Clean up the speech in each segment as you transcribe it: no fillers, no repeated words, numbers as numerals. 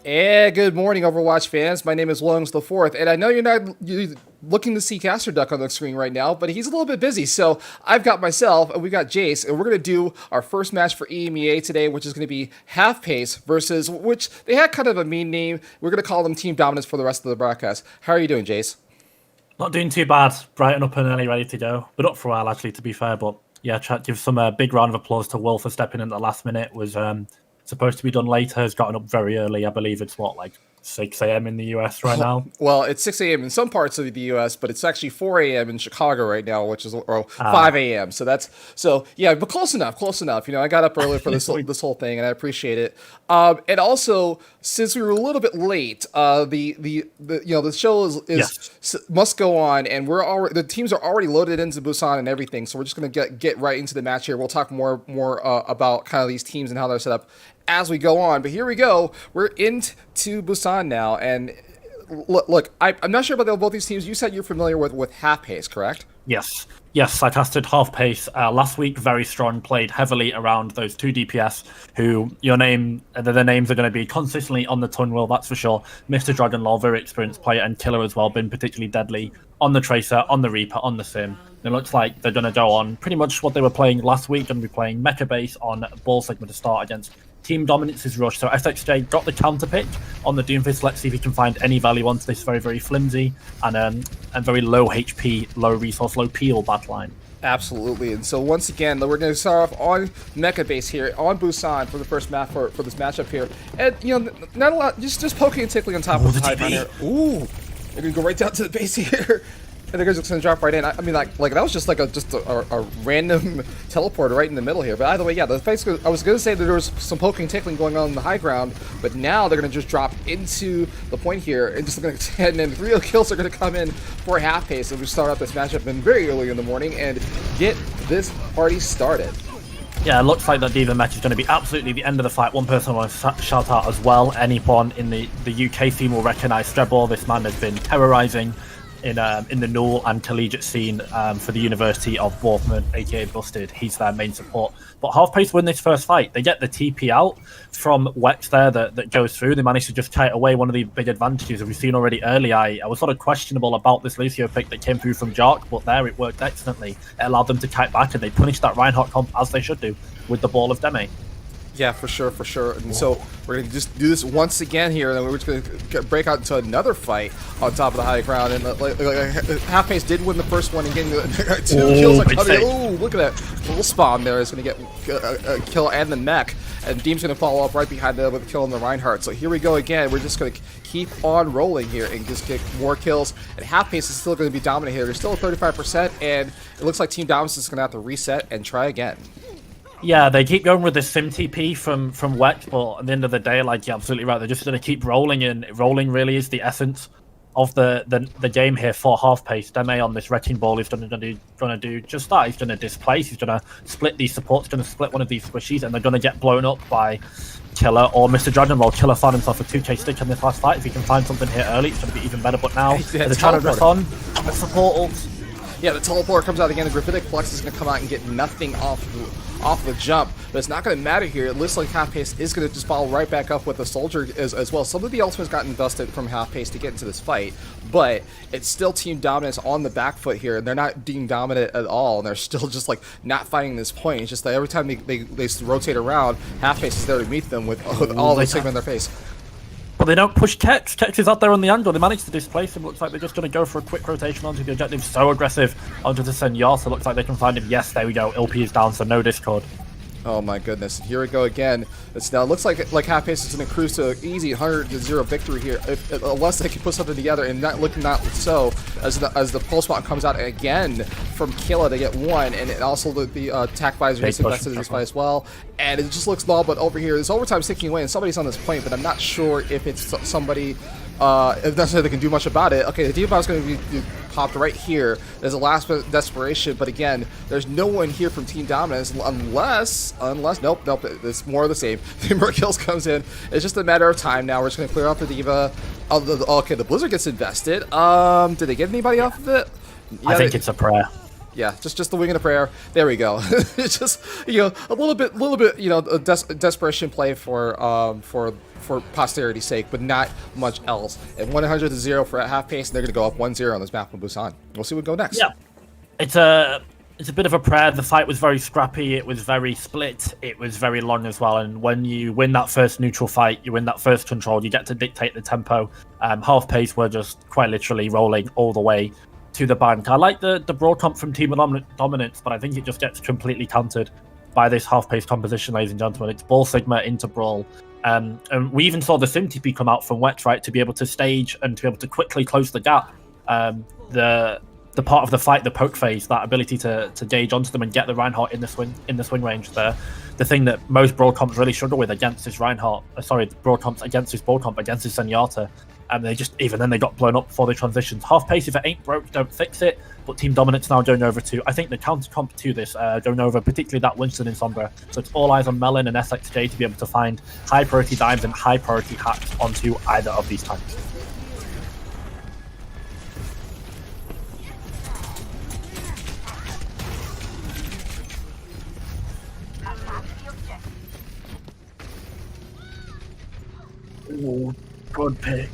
Yeah, good morning, Overwatch fans. My name is Williams the Fourth, and I know you're looking to see Caster Duck on the screen right now, but he's a little bit busy. So I've got myself, and we got Jace, and we're gonna do our first match for EMEA today, which is gonna be Half Pace versus which they had kind of a mean name. We're gonna call them Team Dominance for the rest of the broadcast. How are you doing, Jace? Not doing too bad. Bright and up and early, ready to go. Been up for a while, actually, to be fair. But yeah, try to give some big round of applause to Will for stepping in at the last minute. Was supposed to be done later. Has gotten up very early. I believe it's like 6 a.m. in the US right now. Well, it's 6 a.m. in some parts of the U.S., but it's actually 4 a.m. in Chicago right now, which is 5 a.m. So yeah, but close enough. You know, I got up early for this whole thing, and I appreciate it. And also, since we were a little bit late, the show must go on, and the teams are already loaded into Busan and everything. So we're just gonna get right into the match here. We'll talk more about kind of these teams and how they're set up as we go on. But here we go. We're into Busan now, and look, I'm not sure about both these teams. You said you're familiar with Half Pace, correct? Yes, I tested Half Pace last week. Very strong. Played heavily around those two DPS who their names are going to be consistently on the tongue. Will, that's for sure. Mr. Dragonlaw, very experienced player and killer as well. Been particularly deadly on the Tracer, on the Reaper, on the Sim. It looks like they're going to go on pretty much what they were playing last week. Going to be playing Mecha Base on Ball Sigma to start against Team Dominance's Rush. So SXJ got the counter pick on the Doomfist. Let's see if he can find any value onto this very, very flimsy and very low HP, low resource, low peel backline. Absolutely. And so once again, we're going to start off on Mecha Base here on Busan for the first map for this matchup here. And not a lot, just poking and tickling on top of the high ground here. Ooh, they're going to go right down to the base here. And they're just going to drop right in. I mean, like that was just like a random teleporter right in the middle here. But either way, yeah, I was going to say that there was some poking and tickling going on in the high ground, but now they're going to just drop into the point here and just going to and then 3 kills are going to come in for Half Pace. And we start out this matchup in very early in the morning and get this party started. Yeah, it looks like that D.Va match is going to be absolutely the end of the fight. One person I want to shout out as well. Anyone in the UK scene will recognise Strebor. This man has been terrorising in the Null and collegiate scene for the University of Warthman, aka Busted. He's their main support. But Half Pace win this first fight. They get the TP out from Wex there that goes through. They managed to just kite away one of the big advantages that we've seen already early. I was sort of questionable about this Lucio pick that came through from Jark, but there it worked excellently. It allowed them to kite back, and they punished that Reinhardt comp as they should do with the Ball of Deme. Yeah, for sure. And so we're going to just do this once again here, and then we're just going to break out into another fight on top of the high ground. And Half Pace did win the first one and getting 2 kills. Oh, look at that full spawn there is going to get a kill and the mech. And Deem's going to follow up right behind them with a kill on the Reinhardt. So here we go again. We're just going to keep on rolling here and just get more kills. And Half Pace is still going to be dominant here. They're still at 35%, and it looks like Team Dominance is going to have to reset and try again. Yeah, they keep going with the Sim TP from Wex, but at the end of the day, like, you're absolutely right. They're just going to keep rolling, and rolling really is the essence of the game here for Half Pace. Deme on this Wrecking Ball is going to do just that. He's going to displace. He's going to split these supports. Going to split one of these squishies, and they're going to get blown up by Killer or Mr. Dragonlaw. Killer found himself a 2k stick in this last fight. If he can find something here early, it's going to be even better. But now they're trying to press on. The support ult. Yeah, the teleport comes out again. The Graphitic Flex is going to come out and get nothing off the jump, but it's not going to matter here. It looks like Half Pace is going to just follow right back up with the Soldier as well. Some of the ultimates got invested from Half Pace to get into this fight, but it's still Team Dominance on the back foot here, and they're not being dominant at all, and they're still just like not fighting this point. It's just that every time they rotate around, Half Pace is there to meet them with all the Sigma in their face. But they don't push Kex. Kex is out there on the angle. They managed to displace him. Looks like they're just going to go for a quick rotation onto the objective. So aggressive onto the Senor. So looks like they can find him. Yes, there we go. LP is down, so no Discord. Oh my goodness! Here we go again. It looks like Half Pace is going to cruise to an easy 100-0 victory here, unless they can put something together. And not so as the pulse spot comes out again from Killa to get one, and also the attack visor is invested in this fight as well. And it just looks low, but over here there's overtime ticking away, and somebody's on this point, but I'm not sure if it's somebody. If necessarily they can do much about it. Okay, the D.Va is going to be popped right here. There's a last bit of desperation, but again, there's no one here from Team Dominance unless nope, it's more of the same. The more kills comes in. It's just a matter of time now. We're just going to clear off the D.Va. Okay, the Blizzard gets invested. Did they get anybody off of it? Yeah, I think it's a prayer. Yeah, just the wing and a prayer. There we go. It's just, you know, a little bit, you know, a desperation play for posterity's sake, but not much else. And 100-0 for at half pace, and they're going to go up 1-0 on this map from Busan. We'll see what go next. Yeah, it's a bit of a prayer. The fight was very scrappy. It was very split. It was very long as well. And when you win that first neutral fight, you win that first control, you get to dictate the tempo. Half pace were just quite literally rolling all the way to the bank. I like the broad comp from Team Dominance, but I think it just gets completely countered by this half-paced composition, ladies and gentlemen. It's Ball Sigma into Brawl. And we even saw the Sim TP come out from Wet, right, to be able to stage and to be able to quickly close the gap. The part of the fight, the poke phase, that ability to gauge onto them and get the Reinhardt in the swing range. The thing that most broad comps really struggle with against this Reinhardt, broad comps against this ball comp, against this Zenyatta. And they just, even then, they got blown up before they transitioned. Half pace, if it ain't broke, don't fix it. But Team Dominance now going over to, I think the counter comp to this, going over particularly that Winston in Sombra. So it's all eyes on Melon and SXJ to be able to find high priority dimes and high priority hacks onto either of these tanks. Ooh, good pick.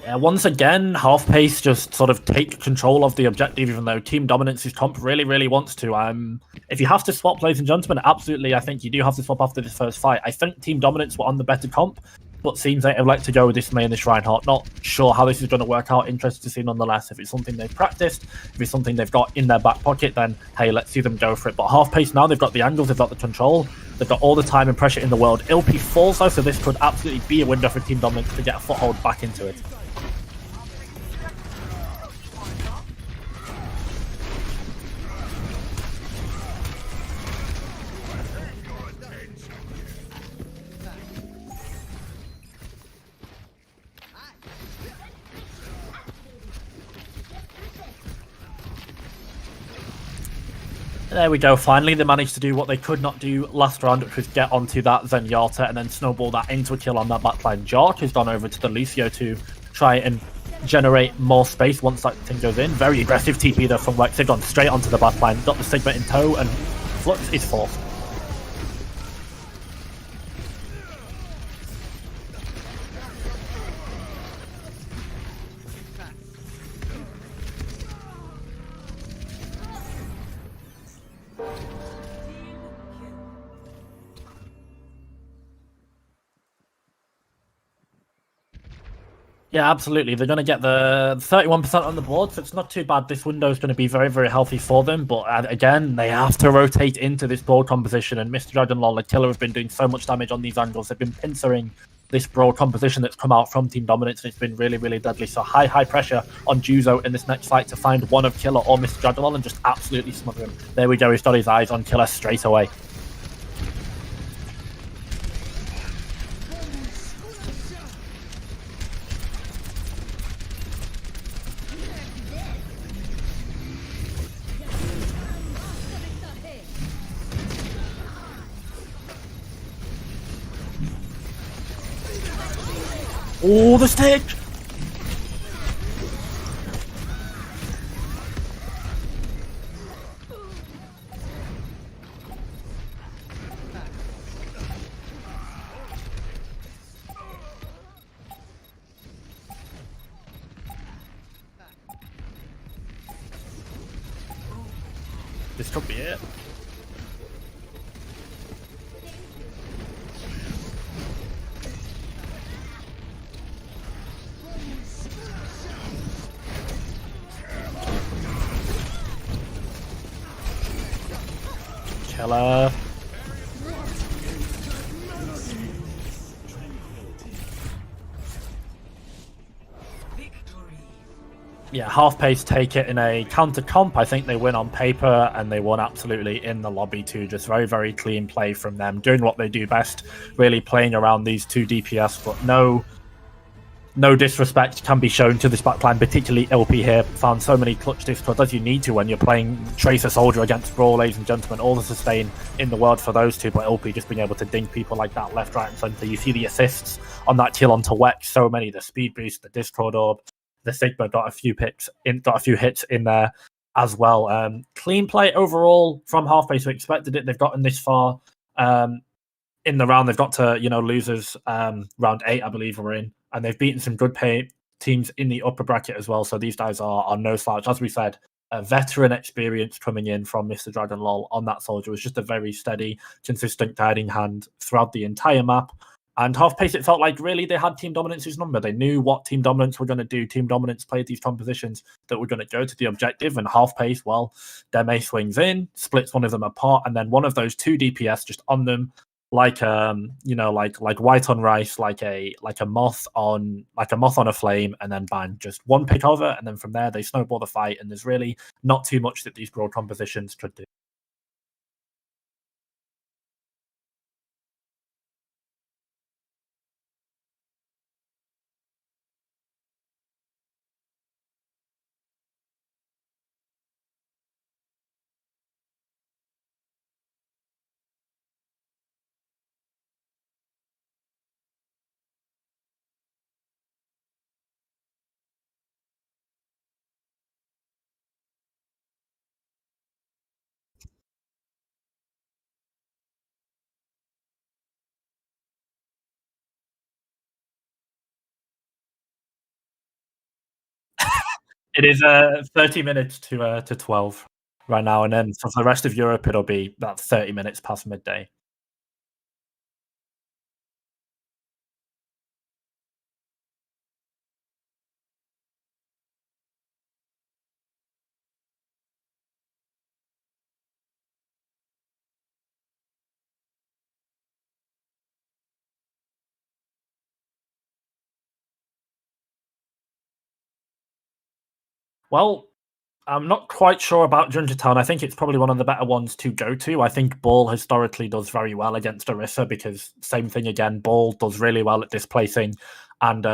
Yeah, once again, half pace just sort of take control of the objective, even though Team Dominance's comp really, really wants to. If you have to swap, ladies and gentlemen, absolutely, I think you do have to swap after this first fight. I think Team Dominance were on the better comp, but seems like I'd like to go with this May and this Reinhardt. Not sure how this is going to work out. Interested to see nonetheless. If it's something they've practiced, if it's something they've got in their back pocket, then hey, let's see them go for it. But half pace now, they've got the angles, they've got the control, they've got all the time and pressure in the world. LP falls though, so this could absolutely be a window for Team Dominance to get a foothold back into it. There we go, finally they managed to do what they could not do last round, which was get onto that Zenyatta and then snowball that into a kill on that backline. Jark has gone over to the Lucio to try and generate more space once that thing goes in. Very aggressive TP though from Wex. They've gone straight onto the backline, got the Sigma in tow, and Flux is forced. Yeah, absolutely. They're going to get the 31% on the board, so it's not too bad. This window is going to be very, very healthy for them. But again, they have to rotate into this board composition. And Mr. Dragon Lol, the killer, have been doing so much damage on these angles. They've been pincering this broad composition that's come out from Team Dominance, and it's been really, really deadly. So high pressure on Juzo in this next fight to find one of Killer or Mr. Dragon Lol and just absolutely smother him. There we go. He's got his eyes on Killer straight away. Oh, the stick! This could be it. Killer. Yeah, half pace take it in a counter comp. I think they win on paper and they won absolutely in the lobby too. Just very, very clean play from them, doing what they do best, really playing around these two DPS, but no no disrespect can be shown to this backline, particularly LP here. Found so many clutch discords as you need to when you're playing Tracer Soldier against Brawl, ladies and gentlemen. All the sustain in the world for those two, but LP just being able to ding people like that left, right, and center. You see the assists on that kill onto Wex, so many. The speed boost, the Discord orb, the Sigma got a few hits in there as well. Clean play overall from Halfbase. We expected it. They've gotten this far in the round. They've got to losers round 8, I believe we're in. And they've beaten some good teams in the upper bracket as well. So these guys are no slouch. As we said, a veteran experience coming in from Mr. Dragon Lol on that Soldier was just a very steady, consistent guiding hand throughout the entire map. And Halfpace, it felt like really they had Team Dominance's number. They knew what Team Dominance were going to do. Team Dominance played these compositions that were going to go to the objective. And Halfpace, well, Deme swings in, splits one of them apart, and then one of those 2 DPS just on them, like like white on rice, like a moth on a flame, and then bang, just one pick over, and then from there they snowball the fight, and there's really not too much that these broad compositions could do. It is 30 minutes to 12 right now, and then for the rest of Europe, it'll be about 30 minutes past midday. Well, I'm not quite sure about Junkertown. I think it's probably one of the better ones to go to. I think Ball historically does very well against Orisa because same thing again. Ball does really well at displacing and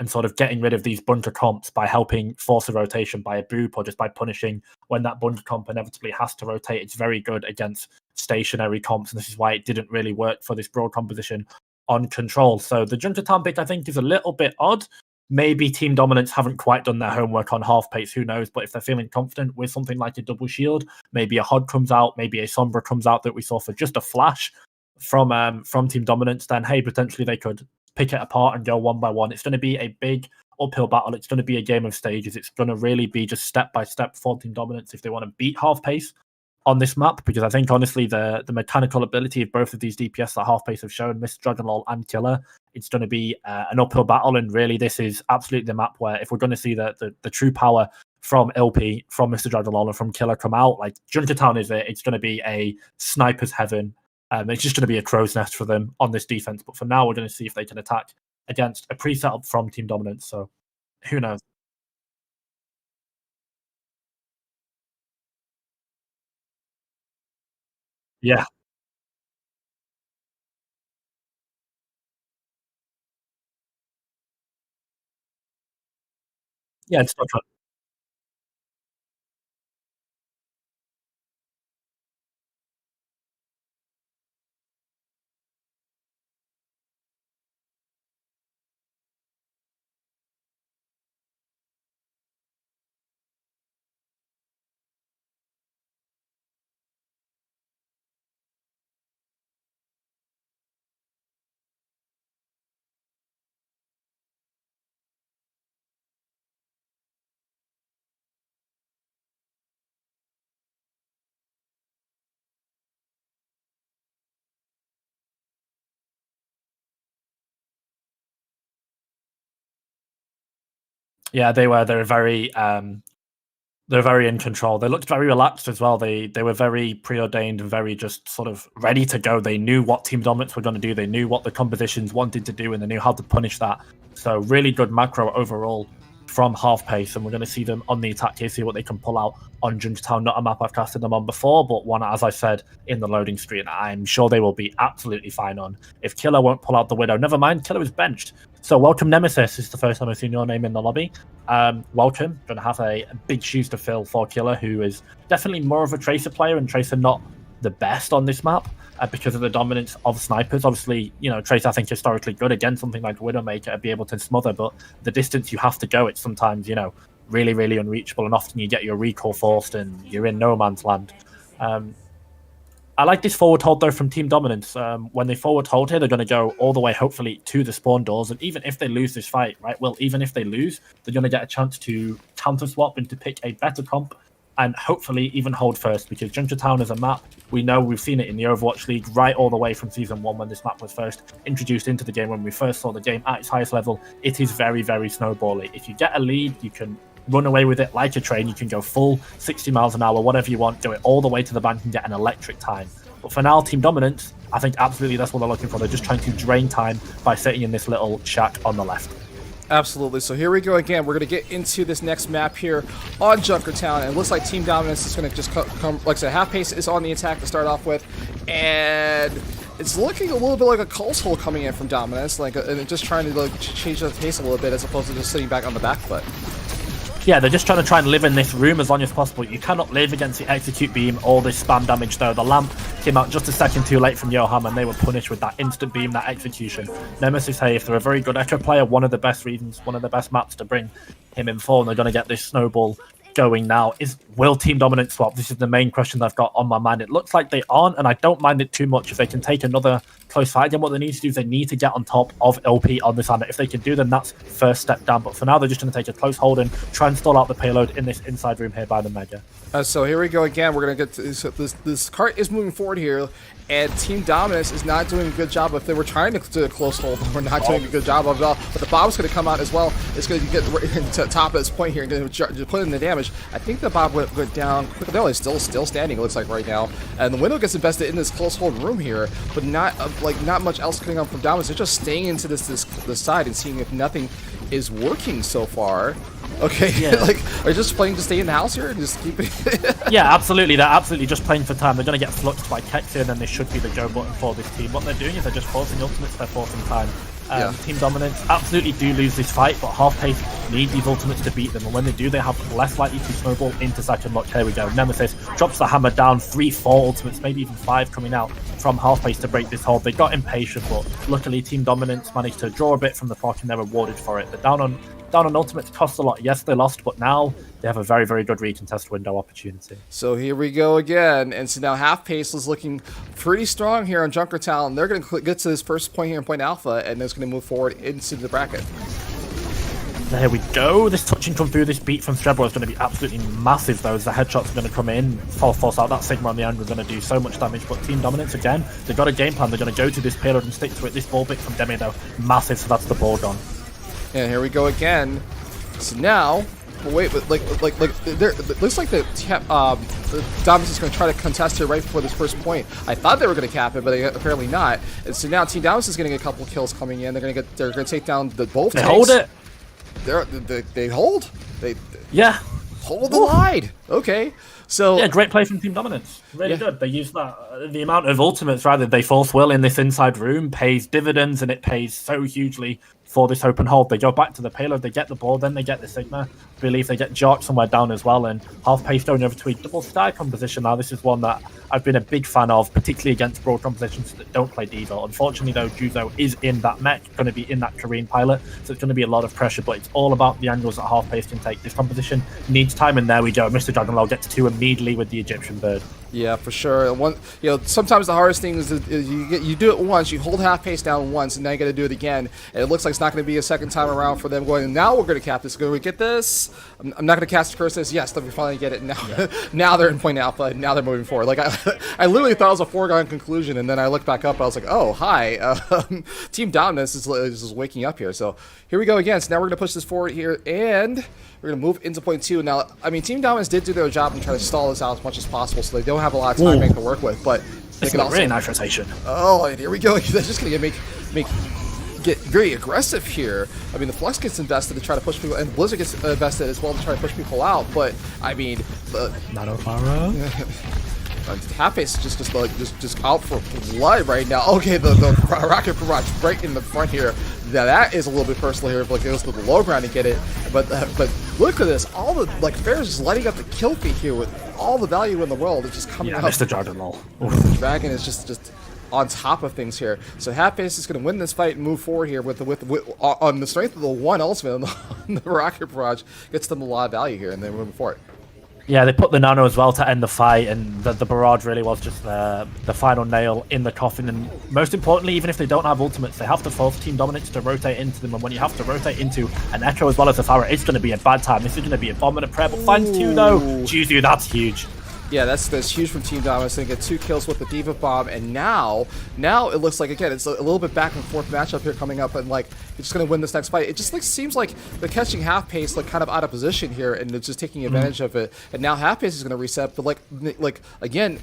sort of getting rid of these bunker comps by helping force a rotation by a boop or just by punishing when that bunker comp inevitably has to rotate. It's very good against stationary comps, and this is why it didn't really work for this broad composition on Control. So the Junkertown pick, I think, is a little bit odd. Maybe Team Dominance haven't quite done their homework on Halfpace, who knows? But if they're feeling confident with something like a double shield, maybe a HUD comes out, maybe a Sombra comes out that we saw for just a flash from Team Dominance, then hey, potentially they could pick it apart and go one by one. It's going to be a big uphill battle. It's going to be a game of stages. It's going to really be just step by step for Team Dominance if they want to beat Halfpace on this map, because I think honestly the mechanical ability of both of these DPS that Halfpace have shown, Mr. Dragonlol and Killer, it's going to be an uphill battle, and really this is absolutely the map where if we're going to see the true power from LP, from Mr. Dragonlol and from Killer come out, like Junkertown is it. It's going to be a sniper's heaven. It's just going to be a crow's nest for them on this defense, but for now we're going to see if they can attack against a pre-setup from Team Dominance, so who knows. Yeah, yeah, it's not. Yeah, they were. They're very in control. They looked very relaxed as well. They were very preordained and very just sort of ready to go. They knew what Team Dominance were going to do. They knew what the compositions wanted to do, and they knew how to punish that. So really good macro overall from half pace, and we're going to see them on the attack here, see what they can pull out on Junkertown. Not a map I've casted them on before, but one, as I said, in the loading screen, I'm sure they will be absolutely fine on. If Killer won't pull out the Widow, never mind, Killer is benched. So welcome, Nemesis. This is the first time I've seen your name in the lobby. Welcome. Going to have a big shoes to fill for Killer, who is definitely more of a Tracer player, and Tracer not the best on this map. Because of the dominance of snipers. Obviously, you know, Tracer, I think, historically good against something like Widowmaker, be able to smother, but the distance you have to go, it's sometimes, you know, really, really unreachable, and often you get your recall forced and you're in no man's land. I like this forward hold, though, from Team Dominance. When they forward hold here, they're going to go all the way, hopefully, to the spawn doors, and even if they lose this fight, right, well, even if they lose, they're going to get a chance to counter-swap and to pick a better comp, and hopefully even hold first, because Junkertown is a map, we know, we've seen it in the Overwatch League right all the way from Season 1 when this map was first introduced into the game, when we first saw the game at its highest level. It is very, very snowbally. If you get a lead, you can run away with it like a train. You can go full 60 miles an hour, whatever you want, go it all the way to the bank and get an electric time. But for now, Team Dominance, I think absolutely that's what they're looking for. They're just trying to drain time by sitting in this little shack on the left. Absolutely. So here we go again. We're going to get into this next map here on Junkertown, and it looks like Team Dominance is going to just come, like I said, half pace is on the attack to start off with, and it's looking a little bit like a Culse hole coming in from Dominance, like and just trying to like change the pace a little bit as opposed to just sitting back on the back foot. Yeah, they're just trying to live in this room as long as possible. You cannot live against the execute beam or this spam damage, though. The lamp came out just a second too late from Johan, and they were punished with that instant beam, that execution. Nemesis, hey, if they're a very good Echo player, one of the best reasons, one of the best maps to bring him in for, and they're going to get this snowball going now. Will Team Dominance swap? This is the main question I've got on my mind. It looks like they aren't, and I don't mind it too much. If they can take another close fight, then what they need to do is they need to get on top of LP on this hand. If they can do, then that's first step down. But for now, they're just going to take a close hold and try and stall out the payload in this inside room here by the Mega. So here we go again. We're going to get to this cart is moving forward here, and Team Dominance is not doing a good job. If they were trying to do a close hold, we're not doing a good job of it all. But the bomb's going to come out as well. It's going to get right to the top of this point here and going to put in the damage. I think the bomb went down quickly. No, it's still standing, it looks like right now. And the window gets invested in this close hold room here, but not much else coming up from Dominance. They're just staying into this side and seeing if nothing is working so far. Okay, yeah. like, are you just playing to stay in the house here and just keep it? Yeah, absolutely. They're absolutely just playing for time. They're going to get fluxed by Kex here, and then they should be the go button for this team. What they're doing is they're just forcing ultimates, they're forcing time. Team Dominance absolutely do lose this fight, but half pace need these ultimates to beat them, and when they do, they have less likely to snowball into second lock. Here we go. Nemesis drops the hammer down, 3-4 ultimates, maybe even 5 coming out from half pace to break this hold. They got impatient, but luckily Team Dominance managed to draw a bit from the clock, and they're rewarded for it. They're down on ultimates, cost a lot. Yes, they lost, but now they have a very, very good recontest window opportunity. So here we go again, and so now half pace is looking pretty strong here on Junkertown. They're going to get to this first point here in Point Alpha, and it's going to move forward into the bracket. There we go. This touching come through, this beat from Strebro is going to be absolutely massive, though, as the headshots are going to come in, force out. That Sigma on the angle is going to do so much damage, but Team Dominance, again, they've got a game plan. They're going to go to this payload and stick to it. This ball bit from Demi, though, massive, so that's the ball gone. And here we go again. So now, wait, but it looks like the Dominance is going to try to contest here right before this first point. I thought they were going to cap it, but apparently not. And so now Team Dominance is getting a couple kills coming in. They're going to take down both tanks. Hold it. They hold. Yeah. Hold the line. Okay. So yeah, great play from Team Dominance. Really good. They use that. The amount of ultimates, rather, they force will in this inside room pays dividends, and it pays so hugely for this open hold. They go back to the payload, they get the ball, then they get the Sigma. I believe they get Jark somewhere down as well, and half pace going over to a double sky composition. Now, this is one that I've been a big fan of, particularly against broad compositions that don't play Devo. Unfortunately, though, Juzo is in that mech, going to be in that Korean pilot, so it's going to be a lot of pressure, but it's all about the angles that half pace can take. This composition needs time, and there we go. Mr. Dragonlord gets 2 immediately with the Egyptian bird. Yeah, for sure. Sometimes the hardest thing is you do it once, you hold half pace down once, and now you got to do it again. And it looks like it's not going to be a second time around for them going, now we're going to cap this. Going to get this. I'm not going to cast curses. Yes, let me finally get it. Now, now they're in Point Alpha, and now they're moving forward. Like I literally thought it was a foregone conclusion, and then I looked back up, and I was like, oh, hi. Team Dominance is waking up here. So here we go again. So now we're going to push this forward here, and we're going to move into point 2. Now, I mean, Team Dominance did do their job and try to stall this out as much as possible, so they don't have a lot of time to work with, but they It's can a also... really nice rotation. Oh, and here we go. They're just going to make get very aggressive here. I mean, the Flux gets invested to try to push people, and Blizzard gets invested as well to try to push people out. But I mean, Half-Pace is just out for blood right now. Okay, the Rocket Barrage right in the front here. Now that is a little bit personal here. Like it goes to the low ground to get it. But look at this. All the Fair's just lighting up the kill feed here with all the value in the world. It's just coming out. Mr. Dragon lol. The Dragon is just on top of things here. So Half-Pace is going to win this fight and move forward here with on the strength of the one ultimate on the Rocket Barrage. Gets them a lot of value here, and they're moving forward. Yeah, they put the nano as well to end the fight, and the barrage really was just the final nail in the coffin. And most importantly, even if they don't have ultimates, they have to force Team Dominance to rotate into them. And when you have to rotate into an Echo as well as a Pharah, it's going to be a bad time. This is going to be a bomb and a prayer, but finds 2 though. Juzu, that's huge. Yeah, that's huge from Team Dominance. They get 2 kills with the Diva Bomb, and now it looks like, again, it's a little bit back and forth matchup here coming up, and like it's just gonna win this next fight. It just seems like they're catching Half-Pace kind of out of position here, and it's just taking advantage of it. And now Half-Pace is gonna reset, but again,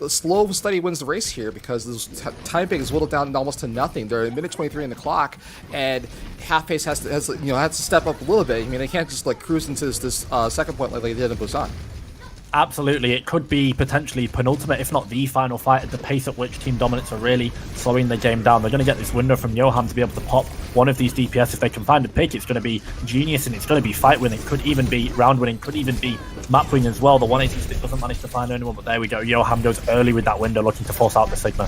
slow steady wins the race here because this time bank is whittled down almost to nothing. They're at minute 23 in the clock, and Half-Pace has to step up a little bit. I mean, they can't just cruise into this second point like they did in Busan. Absolutely, it could be potentially penultimate, if not the final fight, at the pace at which Team Dominance are really slowing the game down. They're going to get this window from Johan to be able to pop one of these DPS. If they can find a pick, it's going to be genius, and it's going to be fight winning. Could even be round winning, could even be map winning as well. The 180 stick doesn't manage to find anyone, but there we go. Johan goes early with that window, looking to force out the Sigma.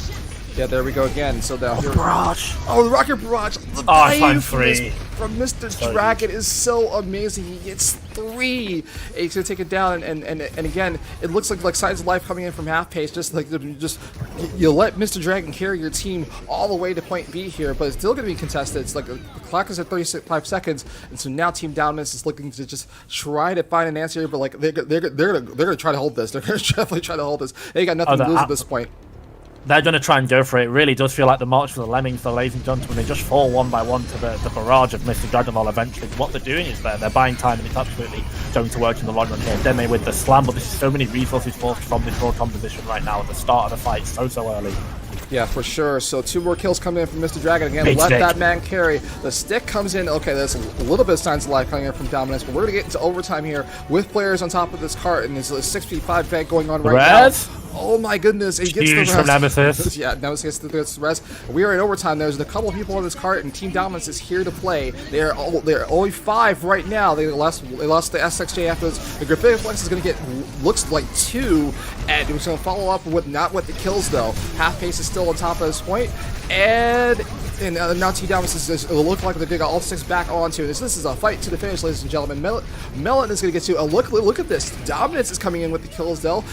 Yeah, there we go again. So now Barrage. Oh, the Rocket Barrage. The value from Mr. Dragon is so amazing. He gets 3. He's gonna take it down, and again, it looks like signs of life coming in from Half-Pace. Just you let Mr. Dragon carry your team all the way to point B here, but it's still gonna be contested. It's like the clock is at 35 seconds, and so now Team Dominance is looking to just try to find an answer here. But they're gonna try to hold this. They're gonna definitely try to hold this. They got nothing to lose at this point. They're going to try and go for it. It really does feel like the March for the Lemmings, the ladies and gentlemen. They just fall one by one to the barrage of Mr. Dragonball eventually. What they're doing is they're buying time, and it's absolutely going to work in the long run here. Then they with the slam, but this is so many resources forced from this broad composition right now at the start of the fight, so early. Yeah, for sure. So 2 more kills coming in from Mr. Dragon. Again, Big let stick. that man carry. The stick comes in. Okay, there's a little bit of signs of life coming in from Dominance, but we're going to get into overtime here with players on top of this cart, and there's a 6v5 fight going on right now. Oh my goodness, he gets the rest. From Nemesis. Yeah, Nemesis gets the rest. We are in overtime. There's a couple of people on this cart, and Team Dominance is here to play. They're only 5 right now. They lost the SXJ after this. The Graphite Flex is going to get, looks like 2, and it's going to follow up with not with the kills though. Half-Pace is still on top at this point, and now Team Dominance is it'll look like they're going to get all 6 back onto this. This is a fight to the finish, ladies and gentlemen. Melon is going to get to look at this. Dominance is coming in with the kills though.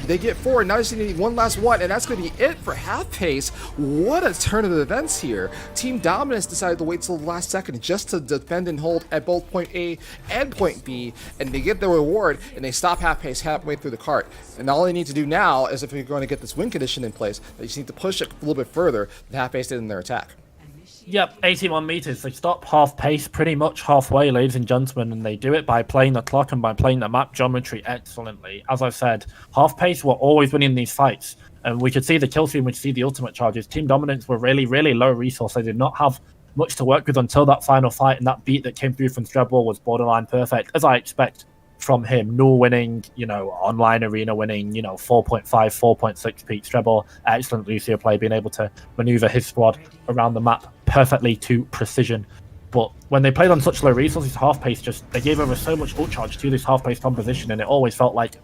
They get 4, and now just need one last one, and that's going to be it for Half-Pace. What a turn of events here. Team Dominance decided to wait till the last second just to defend and hold at both point A and point B, and they get their reward, and they stop Half-Pace halfway through the cart. And all they need to do now is, if you're going to get this win condition in place, they just need to push it a little bit further than Half-Pace did in their attack. Yep, 81 meters. They stop Half-Pace pretty much halfway, ladies and gentlemen, and they do it by playing the clock and by playing the map geometry excellently. As I've said, Half-Pace were always winning these fights, and we could see the kill stream, we could see the ultimate charges. Team Dominance were really, really low resource. They did not have much to work with until that final fight, and that beat that came through from Streball was borderline perfect, as I expect from him. Null winning, online arena winning, 4.5, 4.6 peak. Streball, excellent Lucio play, being able to maneuver his squad around the map perfectly to precision. But when they played on such low resources, Half-Pace they gave over so much ult charge to this Half-Pace composition, and it always felt like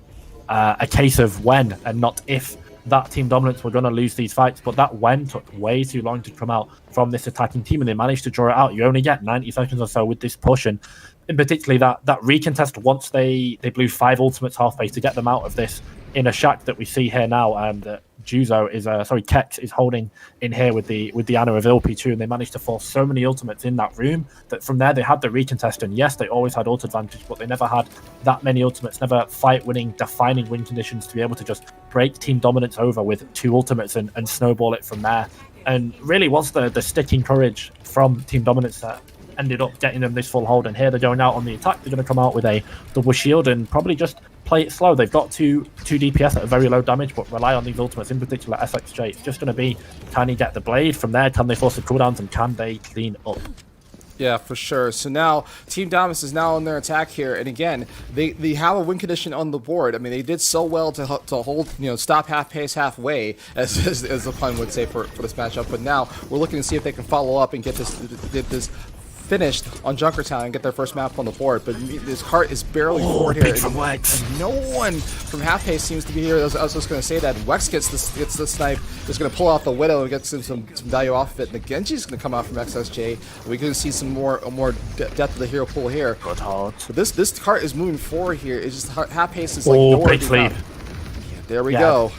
a case of when and not if that Team Dominance were going to lose these fights. But that when took way too long to come out from this attacking team, and they managed to draw it out. You only get 90 seconds or so with this push, and in particularly that recontest once they blew 5 ultimates Half-Pace to get them out of this inner shack that we see here now, that Juzo is Kex is holding in here with the Ana of LP2, and they managed to force so many ultimates in that room that from there they had the recontest, and yes, they always had ult advantage, but they never had that many ultimates, never fight winning, defining win conditions to be able to just break Team Dominance over with 2 ultimates and snowball it from there. And really was the sticking courage from Team Dominance that ended up getting them this full hold. And here they're going out on the attack. They're going to come out with a double shield and probably just play it slow. They've got two DPS at a very low damage, but rely on these ultimates, in particular SXJ. It's just going to be, can he get the blade? From there, can they force the cooldowns, and can they clean up? Yeah, for sure. So now Team Dominus is now on their attack here, and again, they have a win condition on the board. I mean, they did so well to hold, stop half pace halfway, as the pun would say for this matchup. But now we're looking to see if they can follow up and get this finished on Junkertown and get their first map on the board. But this cart is barely forward here. From Wex. And no one from half pace seems to be here. I was just going to say that Wex gets the snipe, is going to pull out the Widow and get some value off of it. And the Genji's going to come out from XSJ. We're going to see some more depth of the hero pool here. Good hold. But this cart is moving forward here. It's just half pace is like nowhere big sleep. Yeah, there we go.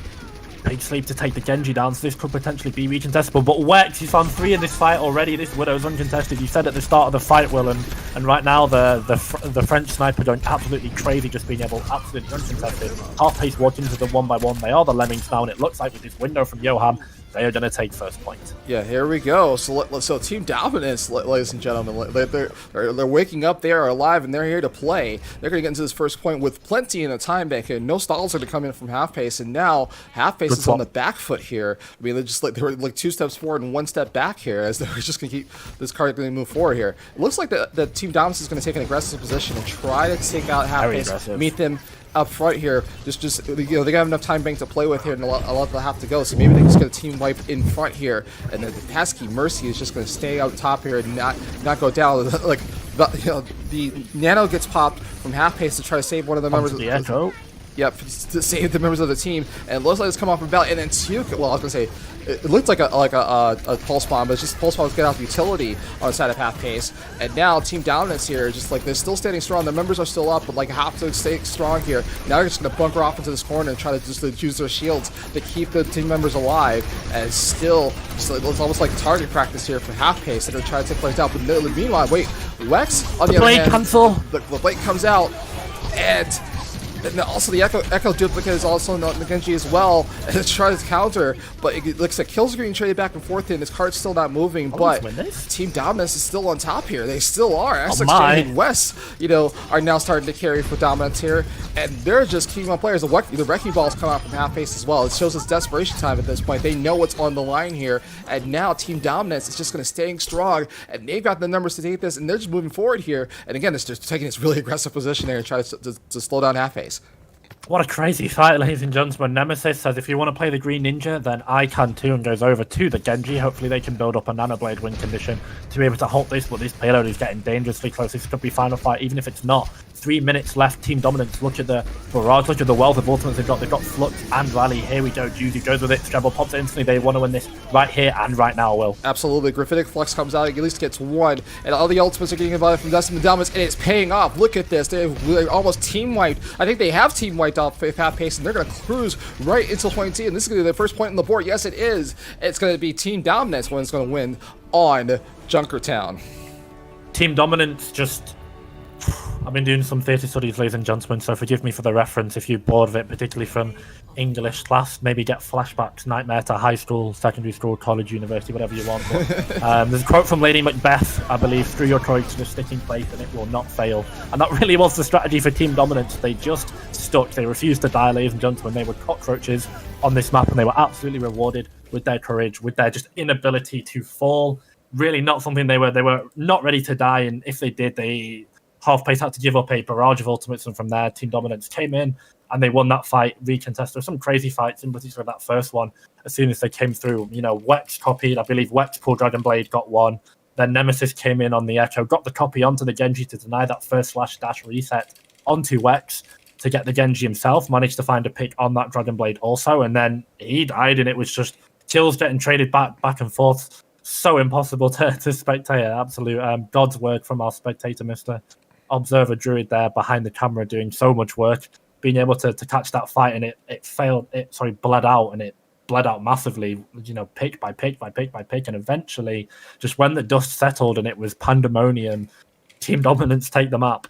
Big sleep to take the Genji down, so this could potentially be recontestable. But Wex, he's found 3 in this fight already. This Widow's uncontested. You said at the start of the fight, Will, and right now the French sniper going absolutely crazy, just being able absolutely uncontested. Half pace walking into the 1-by-1. They are the lemmings now, and it looks like with this window from Johan, they are going to take first point. Yeah, here we go. So Team Dominance, ladies and gentlemen, they're waking up. They are alive, and they're here to play. They're going to get into this first point with plenty in a time bank, and no stalls are to come in from half pace. And now half pace is on the back foot here. I mean, they were like 2 steps forward and 1 step back here, as they're just going to keep this card going to move forward here. It looks like the Team Dominance is going to take an aggressive position and try to take out half pace, meet them up front here. Just they got enough time bank to play with here, and a lot they'll have to go. So maybe they just get a team wipe in front here, and then the pesky Mercy is just going to stay out top here and not go down. Like the Nano gets popped from half pace to try to save one of the members of the Echo. Yep, to save the members of the team, and it looks like it's come off from Bell, and then Tuke. Well, I was gonna say it looked like a pulse bomb, but it's just pulse bombs get out the utility on the side of half pace, and now Team Dominance here, just like they're still standing strong. The members are still up, but like have to stay strong here. Now they're just gonna bunker off into this corner and try to just use their shields to keep the team members alive, and it's still it's almost like target practice here for half pace, and they're trying to take players out. But meanwhile, wait, Wex on the other hand, the blade comes out, and also the Echo duplicate is also not the Genji as well, and it's trying to counter, but it looks like kills are getting traded back and forth, and his card's still not moving, but Team Dominance is still on top here. They still are. SXJ and West, are now starting to carry for Dominance here, and they're just keeping on players. The Wrecking Balls come out from half pace as well. It shows us desperation time at this point. They know what's on the line here, and now Team Dominance is just going to stay strong, and they've got the numbers to take this, and they're just moving forward here, and again, they're just taking this really aggressive position there and try to slow down half pace. What a crazy fight, ladies and gentlemen. Nemesis says if you want to play the Green Ninja, then I can too, and goes over to the Genji. Hopefully they can build up a Nanoblade win condition to be able to halt this, but this payload is getting dangerously close. This could be final fight, even if it's not. 3 minutes left. Team Dominance, look at the barrage, look at the wealth of ultimates they've got. They've got Flux and Rally. Here we go. Juicy goes with it. Scrabble pops it instantly. They want to win this right here and right now, Will. Absolutely. Graphitic Flux comes out. At least gets 1. And all the ultimates are getting involved from Dustin and Dominance, and it's paying off. Look at this. They're almost team wiped. I think they have team wiped off half pace, and they're going to cruise right into point T. And this is going to be their first point on the board. Yes, it is. It's going to be Team Dominance when it's going to win on Junkertown. Team Dominance just... I've been doing some theatre studies, ladies and gentlemen, so forgive me for the reference if you're bored of it, particularly from English class. Maybe get flashbacks, nightmare to high school, secondary school, college, university, whatever you want. But, there's a quote from Lady Macbeth, I believe, through your troids to the sticking place and it will not fail. And that really was the strategy for Team Dominance. They just stuck. They refused to die, ladies and gentlemen. They were cockroaches on this map, and they were absolutely rewarded with their courage, with their just inability to fall. Really not something they were not ready to die, and if they did, they... Half pace had to give up a barrage of ultimates, and from there, Team Dominance came in and they won that fight, recontested. There were some crazy fights, in particular that first one. As soon as they came through, Wex copied. I believe Wex pulled Dragon Blade, got 1. Then Nemesis came in on the Echo, got the copy onto the Genji to deny that first /dash reset onto Wex to get the Genji himself. Managed to find a pick on that Dragon Blade also, and then he died, and it was just kills getting traded back and forth. So impossible to spectate. Absolute God's work from our spectator, Mr. Observer Druid there behind the camera, doing so much work, being able to catch that fight, and it bled out, and it bled out massively, pick by pick by pick by pick, and eventually, just when the dust settled and it was pandemonium, Team Dominance take the map.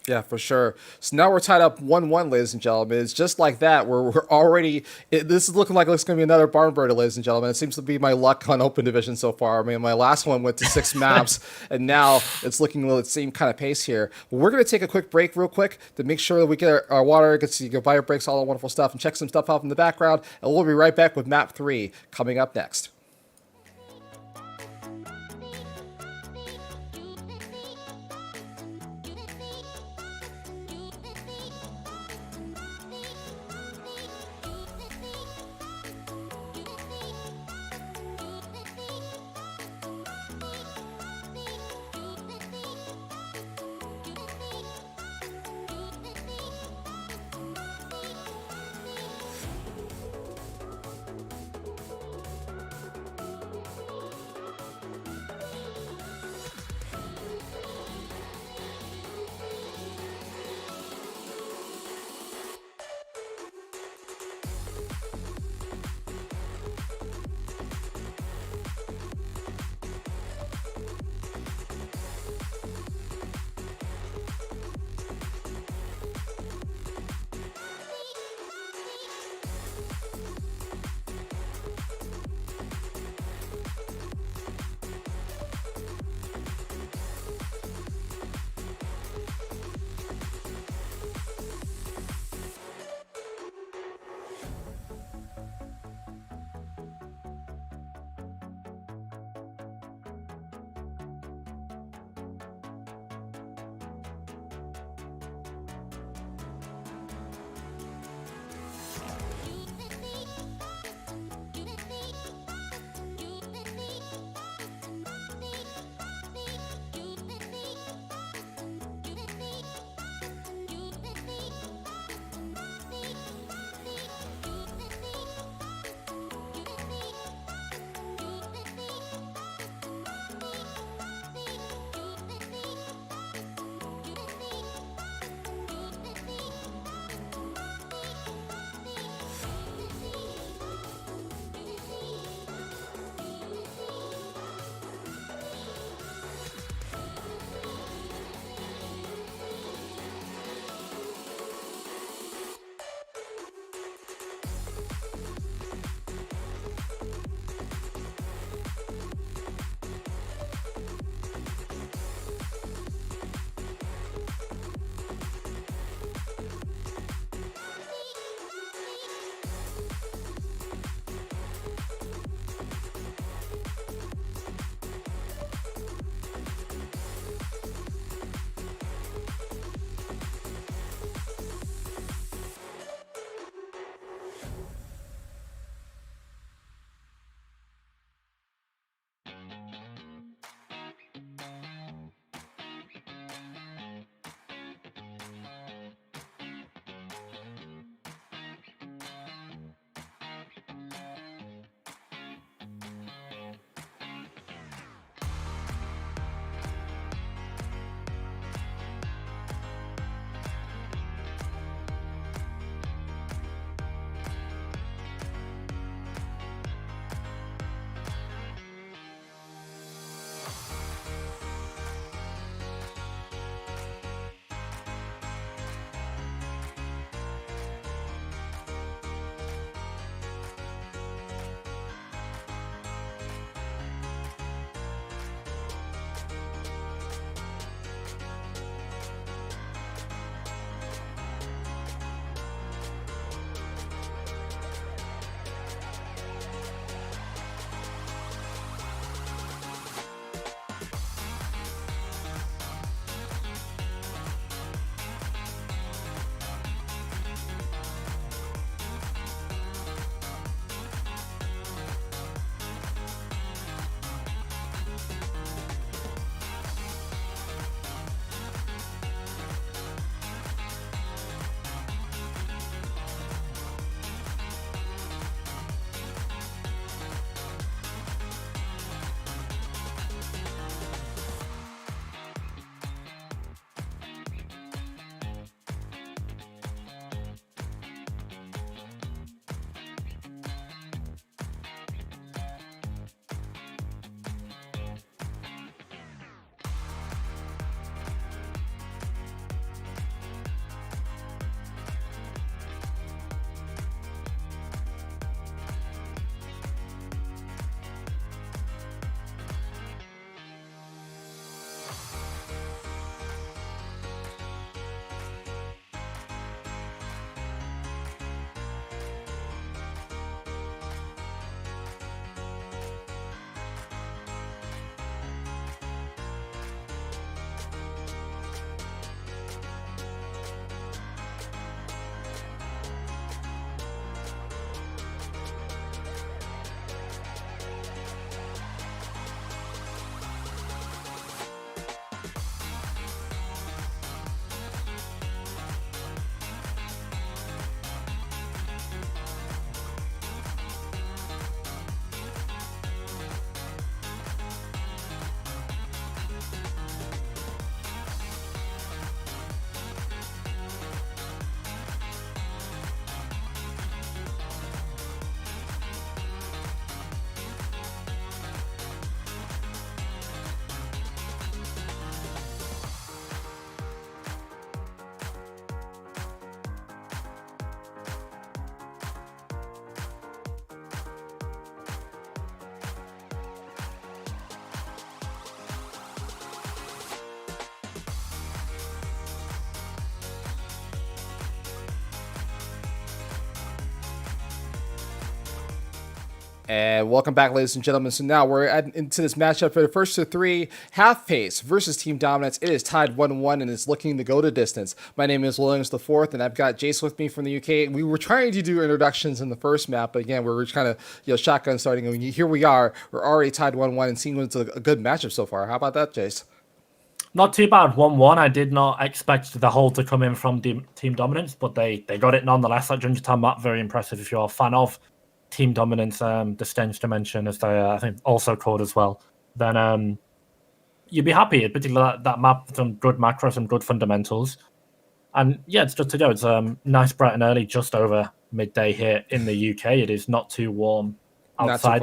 Yeah, for sure. So now we're tied up 1-1, ladies and gentlemen. It's just like that. We're already. This is looking like it's going to be another barn burner, ladies and gentlemen. It seems to be my luck on Open Division so far. I mean, my last one went to 6 maps, and now it's looking the same kind of pace here. But we're going to take a quick break, real quick, to make sure that we get our water, get to go bio breaks, all that wonderful stuff, and check some stuff out in the background. And we'll be right back with map 3 coming up next. And welcome back, ladies and gentlemen. So now we're into this matchup for the first of three, Half Pace versus Team Dominance. It is tied 1-1 and it's looking to go to distance. My name is Williams IV, and I've got Jace with me from the UK. We were trying to do introductions in the first map, but again, we were kind of shotgun starting. And here we are. We're already tied 1-1 and seeing it's a good matchup so far. How about that, Jace? Not too bad, 1-1. I did not expect the hold to come in from Team Dominance, but they got it nonetheless. That Junkertown map, very impressive if you're a fan of Team Dominance, the Stench Dimension, as they I think also called as well. Then you'd be happy, particularly that map, some good macros and good fundamentals. And yeah, it's good to go. It's nice, bright and early, just over midday here in the UK. It is not too warm outside,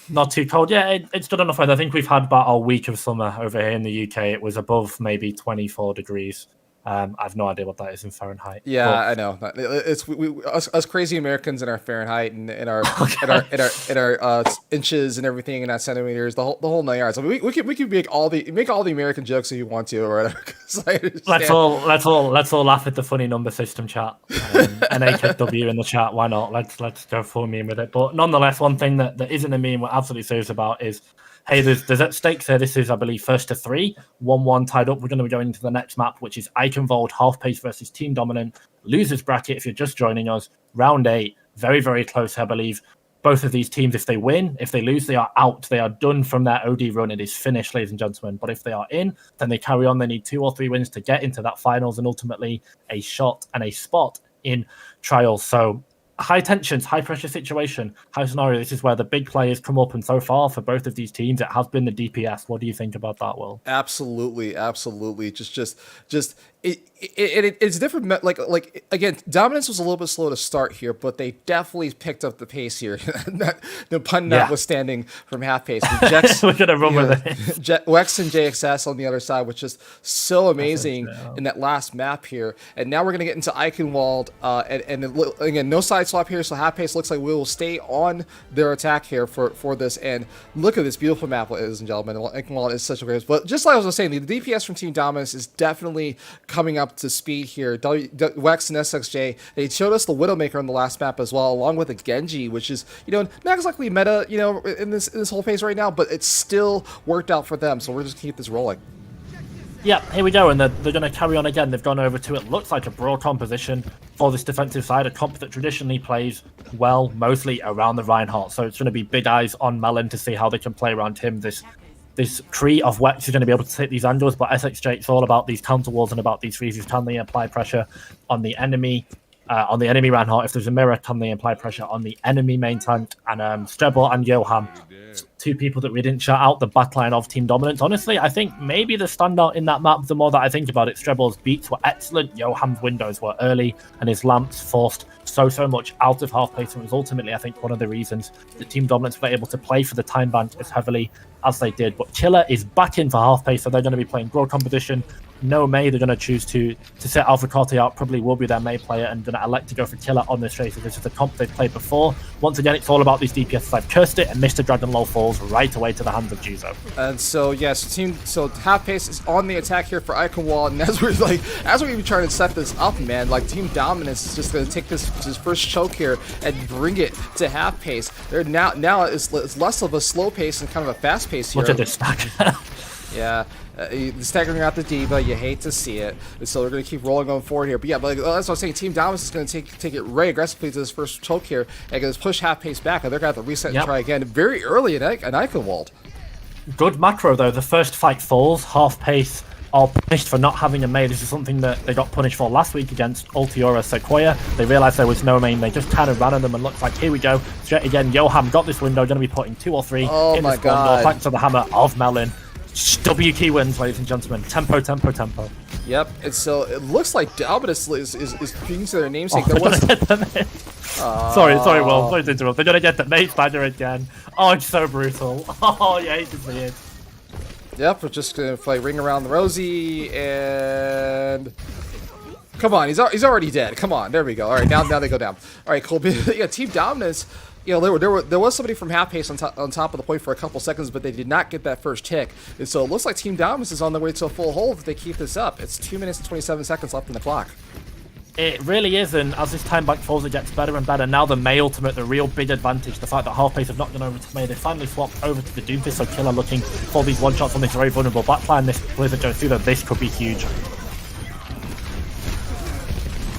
not too cold. Yeah, it's good enough weather. I think we've had about a week of summer over here in the UK. It was above maybe 24 degrees. I have no idea what that is in Fahrenheit. Yeah, but I know. It's us crazy Americans in our Fahrenheit and in our inches and everything and our centimeters, the whole 9 yards. I mean, we could make all the American jokes if you want to or whatever. Let's all laugh at the funny number system chat. NHW in the chat. Why not? Let's go full meme with it. But nonetheless, one thing that isn't a meme we're absolutely serious about is, hey, there's at stakes here. This is, I believe, first to 3, 1-1 tied up. We're going to be going into the next map, which is Eichenwalde, Half Pace versus Team Dominant. Losers bracket, if you're just joining us. Round 8, very, very close, I believe. Both of these teams, if they win, if they lose, they are out. They are done from their OD run. It is finished, ladies and gentlemen. But if they are in, then they carry on. They need 2 or 3 wins to get into that finals and ultimately a shot and a spot in trials. So high tensions, high pressure situation, high scenario. This is where the big players come up, and so far for both of these teams, it has been the DPS. What do you think about that, Will? Absolutely. Just it's different. Like again, Dominance was a little bit slow to start here, but they definitely picked up the pace here. The pun notwithstanding from Half Pace. We're gonna run with it. Wex and JXS on the other side, which is so amazing in that last map here. And now we're gonna get into Eichenwalde, and again, no side swap here, so Half Pace looks like we will stay on their attack here for this. And look at this beautiful map, ladies and gentlemen. Eichenwalde is such a great. But just like I was saying, the DPS from Team Dominance is definitely coming up to speed here. Wex and SXJ, they showed us the Widowmaker on the last map as well, along with a Genji, which is not exactly meta, in this whole phase right now, but it's still worked out for them. So we're just gonna keep this rolling. Yeah, here we go, and they're going to carry on again. They've gone over to, it looks like, a broad composition for this defensive side, a comp that traditionally plays well, mostly around the Reinhardt. So it's going to be big eyes on Melon to see how they can play around him. This Kree of Wex is going to be able to take these angles, but SXJ, it's all about these counter walls and about these freezes. Can they apply pressure on the enemy Reinhardt? If there's a mirror, can they apply pressure on the enemy main tank? And Strebor and Johan, 2 people that we didn't shout out, the backline of Team Dominance. Honestly, I think maybe the standout in that map, the more that I think about it, Strebor's beats were excellent, Johan's windows were early, and his lamps forced so much out of Half Pace, and was ultimately, I think, one of the reasons that Team Dominance were able to play for the time bank as heavily as they did. But Killer is back in for Half Pace, so they're going to be playing broad competition. No May, they're going to choose to set Alpha Corte out, probably will be their May player, and going to elect to go for Killer on this race. So this is the comp they've played before. Once again, it's all about these DPS. I've cursed it, and Mr. Dragon Lol falls right away to the hands of Juzo. And so, yes, so Half Pace is on the attack here for Eichenwalde, and as we're even trying to set this up, man, like Team Dominance is just going to take this first choke here and bring it to Half Pace. They're now it's less of a slow pace and kind of a fast pace here. Look at this stack. Yeah. Staggering out the Diva, you hate to see it. So they're going to keep rolling going forward here. But yeah, that's what I'm saying. Team Dominance is going to take it very aggressively to this first choke here and going to push Half Pace back. And they're going to have to reset and try again very early in Eichenwalde. Good macro, though. The first fight falls. Half Pace are punished for not having a main. This is something that they got punished for last week against Ultiora Sequoia. They realized there was no main. They just kind of ran at them and looked like, here we go. Straight again, Johan got this window. Going to be putting 2 or 3 in this window. Thanks to the hammer of Melon. W key wins, ladies and gentlemen. Tempo. Yep. And so it looks like Dominance is being to their namesake. Sorry, Will. Sorry to interrupt. They're gonna get the mate badger again. Oh, it's so brutal. Oh, you hate to see it. Yep. We're just gonna play Ring Around the Rosie and. Come on, he's already dead. Come on, there we go. All right, now they go down. All right, cool. Yeah, Team Dominance. There was somebody from Half Pace on top of the point for a couple seconds, but they did not get that first tick. And so it looks like Team Dominance is on their way to a full hold if they keep this up. It's 2 minutes and 27 seconds left in the clock. It really is, and as this time bank falls, it gets better and better. Now the May ultimate, the real big advantage, the fact that half pace have not gone over to May, they finally swapped over to the Doomfist, so Killer looking for these one-shots on this very vulnerable backline. This Blizzard goes through that, this could be huge.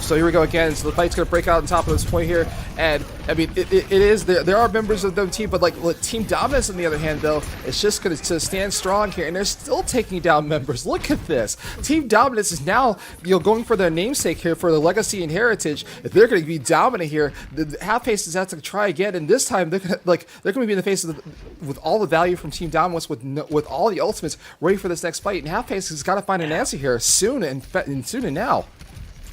So here we go again. So the fight's going to break out on top of this point here. And, I mean, it is, there are members of the team, but like Team Dominus, on the other hand, though, it's just going to stand strong here. And they're still taking down members. Look at this. Team Dominus is now, going for their namesake here for the legacy and heritage. If they're going to be dominant here, the half paces have to try again. And this time, they're going to be in the face of with all the value from Team Dominus, with all the ultimates ready for this next fight. And half pace has got to find an answer here soon and now.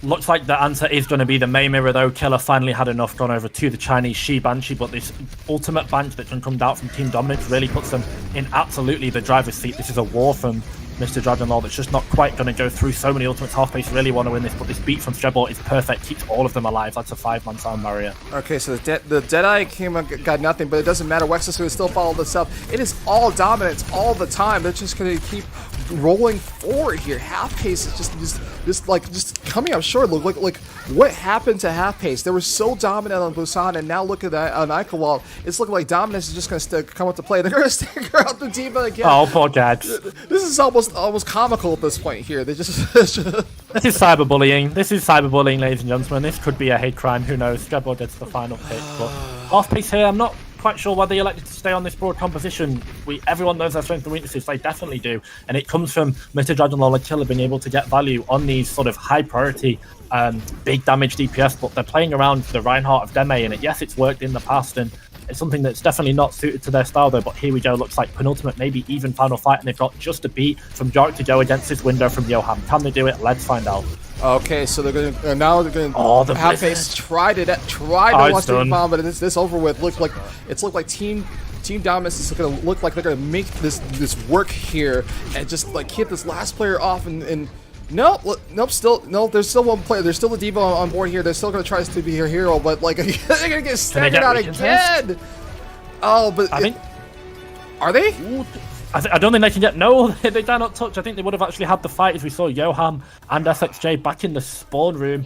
Looks like the answer is going to be the May Mirror, though. Killer finally had enough, gone over to the Chinese Shi Banshee, but this ultimate banshee that can come out from Team Dominance really puts them in absolutely the driver's seat. This is a war from Mr. Dragonlord that's just not quite going to go through. So many ultimates. Half-pace really want to win this, but this beat from Strebor is perfect, keeps all of them alive. That's a 5-man sound barrier. Okay, so the Deadeye got nothing, but it doesn't matter. Wex is going to still follow this up. It is all dominance all the time. They're just going to keep rolling forward here. Half pace is just coming up short. Look, like what happened to half pace? They were so dominant on Busan, and now look at that on Eichenwalde. It's looking like dominance is just going to come up to play. They're going to stagger out the Diva again. Oh, poor Gags. This is almost comical at this point here. They just This is cyberbullying. This is cyberbullying, ladies and gentlemen. This could be a hate crime. Who knows? Strebor gets the final pick, but half pace here. I'm not quite sure why they elected to stay on this broad composition. Everyone knows their strengths and weaknesses. They definitely do, and it comes from Mr. Dragonlord and Killer being able to get value on these sort of high priority, big damage DPS. But they're playing around the Reinhardt of Deme, and yes, it's worked in the past, and it's something that's definitely not suited to their style, though. But here we go. Looks like penultimate, maybe even final fight, and they've got just a beat from Jark to go against this window from Johan. Can they do it? Let's find out. Okay, so they're gonna half face tried to watch the bomb, but this over with. Looked like Team Dominus is gonna look like they're gonna make this work here and just like keep this last player off and. Nope, still no. There's still one player. There's still a Diva on board here. They're still gonna try to be your hero, but like they're gonna get staggered out again. Oh, but are they? I don't think they can get. No, they dare not touch. I think they would have actually had the fight as we saw Johan and SXJ back in the spawn room.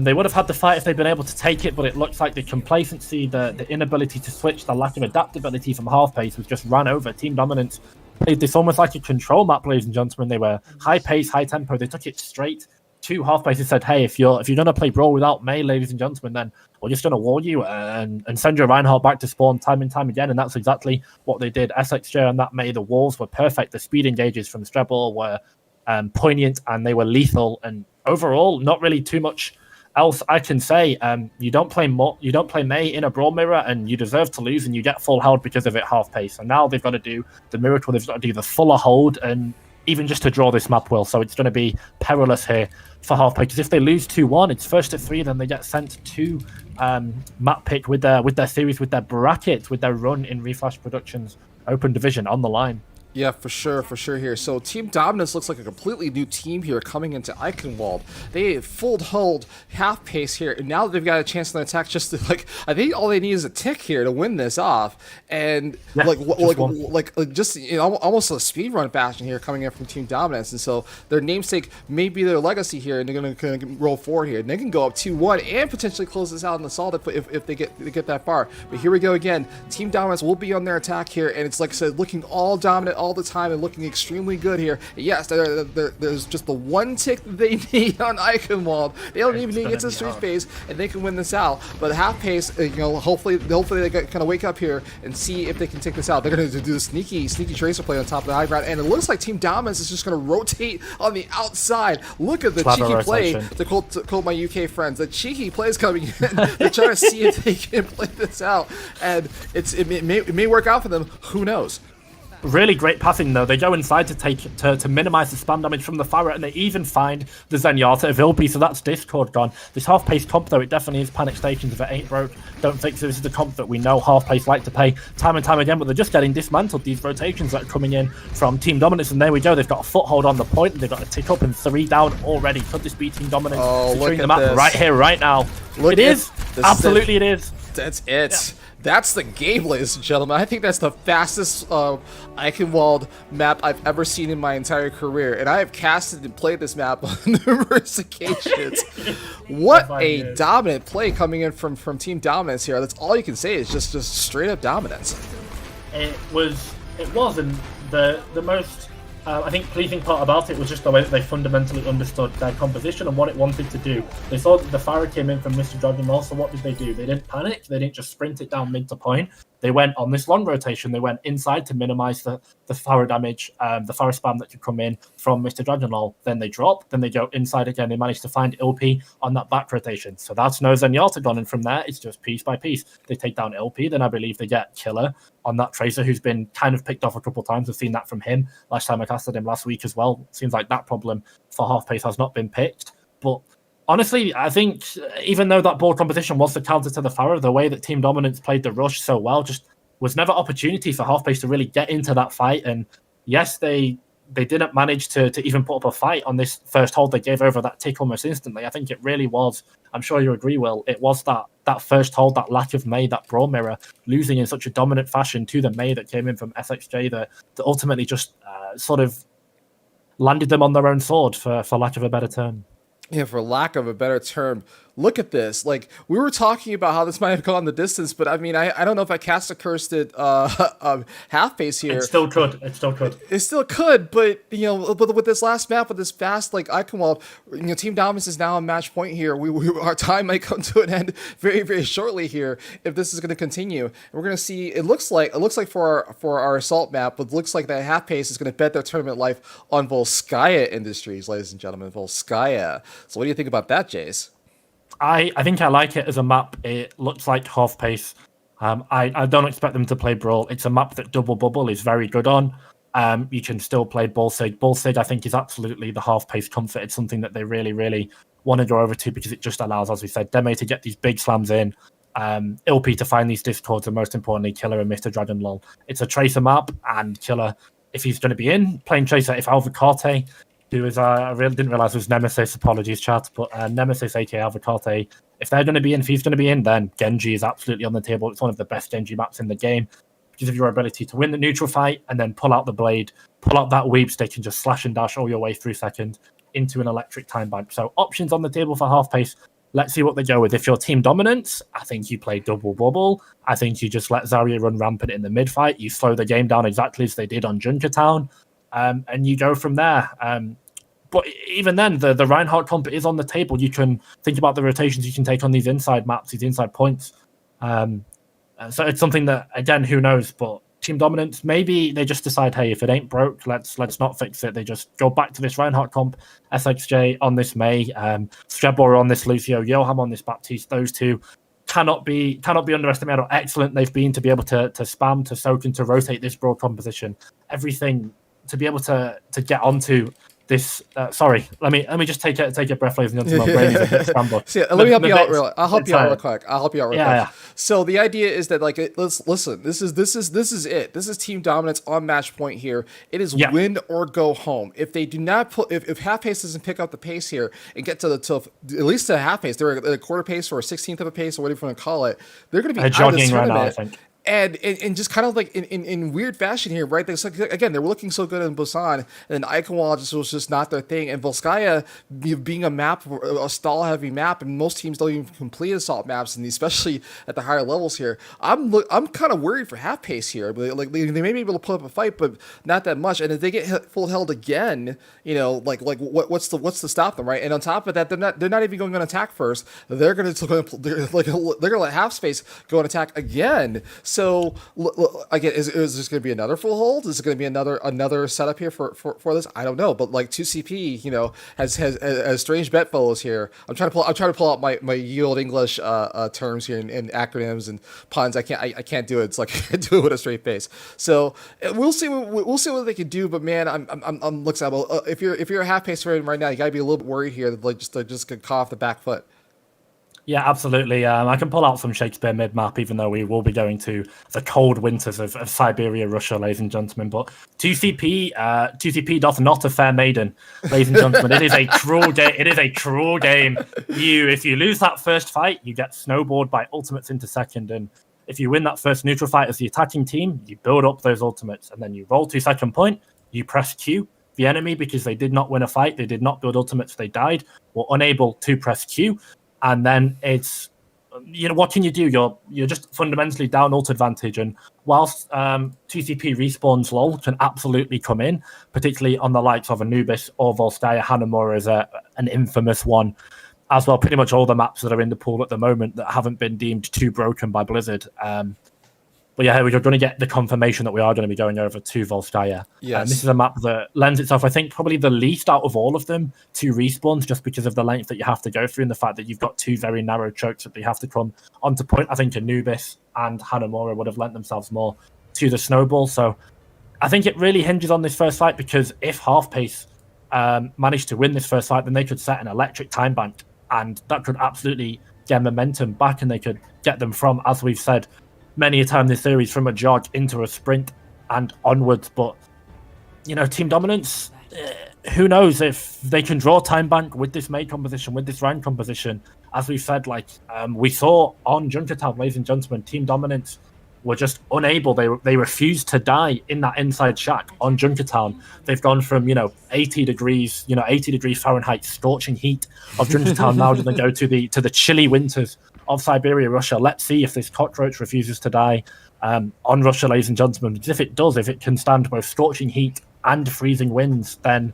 They would have had the fight if they'd been able to take it, but it looks like the complacency, the inability to switch, the lack of adaptability from half pace was just ran over. Team Dominance played this almost like a control map, ladies and gentlemen. They were high pace, high tempo. They took it straight to half pace and said, "Hey, if you're gonna play brawl without May, ladies and gentlemen, then we're just gonna wall you and send your Reinhardt back to spawn time and time again." And that's exactly what they did. SXJ on that May, the walls were perfect. The speed engages from Strebor were poignant and they were lethal. And overall, not really too much else I can say. You don't play May in a brawl mirror, and you deserve to lose, and you get full held because of it half pace. And now they've got to do the miracle. They've got to do the fuller hold, and even just to draw this map will. So it's going to be perilous here for half pace. Because if they lose 2-1, it's first to 3, then they get sent to map pick with their series, with their bracket, with their run in Reflash Productions Open Division on the line. Yeah, for sure here. So Team Dominance looks like a completely new team here coming into Eichenwalde. They full hold half pace here, and now they've got a chance to attack. Just to, like, I think all they need is a tick here to win this off, and yeah, just almost a speed run fashion here coming in from Team Dominance. And so their namesake may be their legacy here, and they're going to roll forward here, and they can go up 2-1 and potentially close this out in the solid if they get that far. But here we go again. Team Dominance will be on their attack here, and it's like I said, looking all dominant all the time and looking extremely good here. Yes, there's just the one tick that they need on Eichenwalde. They don't even need to get to the street phase, and they can win this out. But half pace, hopefully they kind of wake up here and see if they can take this out. They're going to do the sneaky tracer play on top of the high ground, and it looks like Team Dominance is just going to rotate on the outside. Look at the cheeky play to quote my UK friends. The cheeky play is coming in. They're trying to see if they can play this out, and it may work out for them. Who knows? Really great passing, though. They go inside to minimize the spam damage from the Farah, and they even find the Zenyatta of Ilby, so that's Discord gone. This half-pace comp, though, it definitely is Panic Stations. If it ain't broke, don't fix it. This is the comp that we know half-pace like to pay time and time again, but they're just getting dismantled, these rotations that are coming in from Team Dominance, and there we go. They've got a foothold on the point, and they've got a tick up and 3 down already. Could this be Team Dominance securing the map right here, right now? It is. Absolutely it is. That's it. Yeah. That's the game, ladies and gentlemen. I think that's the fastest Eichenwalde map I've ever seen in my entire career, and I have casted and played this map on numerous occasions. What a dominant play coming in from Team Dominance here. That's all you can say is just straight up dominance. It was, and the most I think pleasing part about it was just the way that they fundamentally understood their composition and what it wanted to do. They saw that the Farah came in from Mr. Dragon Ball, so what did they do? They didn't panic, they didn't just sprint it down mid to point. They went on this long rotation, they went inside to minimize the Farah damage, the Farah spam that could come in from Mr. Dragon Ball. Then they drop, then they go inside again, they managed to find LP on that back rotation. So that's no Zenyatta gone, and from there it's just piece by piece. They take down LP, then I believe they get Killer on that Tracer, who's been kind of picked off a couple of times. We've seen that from him. Last time I casted him last week as well. Seems like that problem for half pace has not been picked. But honestly, I think even though that board composition was the counter to the Farah, the way that Team Dominance played the rush so well just was never opportunity for half pace to really get into that fight. And yes, they didn't manage to even put up a fight on this first hold. They gave over that tick almost instantly. I think it really was, I'm sure you agree, Will, it was that first hold, that lack of Mei, that Brawl Mirror, losing in such a dominant fashion to the Mei that came in from SXJ that ultimately just sort of landed them on their own sword, for lack of a better term. Yeah, for lack of a better term. Look at this. Like, we were talking about how this might have gone the distance, but I mean, I don't know if I cast a cursed half pace here. It still could. It still could, but but with this last map, with this fast Eichenwalde, Team Dominance is now on match point here. Our time might come to an end very, very shortly here if this is going to continue. And we're going to see. It looks like for our assault map, it looks like that half pace is going to bet their tournament life on Volskaya Industries, ladies and gentlemen. Volskaya. So, what do you think about that, Jace? I think I like it as a map. It looks like half pace. I don't expect them to play Brawl. It's a map that Double Bubble is very good on. You can still play Ball Sig. Ball Sig, I think, is absolutely the half pace comfort. It's something that they really, really want to go over to because it just allows, as we said, Deme to get these big slams in, LP to find these discords, and most importantly, Killer and Mr. Dragon Lol. It's a Tracer map, and Killer, if he's going to be in, playing Tracer, if Alvacarte, who is, I really didn't realize was Nemesis, apologies chat, but Nemesis aka Alvacarte, if they're going to be in, if he's going to be in, then Genji is absolutely on the table. It's one of the best Genji maps in the game because of your ability to win the neutral fight and then pull out the blade, pull out that weave stick and just slash and dash all your way through second into an electric time bank. So options on the table for half pace. Let's see what they go with. If you're Team Dominance, I think you play Double Bubble. I think you just let Zarya run rampant in the mid fight. You slow the game down exactly as they did on Junkertown. And you go from there. But even then, the Reinhardt comp is on the table. You can think about the rotations you can take on these inside maps, these inside points. So it's something that, again, who knows? But Team Dominance, maybe they just decide, hey, if it ain't broke, let's not fix it. They just go back to this Reinhardt comp, SXJ on this Mei, Strebor on this Lucio, Yoham on this Baptiste. Those two cannot be underestimated how excellent they've been to be able to spam, to soak, and to rotate this broad composition. Everything to be able to get onto this. Sorry, let me just take a breath, ladies and gentlemen. My brain is a bit scrambled. See, let me help you out real. I'll help you out real quick. Yeah. So the idea is that, like, let's listen. This is it. This is Team Dominance on match point here. It is win or go home. If they do not put, if half pace doesn't pick up the pace here and get to at least to half pace, they're at a quarter pace or a 16th of a pace or whatever you want to call it. They're going to be out of this tournament. Right now, I think. And just kind of like in weird fashion here, right? Like, again, they were looking so good in Busan, and Eichenwalde was just not their thing. And Volskaya, being a stall-heavy map, and most teams don't even complete assault maps, and especially at the higher levels here, I'm kind of worried for half pace here. Like they may be able to put up a fight, but not that much. And if they get full held again, what's to stop them, right? And on top of that, they're not even going on attack first. They're gonna let half space go on attack again. So again, is this going to be another full hold? Is it going to be another setup here for this? I don't know. But like 2CP, has strange bedfellows here. I'm trying to pull out my yield English terms here and acronyms and puns. I can't do it. It's like I can't do it with a straight face. So we'll see what they can do. But man, I'm looking at if you're a half pace fan right now, you got to be a little bit worried here that just could cough the back foot. Yeah, absolutely. I can pull out some Shakespeare mid-map, even though we will be going to the cold winters of Siberia, Russia, ladies and gentlemen. But 2CP doth not a fair maiden, ladies and gentlemen. It is a cruel game. It is a cruel game. If you lose that first fight, you get snowballed by ultimates into second, and if you win that first neutral fight as the attacking team, you build up those ultimates, and then you roll to second point. You press Q. The enemy, because they did not win a fight, they did not build ultimates, they died, were unable to press Q. And then it's, what can you do? You're just fundamentally down ult advantage. And whilst 2CP respawns LOL can absolutely come in, particularly on the likes of Anubis or Volskaya, Hanamura is an infamous one as well. Pretty much all the maps that are in the pool at the moment that haven't been deemed too broken by Blizzard. But yeah, we're going to get the confirmation that we are going to be going over to Volskaya. Yes. And this is a map that lends itself, I think, probably the least out of all of them to respawns, just because of the length that you have to go through and the fact that you've got two very narrow chokes that they have to come onto point. I think Anubis and Hanamura would have lent themselves more to the snowball. So I think it really hinges on this first fight, because if Half Pace managed to win this first fight, then they could set an electric time bank, and that could absolutely get momentum back, and they could get them from, as we've said many a time this series, from a jog into a sprint and onwards. But Team Dominance, who knows if they can draw time bank with this May composition, with this rank composition. As we've said, we saw on Junkertown, ladies and gentlemen, Team Dominance were just unable. They refused to die in that inside shack on Junkertown. They've gone from 80 degrees Fahrenheit scorching heat of Junkertown now to go to the chilly winters of Siberia, Russia. Let's see if this cockroach refuses to die on Russia, ladies and gentlemen. Because if it does, if it can stand both scorching heat and freezing winds, then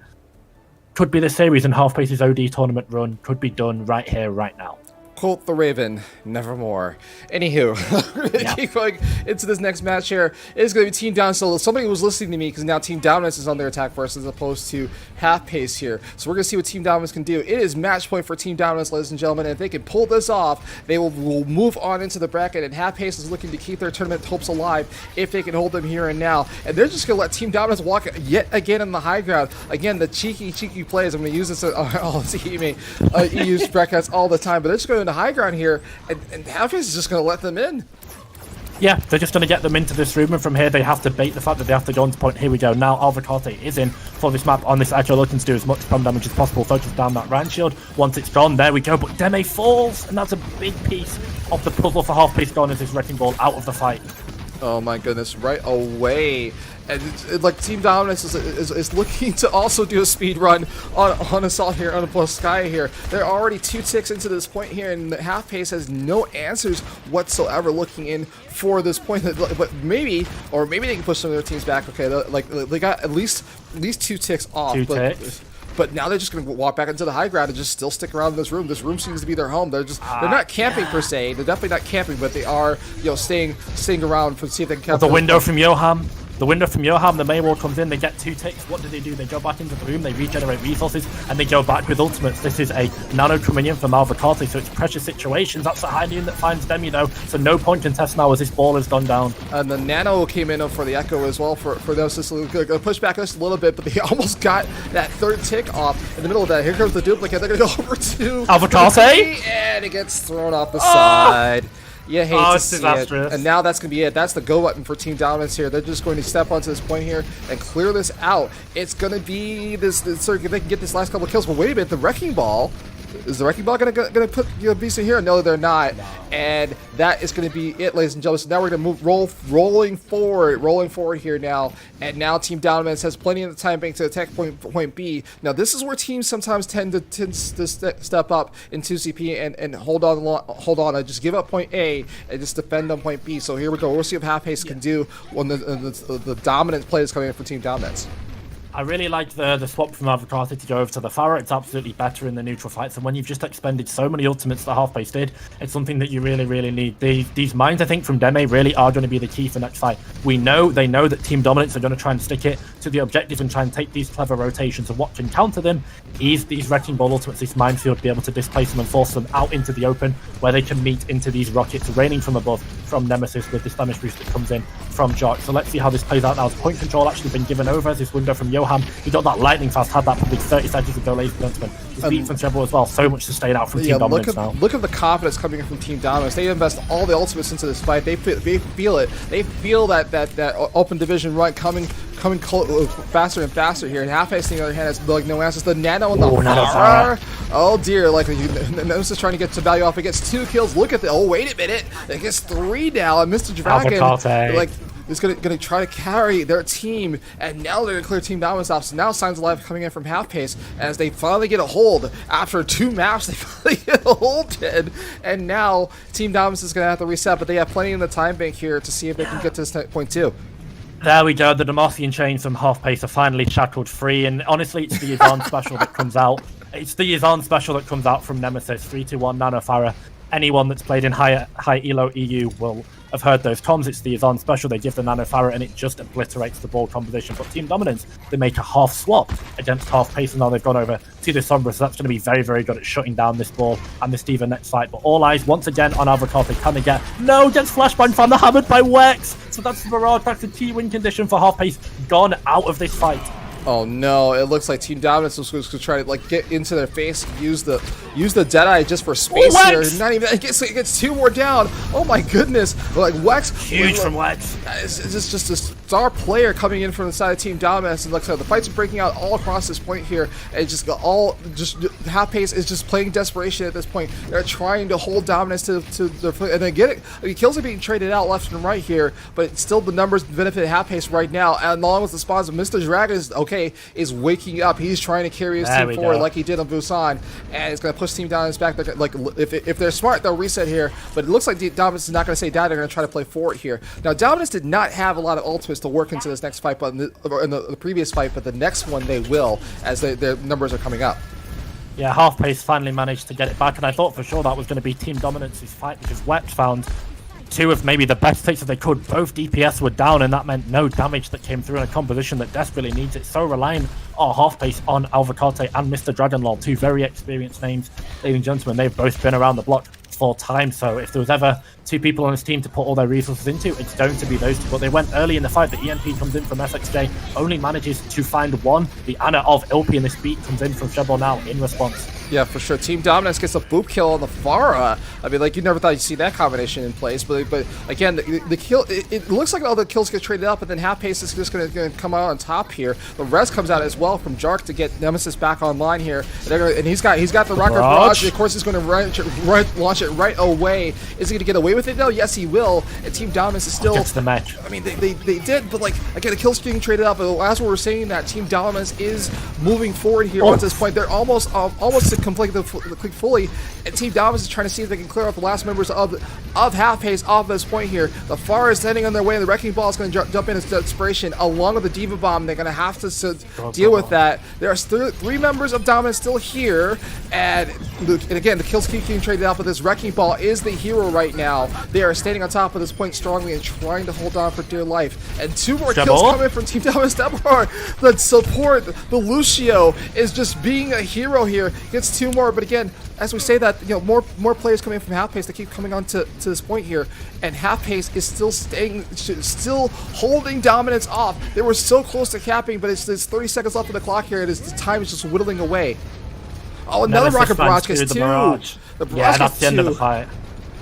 could be the series and Half Pace's OD tournament run could be done right here, right now. Quote the Raven, nevermore. Anywho, keep going into this next match here. It is going to be Team Dominance. So somebody was listening to me, because now Team Dominance is on their attack first as opposed to Half Pace here. So we're going to see what Team Dominance can do. It is match point for Team Dominance, ladies and gentlemen. And if they can pull this off, they will move on into the bracket. And Half Pace is looking to keep their tournament hopes alive if they can hold them here and now. And they're just going to let Team Dominance walk yet again in the high ground. Again, the cheeky plays. I'm going to use this all use brackets all the time. But they're just going to high ground here, and Half Pace is just going to let them in. Yeah, they're just going to get them into this room, and from here they have to bait the fact that they have to go into point. Here we go. Now Alvacarte is in for this map on this Echo, looking to do as much bomb damage as possible, focus down that Rand shield. Once it's gone, there we go, but Deme falls, and that's a big piece of the puzzle for Half Pace gone as this Wrecking Ball out of the fight. Oh my goodness, right away. And Team Dominance is looking to also do a speed run on Assault here, on Volskaya here. They're already 2 ticks into this point here, and Half Pace has no answers whatsoever looking in for this point. But maybe they can push some of their teams back. Okay, they got at least 2 ticks off. But now they're just going to walk back into the high ground and just still stick around in this room. This room seems to be their home. They're not camping per se. They're definitely not camping, but they are staying around to see if they can catch the window from Johan. The window from Johan, the Maywall comes in, they get 2 ticks. What do? They go back into the room, they regenerate resources, and they go back with ultimates. This is a nano coming in from Alvacarte, so it's pressure situations. That's the high noon that finds Demi, though, so no point contest now as this ball has gone down. And the nano came in for the Echo as well for those. Just to push back just a little bit, but they almost got that 3rd tick off in the middle of that. Here comes the duplicate. They're going to go over to Alvacarte, and it gets thrown off the side. You hate to see it. And now that's going to be it. That's the go button for Team Dominance here. They're just going to step onto this point here and clear this out. It's going to be this so they can get this last couple of kills. But wait a minute, the Wrecking Ball. Is the Wrecking Ball going to put Bisa here? No, they're not. And that is going to be it, ladies and gentlemen. So now we're going to move rolling forward here now. And now Team Dominance has plenty of time bank to attack point B. Now this is where teams sometimes tend to step up in 2CP and hold on and just give up point A and just defend on point B. So here we go. We'll see what Half Pace can do when the dominant play is coming in for Team Dominance. I really like the swap from Alvacarte to go over to the Farah. It's absolutely better in the neutral fights, and when you've just expended so many ultimates that Half Pace did, it's something that you really, really need. These mines, I think, from Deme really are going to be the key for next fight. They know that Team Dominance are going to try and stick it to the objective and try and take these clever rotations, and what can counter them is these Wrecking Ball ultimates, this minefield, be able to displace them and force them out into the open, where they can meet into these rockets raining from above from Nemesis with this damage boost that comes in from Jock. So let's see how this plays out now. Has point control actually been given over as this window from Johan? He got that lightning fast, had that probably 30 seconds ago, ladies and gentlemen. He's beat from Treble as well. So much to stay out from Team Dominance now. Look at the confidence coming in from Team Dominance. They invest all the ultimates into this fight. They feel it. They feel that open division run coming faster and faster here. And Half-Ace, on the other hand, has like no answers. The nano on the far. Oh dear, like Nemesis trying to get to value off. It gets 2 kills. Look at the. Oh wait a minute, it gets 3 now. And Mr. Dragon like is gonna try to carry their team, and now they're gonna clear Team Dominance off. So now Signs of Life coming in from Half-Pace as they finally get a hold after 2 maps. They finally get a hold, and now Team Dominance is gonna have to reset, but they have plenty in the time bank here to see if they can get to this point too. There we go. The Demacian chains from Half-Pace are finally shackled free, and honestly, it's the Yazan special that comes out. It's the Yazan special that comes out from Nemesis 321 Nanofarah. Anyone that's played in high elo EU will have heard those comms. It's the Yazan special. They give the Nanofarah and it just obliterates the ball composition. But Team Dominance, they make a half swap against Half-Pace, and now they've gone over to the Sombra, so that's going to be very, very good at shutting down this ball and this Diva next fight. But all eyes once again on Avocate. Can they get? No, gets flashbang from the hammered by Wex. So that's the Barrage back to T-win condition for Half-Pace, gone out of this fight. Oh no, it looks like Team Dominance was going to try to like get into their face, use the Deadeye just for space here. Not even, it gets 2 more down. Oh my goodness. Like Wex, huge from Wex. It's just a star player coming in from the side of Team Dominance, and like I said, the fights are breaking out all across this point here, and just Half-Pace is just playing desperation at this point. They're trying to hold dominance to their and they get it. I mean, kills are being traded out left and right here, but still the numbers benefit Half-Pace right now, and along with the spawns of Mr. Dragon is waking up. He's trying to carry his team forward like he did on Busan, and it's going to push Team Dominance back. Like if they're smart, they'll reset here, but it looks like Dominance is not going to say that. They're going to try to play forward here. Now Dominance did not have a lot of ultimates to work into this next fight, but in the previous fight, but the next one they will, as their numbers are coming up. Yeah, Half-Pace finally managed to get it back, and I thought for sure that was going to be Team Dominance's fight, because Wex found 2 of maybe the best takes that they could. Both DPS were down, and that meant no damage that came through in a composition that desperately needs it. So reliant on Half-Pace, on Avocate and Mr. Dragonlord, 2 very experienced names. Ladies and gentlemen, they've both been around the block 4 times, so if there was ever 2 people on this team to put all their resources into, it's going to be those 2. But they went early in the fight. The EMP comes in from FXJ, only manages to find 1. The Ana of Ilpi, and this beat comes in from Shebo now in response. Yeah, for sure. Team Dominance gets a boop kill on the Farah. I mean, like, you never thought you'd see that combination in place, but again, the kill, it looks like all the kills get traded up, but then Half-Pace is just going to come out on top here. The res comes out as well from Jark to get Nemesis back online here, and he's got the Rocket Barrage. Of course, he's going to launch it right away. Is he going to get away with it though? Yes, he will. And Team Dominance is still. Gets the match. I mean, they did, but like again, the kills getting traded up. But as we were saying, that Team Dominance is moving forward here at this point. They're almost to complete the click fully, and Team Dominance is trying to see if they can clear out the last members of Half-Pace off this point here. The Far is heading on their way, and the Wrecking Ball is going to jump in as desperation along with the Diva Bomb. They're going to have to deal with that. There are 3 members of Dominance still here, and again, the kills keep getting traded out, but this Wrecking Ball is the hero right now. They are standing on top of this point strongly and trying to hold on for dear life. And 2 more kills coming from Team Dominance. The support, the Lucio, is just being a hero here. Gets 2 more, but again, as we say that, you know, more players coming from Half-Pace. They keep coming on to this point here, and Half-Pace is still holding Dominance off. They were so close to capping, but it's 30 seconds left on the clock here, and the time is just whittling away. Oh, another Rocket Barrage gets 2. The Barrage that's the end of the fight.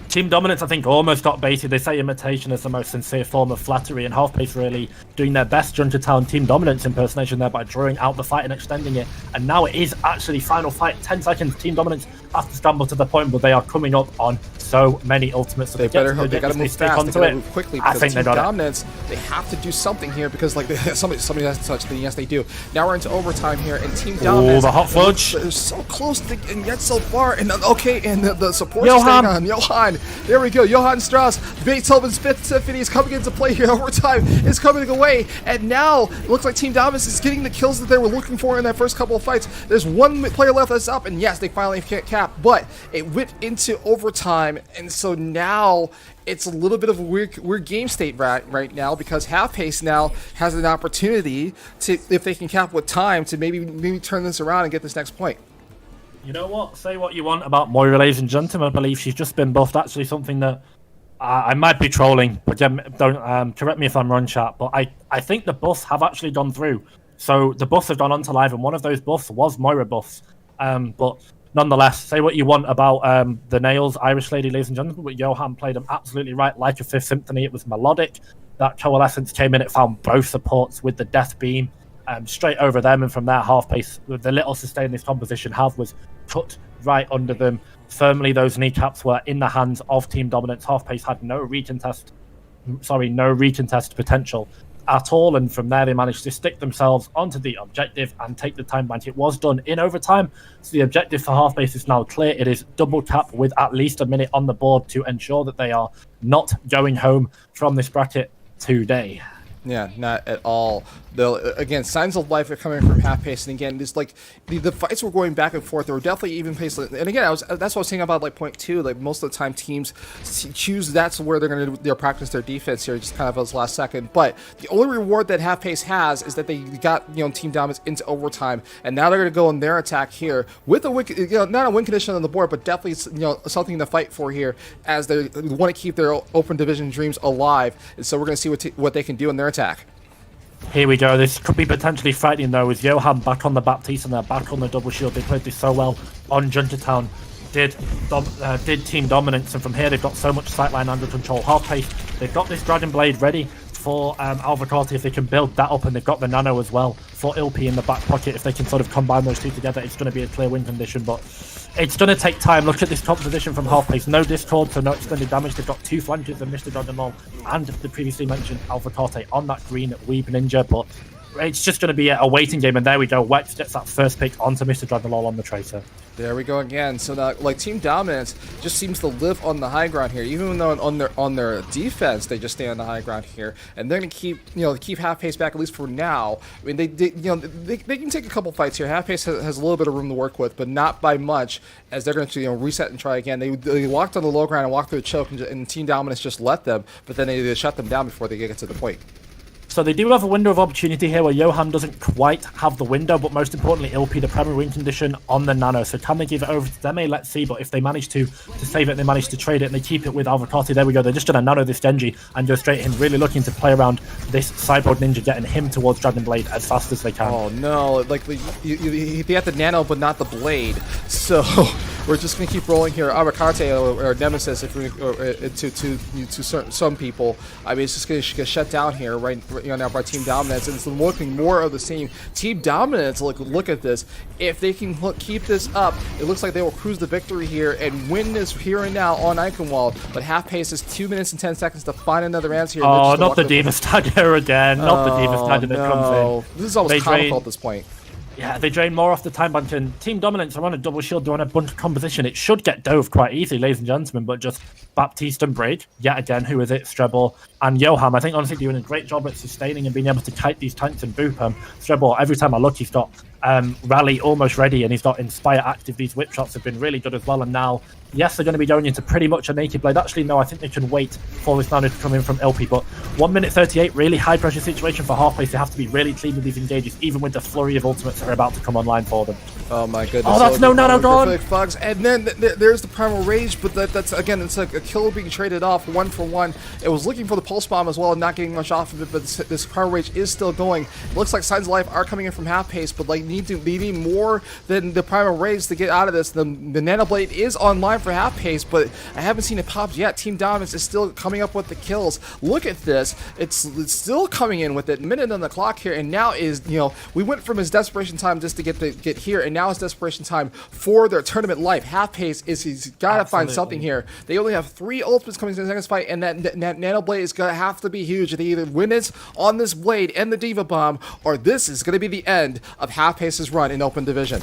Team Dominance, I think, almost got baited. They say imitation is the most sincere form of flattery, and Half-Pace really doing their best Junkertown Team Dominance impersonation there by drawing out the fight and extending it. And now it is actually final fight. 10 seconds. Team Dominance has to scramble to the point, but they are coming up on so many ultimates. So they got to move fast. They got to move quickly. I think Team Dominance, they have to do something here because like somebody has to touch. Then yes, they do. Now we're into overtime here, and Team Dominance. Oh, the hot fudge! They're so close and yet so far. And okay, and the support is staying on. Johan, there we go. Johan Strauss, Beethoven's 5th Symphony is coming into play here. Overtime is coming away, and now it looks like Team Dominance is getting the kills that they were looking for in that first couple of fights. There's 1 player left that's up, and yes, they finally can't cap, but it went into overtime, and so now it's a little bit of a weird game state right now, because Half-Pace now has an opportunity to, if they can cap with time, to maybe turn this around and get this next point. You know what? Say what you want about Moira, ladies and gentlemen. I believe she's just been buffed. Actually, something that I might be trolling, but don't correct me if I'm wrong, chat. But I think the buffs have actually gone through. So the buffs have gone onto live, and one of those buffs was Moira buffs. But nonetheless, say what you want about the nails, Irish lady, ladies and gentlemen, but Johan played them absolutely right, like a Fifth Symphony. It was melodic. That coalescence came in. It found both supports with the death beam straight over them, and from there, half pace. The little sustain this composition have was cut right under them. Firmly, those kneecaps were in the hands of Team Dominance. Half pace had no recontest potential at all, and from there they managed to stick themselves onto the objective and take the time bank. It was done in overtime, so the objective for half pace is now clear. It is double cap with at least a minute on the board to ensure that they are not going home from this bracket today. Yeah, not at all. Again, signs of life are coming from half pace, and again, this like the fights were going back and forth. They were definitely even paced, and again, that's what I was saying about like point two. Like most of the time, teams choose that's where they're going to practice their defense here, just kind of as last second. But the only reward that half pace has is that they got Team Dominance into overtime, and now they're going to go in their attack here with a win, not a win condition on the board, but definitely something to fight for here as they want to keep their open division dreams alive. And so we're going to see what they can do in their attack. Here we go. This could be potentially frightening though, with Johan back on the Baptiste and they're back on the double shield. They played this so well on Junkertown. Did Team Dominance, and from here they've got so much sightline under control. Half pace. They've got this Dragon Blade ready for Alvacarti if they can build that up, and they've got the Nano as well for Ilpi in the back pocket. If they can sort of combine those two together, it's going to be a clear win condition, but it's going to take time. Look at this composition from half pace. No Discord, so no extended damage. They've got two flanches of Mr. Dragonball and the previously mentioned Alvacarti on that green Weeb Ninja, but it's just going to be a waiting game, and there we go. Wex gets that first pick onto Mr. Dragonball on the Tracer. There we go again. So now, like, Team Dominance just seems to live on the high ground here, even though on their defense they just stay on the high ground here, and they're going to keep half pace back at least for now. I mean, they can take a couple fights here. Half pace has a little bit of room to work with, but not by much, as they're going to reset and try again. They walked on the low ground and walked through the choke, and Team Dominance just let them, but then they shut them down before they get to the point. So they do have a window of opportunity here where Johan doesn't quite have the window, but most importantly, Ilpi, the primary win condition on the Nano. So can they give it over to Deme? Let's see. But if they manage to save it, they manage to trade it, and they keep it with Alvacarti. There we go. They're just going to Nano this Genji and go straight in, really looking to play around this Cyborg Ninja, getting him towards Dragon Blade as fast as they can. Oh, no. Like, they have the Nano, but not the Blade. So we're just going to keep rolling here. Alvacarti, or Nemesis, to some people. I mean, it's just going to get shut down here right now by Team Dominance, and it's looking more of the same. Team Dominance, look at this. If they can keep this up, it looks like they will cruise the victory here and win this here and now on Eichenwalde. But half pace is 2 minutes and 10 seconds to find another answer here. Oh, not the Diva Stagger again. Not the Diva Stagger that comes in. This is almost comical at this point. Yeah, they drain more off the time bank, and Team Dominance are on a double shield, doing a bunch of composition. It should get dove quite easily, ladies and gentlemen, but just Baptiste and Braid, yet again, who is it? Strebor and Johan, I think, honestly, doing a great job at sustaining and being able to kite these tanks and boop them. Strebor, every time I look, he's got Rally almost ready, and he's got Inspire active. These whip shots have been really good as well, and now, yes, they're going to be going into pretty much a naked blade. Actually, no, I think they can wait for this Nano to come in from LP, but 1 minute 38, really high pressure situation for half pace. They have to be really clean with these engages, even with the flurry of ultimates that are about to come online for them. Oh my goodness. Oh, that's no Nano gone! Bugs. And then there's the Primal Rage, but that's again, it's like a kill being traded off 1 for 1. It was looking for the Pulse Bomb as well and not getting much off of it, but this Primal Rage is still going. It looks like signs of life are coming in from half pace, but like they need more than the Primal Rage to get out of this. The Nano Blade is online for half pace, but I haven't seen it pop yet. Team Dominance is still coming up with the kills. Look at this. It's still coming in with it. Minute on the clock here, and now is, we went from his desperation time just to get here, and now it's desperation time for their tournament life. Half pace he's got to find something here. They only have 3 ultimates coming in the next fight, and that Nano Blade is going to have to be huge. They either win it on this Blade and the Diva Bomb, or this is going to be the end of half pace's run in open division.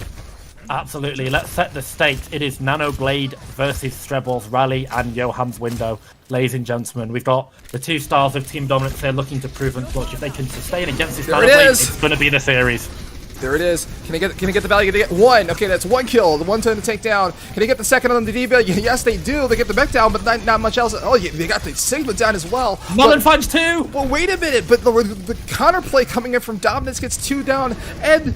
Absolutely. Let's set the stakes. It is Nano Blade versus Strebor's Rally and Johan's window. Ladies and gentlemen, we've got the 2 stars of Team Dominance here looking to prove and clutch. If they can sustain against this Nano Blade, it's going to be the series. There it is. Can he get the value? Can he get one? Okay, that's one kill. The one turn to take down. Can he get the second on the D.Va? Yes, they do. They get the mech down, but not much else. Oh, yeah, they got the Sigma down as well. Mullen finds two. But wait a minute. But the counterplay coming in from Dominance gets two down, and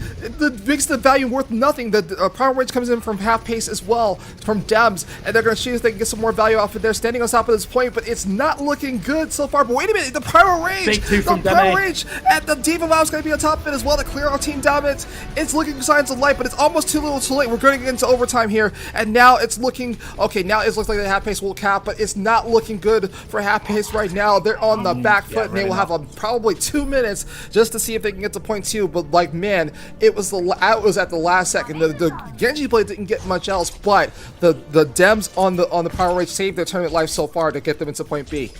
makes the value worth nothing. The power range comes in from half pace as well from Debs, and they're going to see if they can get some more value off of there. Standing on top of this point, but it's not looking good so far. But wait a minute. The power range. The power range, and the D.Va Bomb is going to be on top of it as well to clear out Team Dominance. It's looking signs of light, but it's almost too little too late. We're going to get into overtime here, and now it's looking okay. Now it looks like the half pace will cap, but it's not looking good for half pace right now. They're on the back foot, and they will have probably 2 minutes just to see if they can get to point two. But like, man, it was at the last second. The Genji blade didn't get much else, but the Dems on the power range saved their tournament life so far to get them into point B.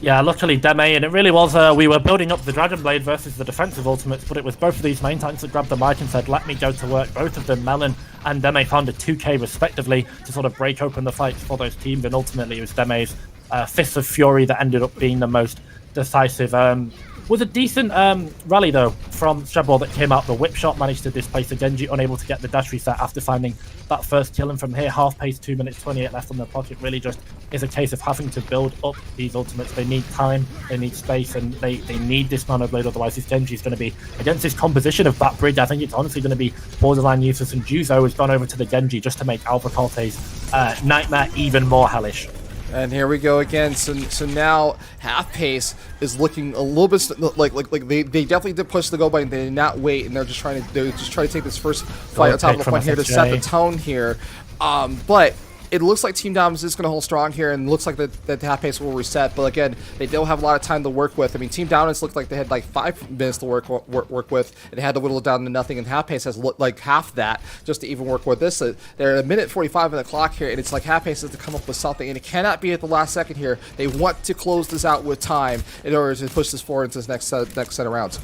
Yeah, luckily Deme, and it really was, we were building up the Dragon Blade versus the defensive ultimates, but it was both of these main tanks that grabbed the mic and said, let me go to work. Both of them, Melon and Deme, found a 2k respectively to sort of break open the fights for those teams, and ultimately it was Deme's Fists of Fury that ended up being the most decisive. Was a decent rally, though, from Strebor that came out. The whip shot managed to displace the Genji, unable to get the dash reset after finding that first kill. And from here, half pace, 2 minutes 28 left on their pocket. Really just is a case of having to build up these ultimates. They need time, they need space, and they need this Nano Blade. Otherwise, this Genji is going to be against this composition of that bridge. I think it's honestly going to be borderline useless. And Juzo has gone over to the Genji just to make Alpha Corte's nightmare even more hellish. And here we go again. So now half pace is looking a little bit like they definitely did push the go button. They did not wait, and they're just trying to take this first fight on top of the point here to set the tone here. But it looks like Team Doms is going to hold strong here, and looks like that half pace will reset. But again, they don't have a lot of time to work with. I mean, Team Dominance looked like they had like 5 minutes to work with, and they had to whittle it down to nothing. And half pace has like half that just to even work with this. They're at 1:45 on the clock here, and it's like half pace has to come up with something, and it cannot be at the last second here. They want to close this out with time in order to push this forward into this next set of rounds.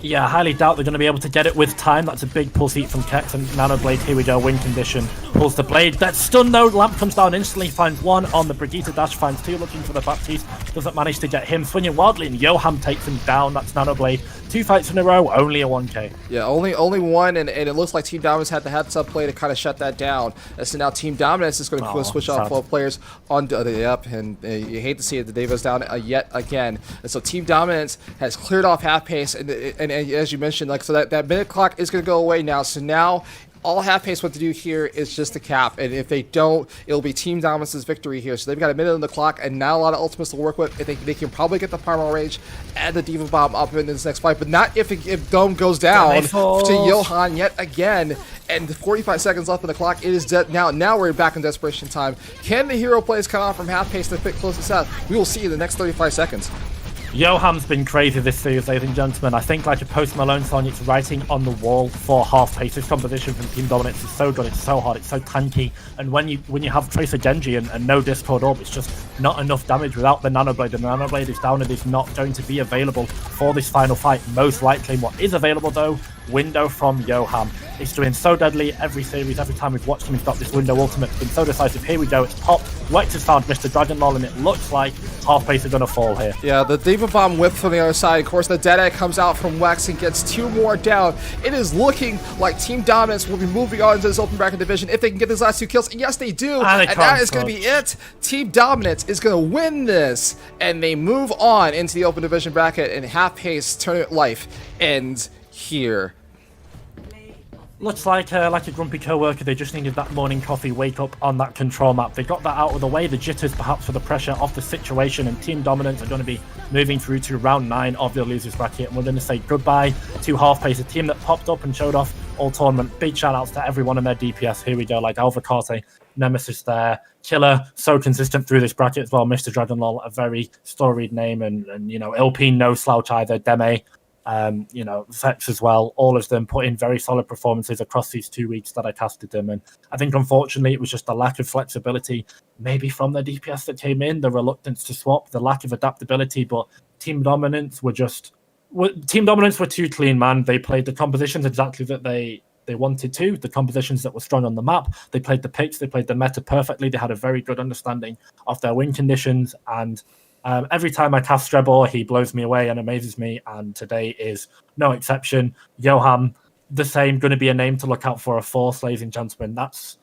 Yeah, I highly doubt they're going to be able to get it with time. That's a big pull seat from Kex, and Nano Blade, here we go, win condition. Pulls the blade. That's stunned though. Lamp comes down instantly, finds one on the Brigitte dash, finds two, looking for the Baptiste. Doesn't manage to get him. Swinging wildly, and Johan takes him down. That's Nano Blade. 2 fights in a row, only a 1k. Yeah, only one, and it looks like Team Dominance had the heads-up play to kind of shut that down. And so now Team Dominance is going to switch off 12 players on the up, and you hate to see it. The Deva's down yet again. And so Team Dominance has cleared off half pace, and as you mentioned, like, so that minute clock is going to go away now. So now all half pace what to do here is just to cap, and if they don't, it'll be Team Dominance's victory here. So they've got a minute on the clock and not a lot of ultimates to work with. They can probably get the Primal Rage and the D.Va Bomb up in this next fight, but not if Dome goes down to Johan yet again. And 45 seconds left on the clock. It is dead now. Now we're back in desperation time. Can the hero plays come out from half pace to close this out? We will see in the next 35 seconds. Johan's been crazy this series, ladies and gentlemen. I think like a Post Malone song, it's writing on the wall for half pace. This composition from Team Dominance is so good, it's so hard, it's so tanky. And when you have Tracer Genji and no Discord Orb, it's just not enough damage without the Nano Blade. And the Nano Blade is down and is not going to be available for this final fight, most likely. What is available though, window from Johan. He's doing so deadly every series, every time we've watched him, he's got this window ultimate. It's been so decisive. Here we go, it's popped. Wex has found Mr. Dragon Lol, and it looks like half pace are going to fall here. Yeah, the D.Va Bomb whip from the other side. Of course, the Deadeye comes out from Wex and gets 2 more down. It is looking like Team Dominance will be moving on into this open bracket division if they can get these last 2 kills. And yes, they do. And that is going to be it. Team Dominance is going to win this, and they move on into the open division bracket, and half pace tournament life ends here. Looks like a grumpy co-worker. They just needed that morning coffee wake up on that control map. They got that out of the way, the jitters perhaps for the pressure of the situation, and Team Dominance are going to be moving through to round 9 of the losers bracket, and we're going to say goodbye to half pace, a team that popped up and showed off all tournament. Big shout outs to everyone in their DPS. Here we go, like Alpha Corte, Nemesis there, Killer, so consistent through this bracket as well. Mr. Dragon Lol, a very storied name, and you know, LP no slouch either. Deme, you know, Vex as well. All of them put in very solid performances across these 2 weeks that I casted them. And I think, unfortunately, it was just the lack of flexibility, maybe from the DPS that came in, the reluctance to swap, the lack of adaptability. But Team Dominance were too clean, man. They played the compositions exactly that they wanted to, the compositions that were strong on the map. They played the picks, they played the meta perfectly. They had a very good understanding of their win conditions, and every time I cast Strebor, he blows me away and amazes me, and today is no exception. Johan, the same, going to be a name to look out for, a force, ladies and gentlemen. That's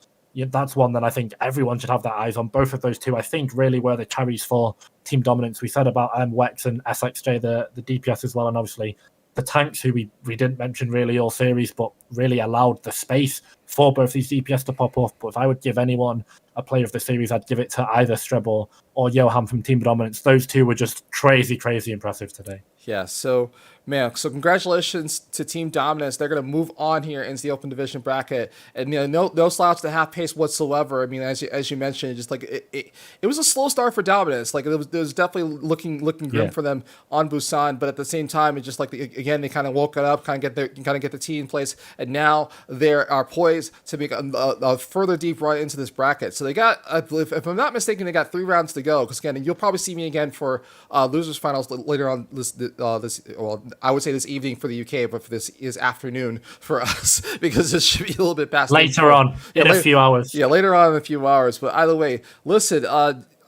one that I think everyone should have their eyes on. Both of those two, I think, really were the carries for team dominance. We said about Wex and SXJ, the DPS as well, and obviously the tanks, who we didn't mention really all series, but really allowed the space for both these DPS to pop off. But if I would give anyone a player of the series, I'd give it to either Strebor or Johan from Team Dominance. Those two were just crazy impressive today. Yeah, so man, so congratulations to Team Dominance. They're going to move on here into the open division bracket, and no slouch to half pace whatsoever. I mean, as you mentioned, just like it was a slow start for Dominance. Like it was definitely looking grim for them on Busan, but at the same time, it's just like again they kind of woke it up, kind of get the team in place, and now they are poised to make a further deep run into this bracket. So they got, if I'm not mistaken, they got 3 rounds to go. Because again, you'll probably see me again for losers finals later on I would say this evening for the UK, but for this is afternoon for us because this should be a little bit past later on in a few hours. Yeah, later on in a few hours. But either way, listen,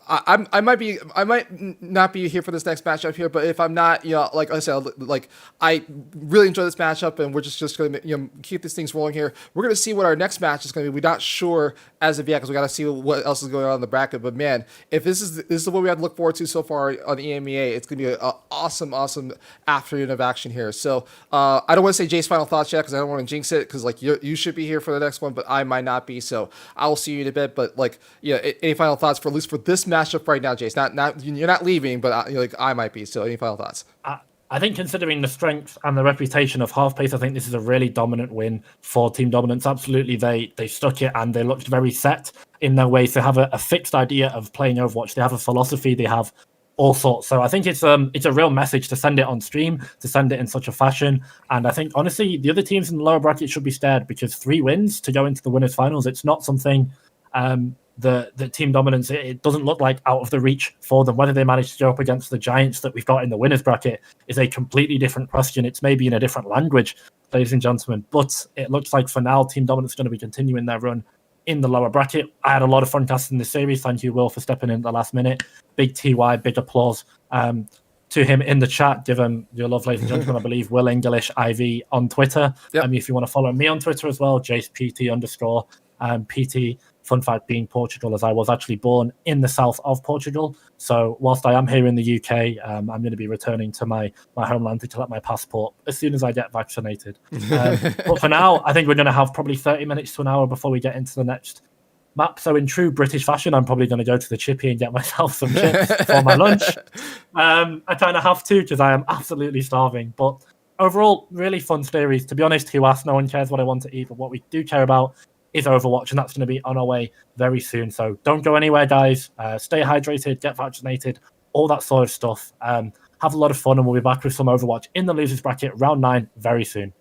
I might not be here for this next matchup here, but if I'm not, like I said, like I really enjoy this matchup, and we're just going to keep these things rolling here. We're going to see what our next match is going to be. We're not sure as of yet because we got to see what else is going on in the bracket. But man, if this is what we had to look forward to so far on the EMEA, it's going to be an awesome afternoon of action here. So I don't want to say Jay's final thoughts yet because I don't want to jinx it, because like you should be here for the next one, but I might not be. So I'll see you in a bit. But like any final thoughts for at least for this matchup right now, Jace? Not you're not leaving, but like I might be. So any final thoughts? I think considering the strength and the reputation of Half Pace, I think this is a really dominant win for Team Dominance. Absolutely, they stuck it and they looked very set in their ways. They have a fixed idea of playing Overwatch. They have a philosophy. They have all sorts. So I think it's a real message to send it on stream, to send it in such a fashion. And I think honestly, the other teams in the lower bracket should be scared, because 3 wins to go into the winners finals, it's not something the Team Dominance, it doesn't look like out of the reach for them. Whether they manage to go up against the giants that we've got in the winners bracket is a completely different question. It's maybe in a different language, ladies and gentlemen. But it looks like for now, Team Dominance is going to be continuing their run in the lower bracket. I had a lot of fun casting this series. Thank you, Will, for stepping in at the last minute. Big TY, big applause to him in the chat. Give him your love, ladies and gentlemen. I believe Will English IV on Twitter. Yep. If you want to follow me on Twitter as well, JacePT_. PT, fun fact being Portugal, as I was actually born in the south of Portugal. So whilst I am here in the UK, I'm going to be returning to my homeland to collect my passport as soon as I get vaccinated. But for now, I think we're going to have probably 30 minutes to an hour before we get into the next map. So in true British fashion, I'm probably going to go to the chippy and get myself some chips for my lunch. I kind of have to, because I am absolutely starving. But overall, really fun series. To be honest, who asked? No one cares what I want to eat, but what we do care about is Overwatch, and that's going to be on our way very soon. So don't go anywhere, guys. Stay hydrated, get vaccinated, all that sort of stuff. Have a lot of fun, and we'll be back with some Overwatch in the losers bracket round 9 very soon.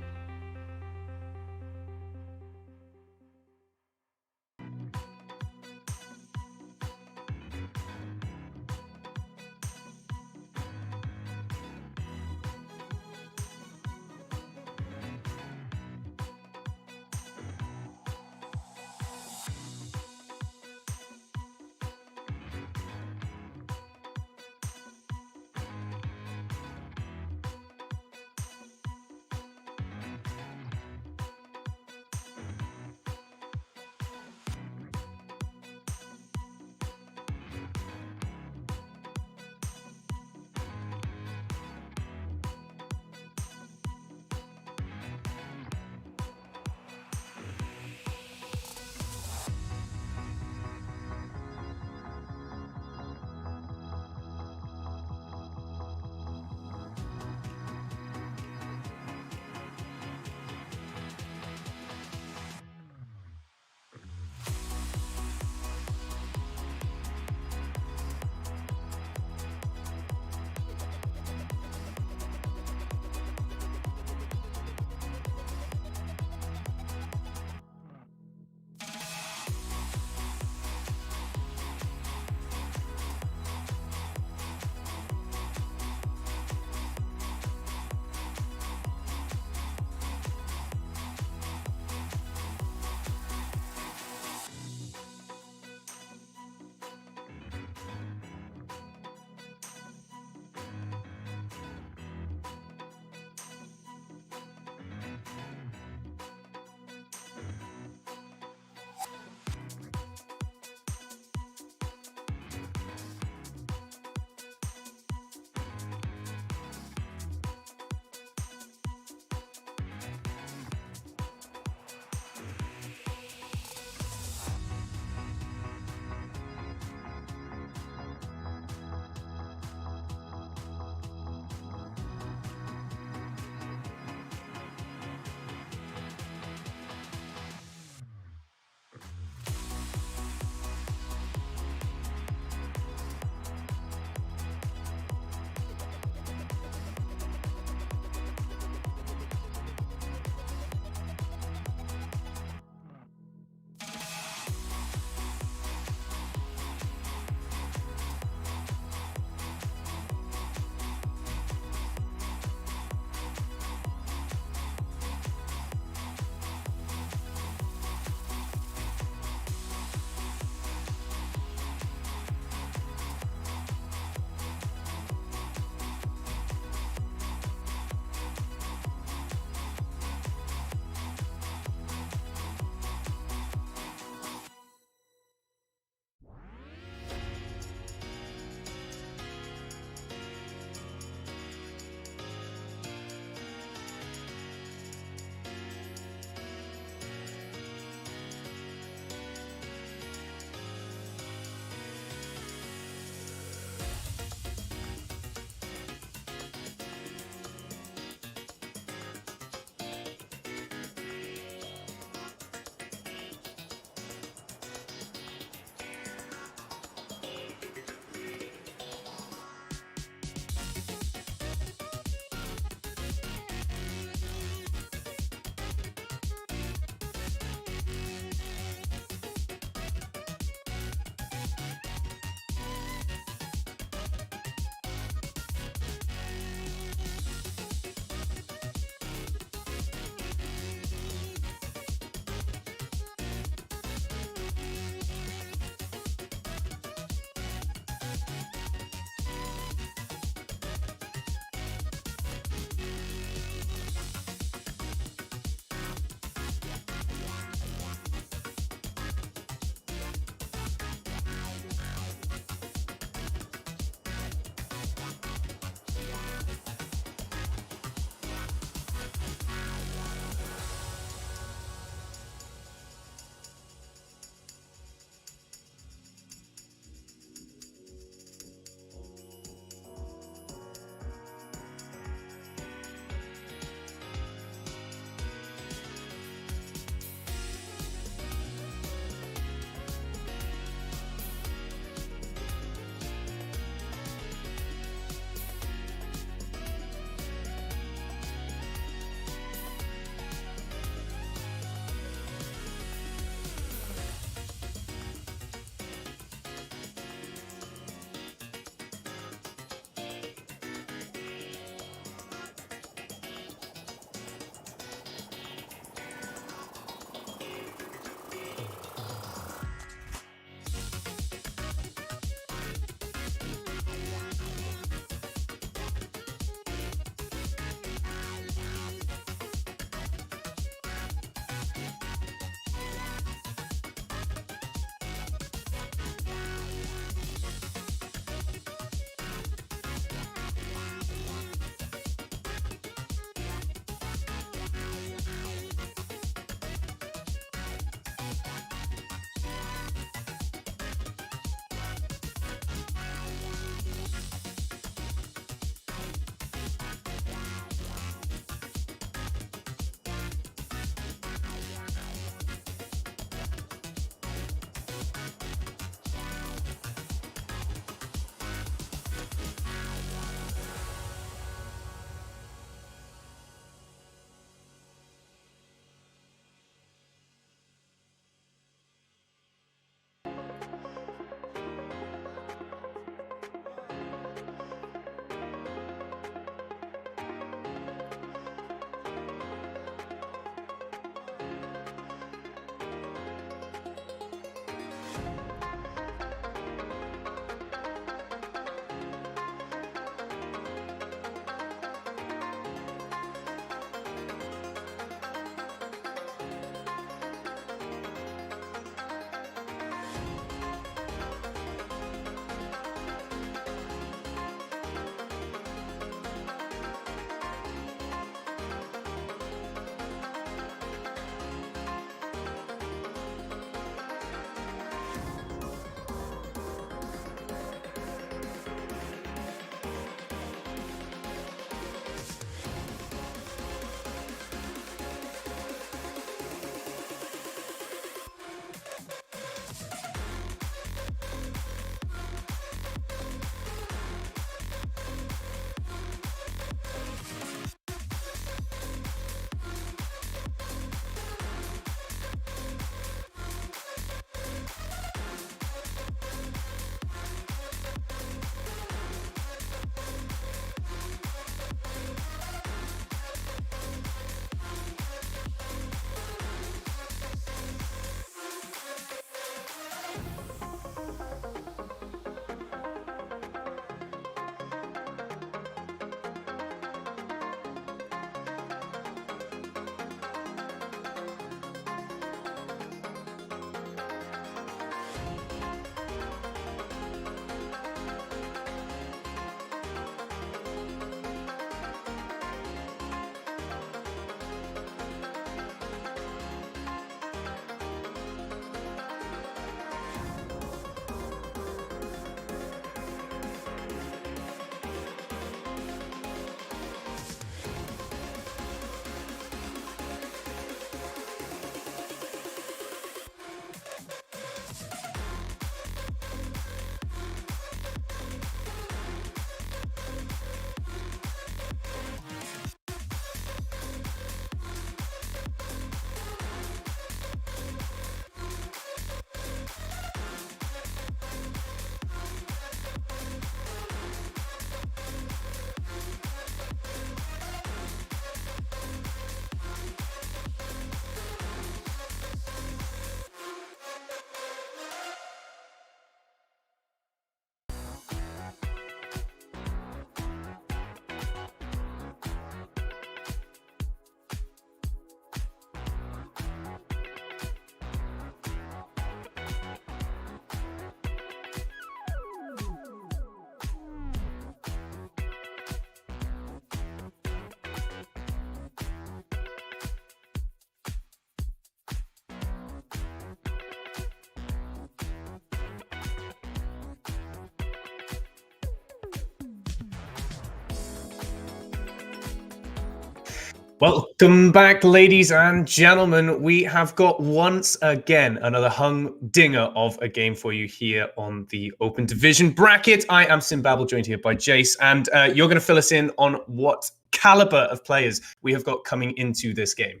Welcome back, ladies and gentlemen. We have got once again another humdinger of a game for you here on the Open Division bracket. I am Simbabble, joined here by Jace, and you're going to fill us in on what caliber of players we have got coming into this game.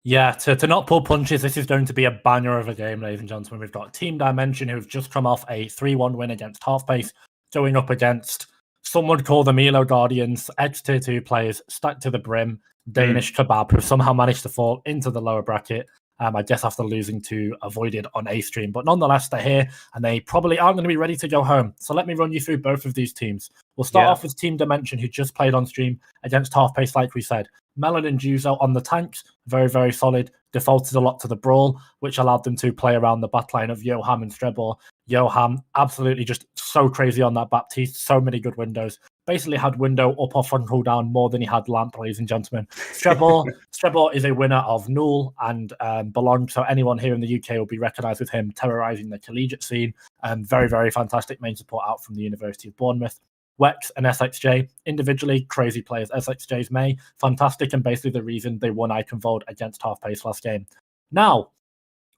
Yeah, to not pull punches, this is going to be a banger of a game, ladies and gentlemen. We've got Team Dimension, who've just come off a 3-1 win against Half Pace, going up against, some would call them Elo Guardians, ex-tier 2 players, stacked to the brim, Danish Kebab, who somehow managed to fall into the lower bracket, I guess after losing to Avoided on A stream. But nonetheless, they're here, and they probably aren't going to be ready to go home. So let me run you through both of these teams. We'll start off with Team Dimension, who just played on stream against Half Pace, like we said. Melon and Juzo on the tanks, very, very solid. Defaulted a lot to the brawl, which allowed them to play around the backline of Yoham and Strebor. Yoham, absolutely just so crazy on that Baptiste, so many good windows. Basically had window up off on cooldown more than he had lamp, ladies and gentlemen. Strebor is a winner of Null and Belong, so anyone here in the UK will be recognised with him terrorising the collegiate scene. Very, very fantastic main support out from the University of Bournemouth. Wex and SXJ, individually crazy players. SXJ's May, fantastic, and basically the reason they won Eichenwalde against Half Pace last game. Now,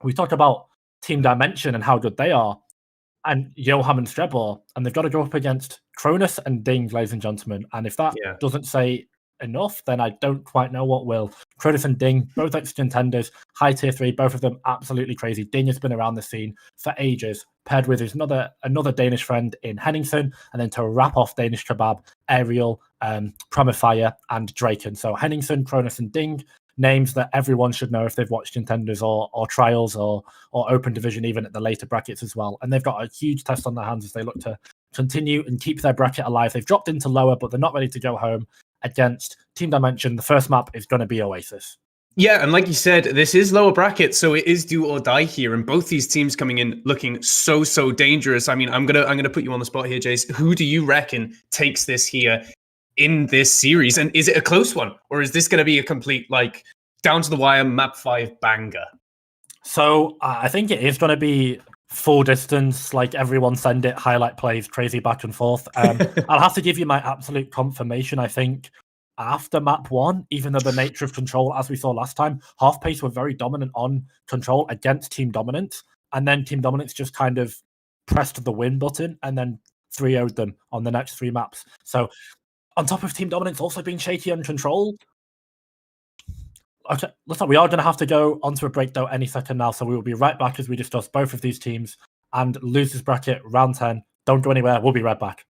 we talk about Team Dimension and how good they are, and Yoham and Strebor, and they've got to go up against Cronus and Ding, ladies and gentlemen. And if that doesn't say enough, then I don't quite know what will. Cronus and Ding, both ex-contenders, high tier 3, both of them absolutely crazy. Ding has been around the scene for ages, paired with his another Danish friend in Henningsen, and then to wrap off Danish Kebab, Ariel, Promifire, and Draken. So Henningsen, Cronus, and Ding, names that everyone should know if they've watched Contenders or Trials or Open Division, even at the later brackets as well. And they've got a huge test on their hands as they look to continue and keep their bracket alive. They've dropped into lower, but they're not ready to go home against Team Dimension. The first map is going to be Oasis. Yeah, and like you said, this is lower bracket, so it is do or die here. And both these teams coming in looking so dangerous. I mean, I'm gonna put you on the spot here, Jace. Who do you reckon takes this here in this series? And is it a close one, or is this going to be a complete down to the wire map 5 banger? So I think it is going to be full distance, like everyone send it, highlight plays, crazy back and forth. I'll have to give you my absolute confirmation. I think after map 1, even though the nature of control, as we saw last time, Half Pace were very dominant on control against Team Dominance, and then Team Dominance just kind of pressed the win button and then 3-0'd them on the next 3 maps. So on top of Team Dominance also being shaky on control. Okay, listen, we are going to have to go onto a break though any second now, so we will be right back as we discuss both of these teams and losers bracket round 10. Don't go anywhere. We'll be right back.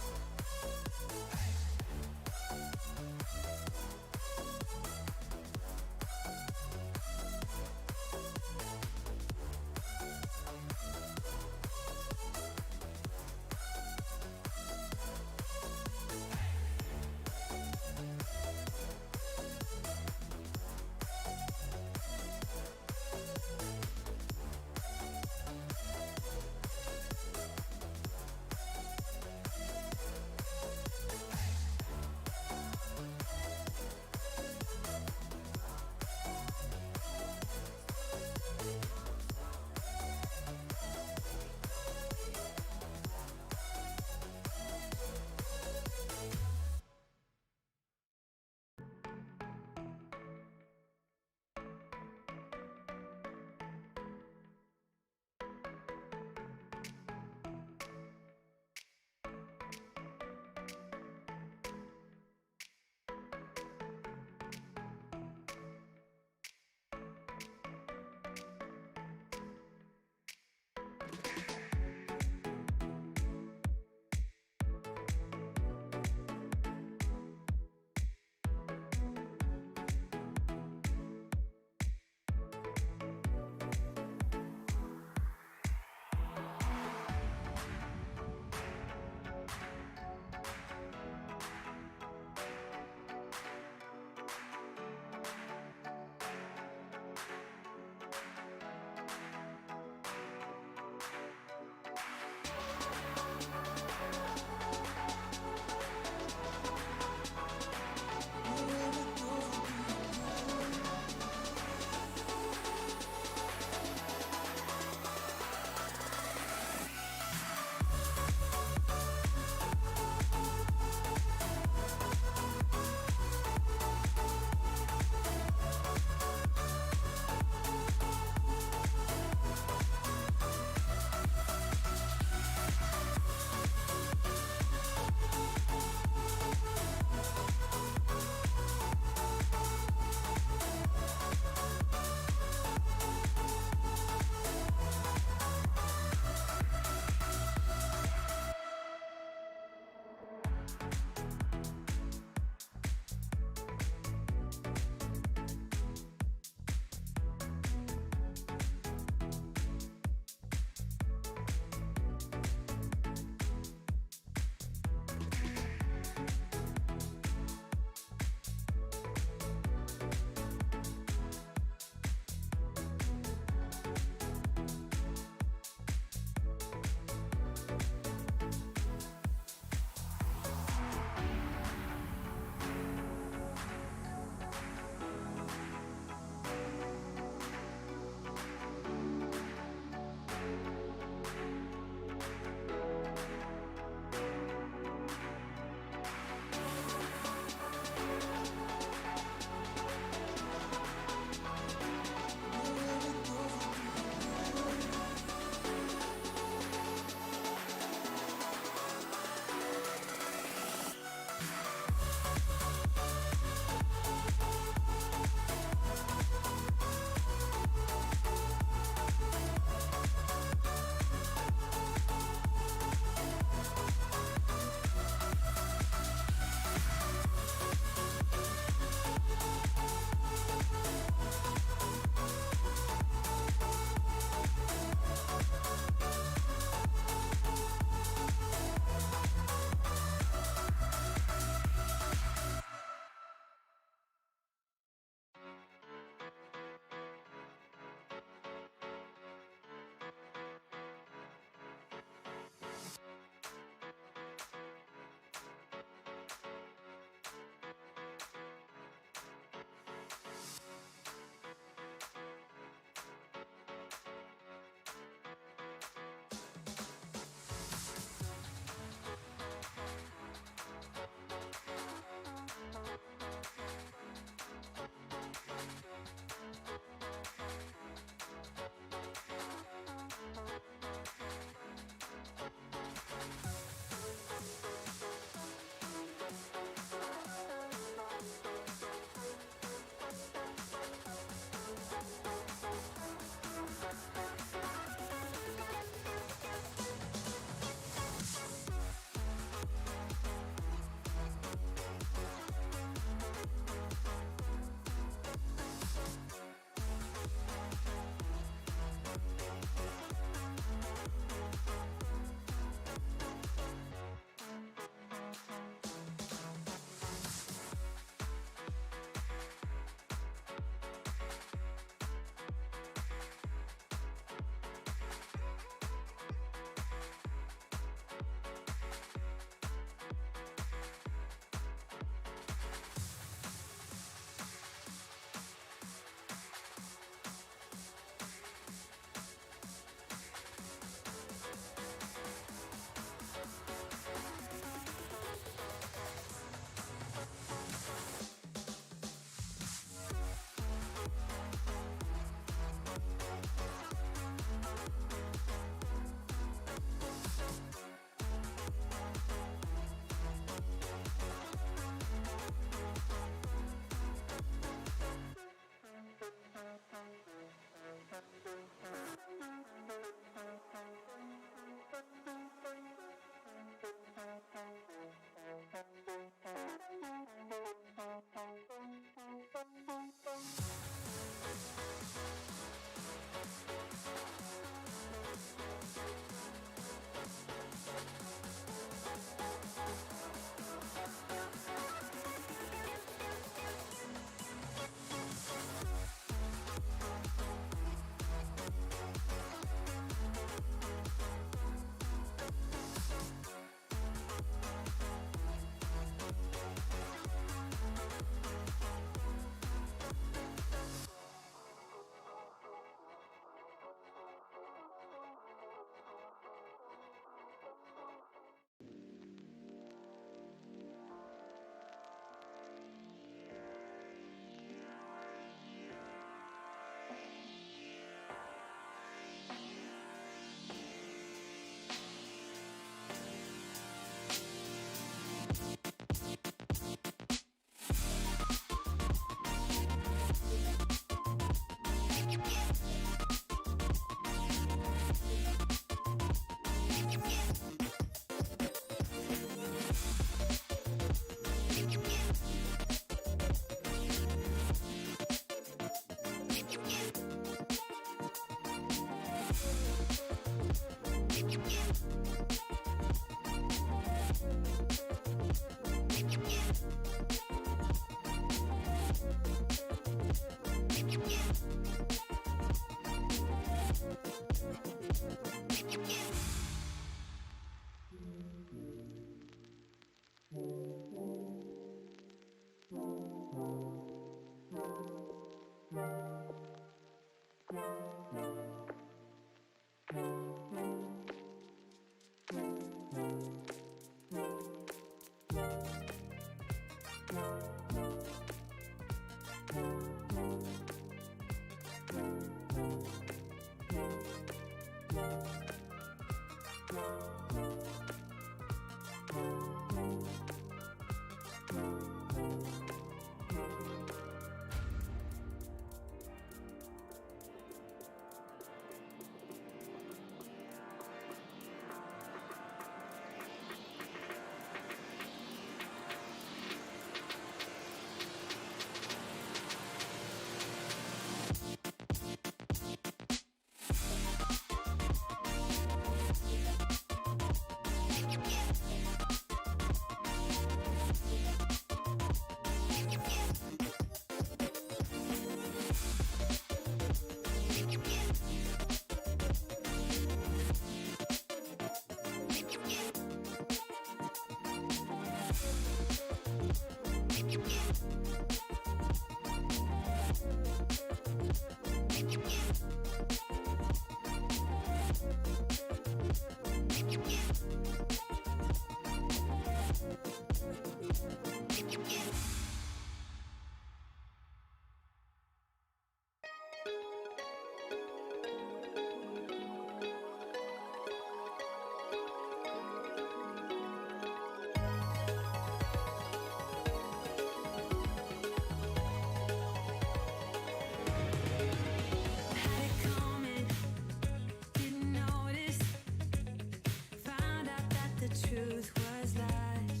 truth was lies.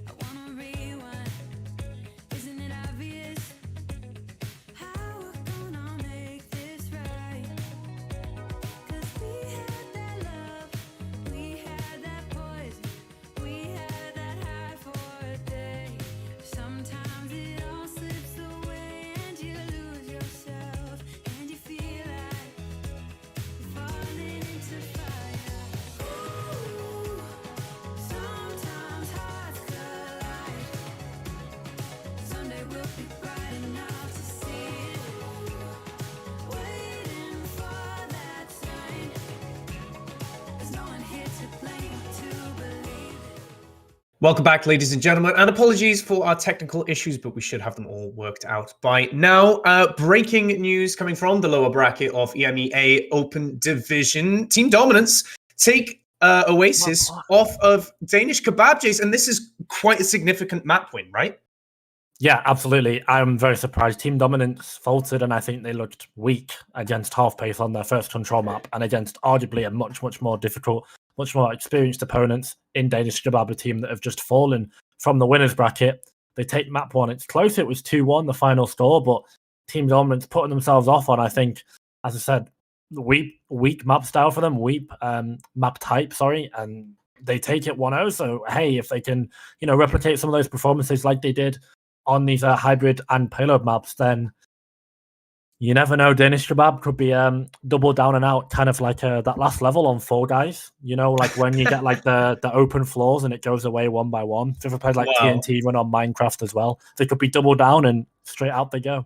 I wanna rewind. Isn't it obvious how we're gonna make this right? 'Cause we had that love, we had that poison, we had that high for a day. Sometimes it all slips away and you lose yourself and you feel like you're falling into fire. Ooh, sometimes hearts collide. Someday we'll be bright enough to see it. Waiting for that sign. There's no one here to blame to believe. Welcome back, ladies and gentlemen, and apologies for our technical issues, but we should have them all worked out by now. Breaking news coming from the lower bracket of EMEA Open Division. Team Dominance take Oasis off of Danish Kebab, Jace, and this is quite a significant map win, right? Yeah, absolutely. I'm very surprised. Team Dominance faltered, and I think they looked weak against Half Pace on their first control map, and against arguably a much more difficult, much more experienced opponents in Danish Kebab, a team that have just fallen from the winners bracket. They take map one. It's close. It was 2-1, the final score, but Team Dominance putting themselves off on, I think, as I said, weak map style for them, map type, sorry, and they take it 1-0. So, hey, if they can, replicate some of those performances like they did on these hybrid and payload maps, then you never know. Danish Kebab could be double down and out, kind of like that last level on Fall Guys. Like when you get like the open floors and it goes away one by one. If you ever played like TNT Run on Minecraft as well, they could be double down and straight out they go.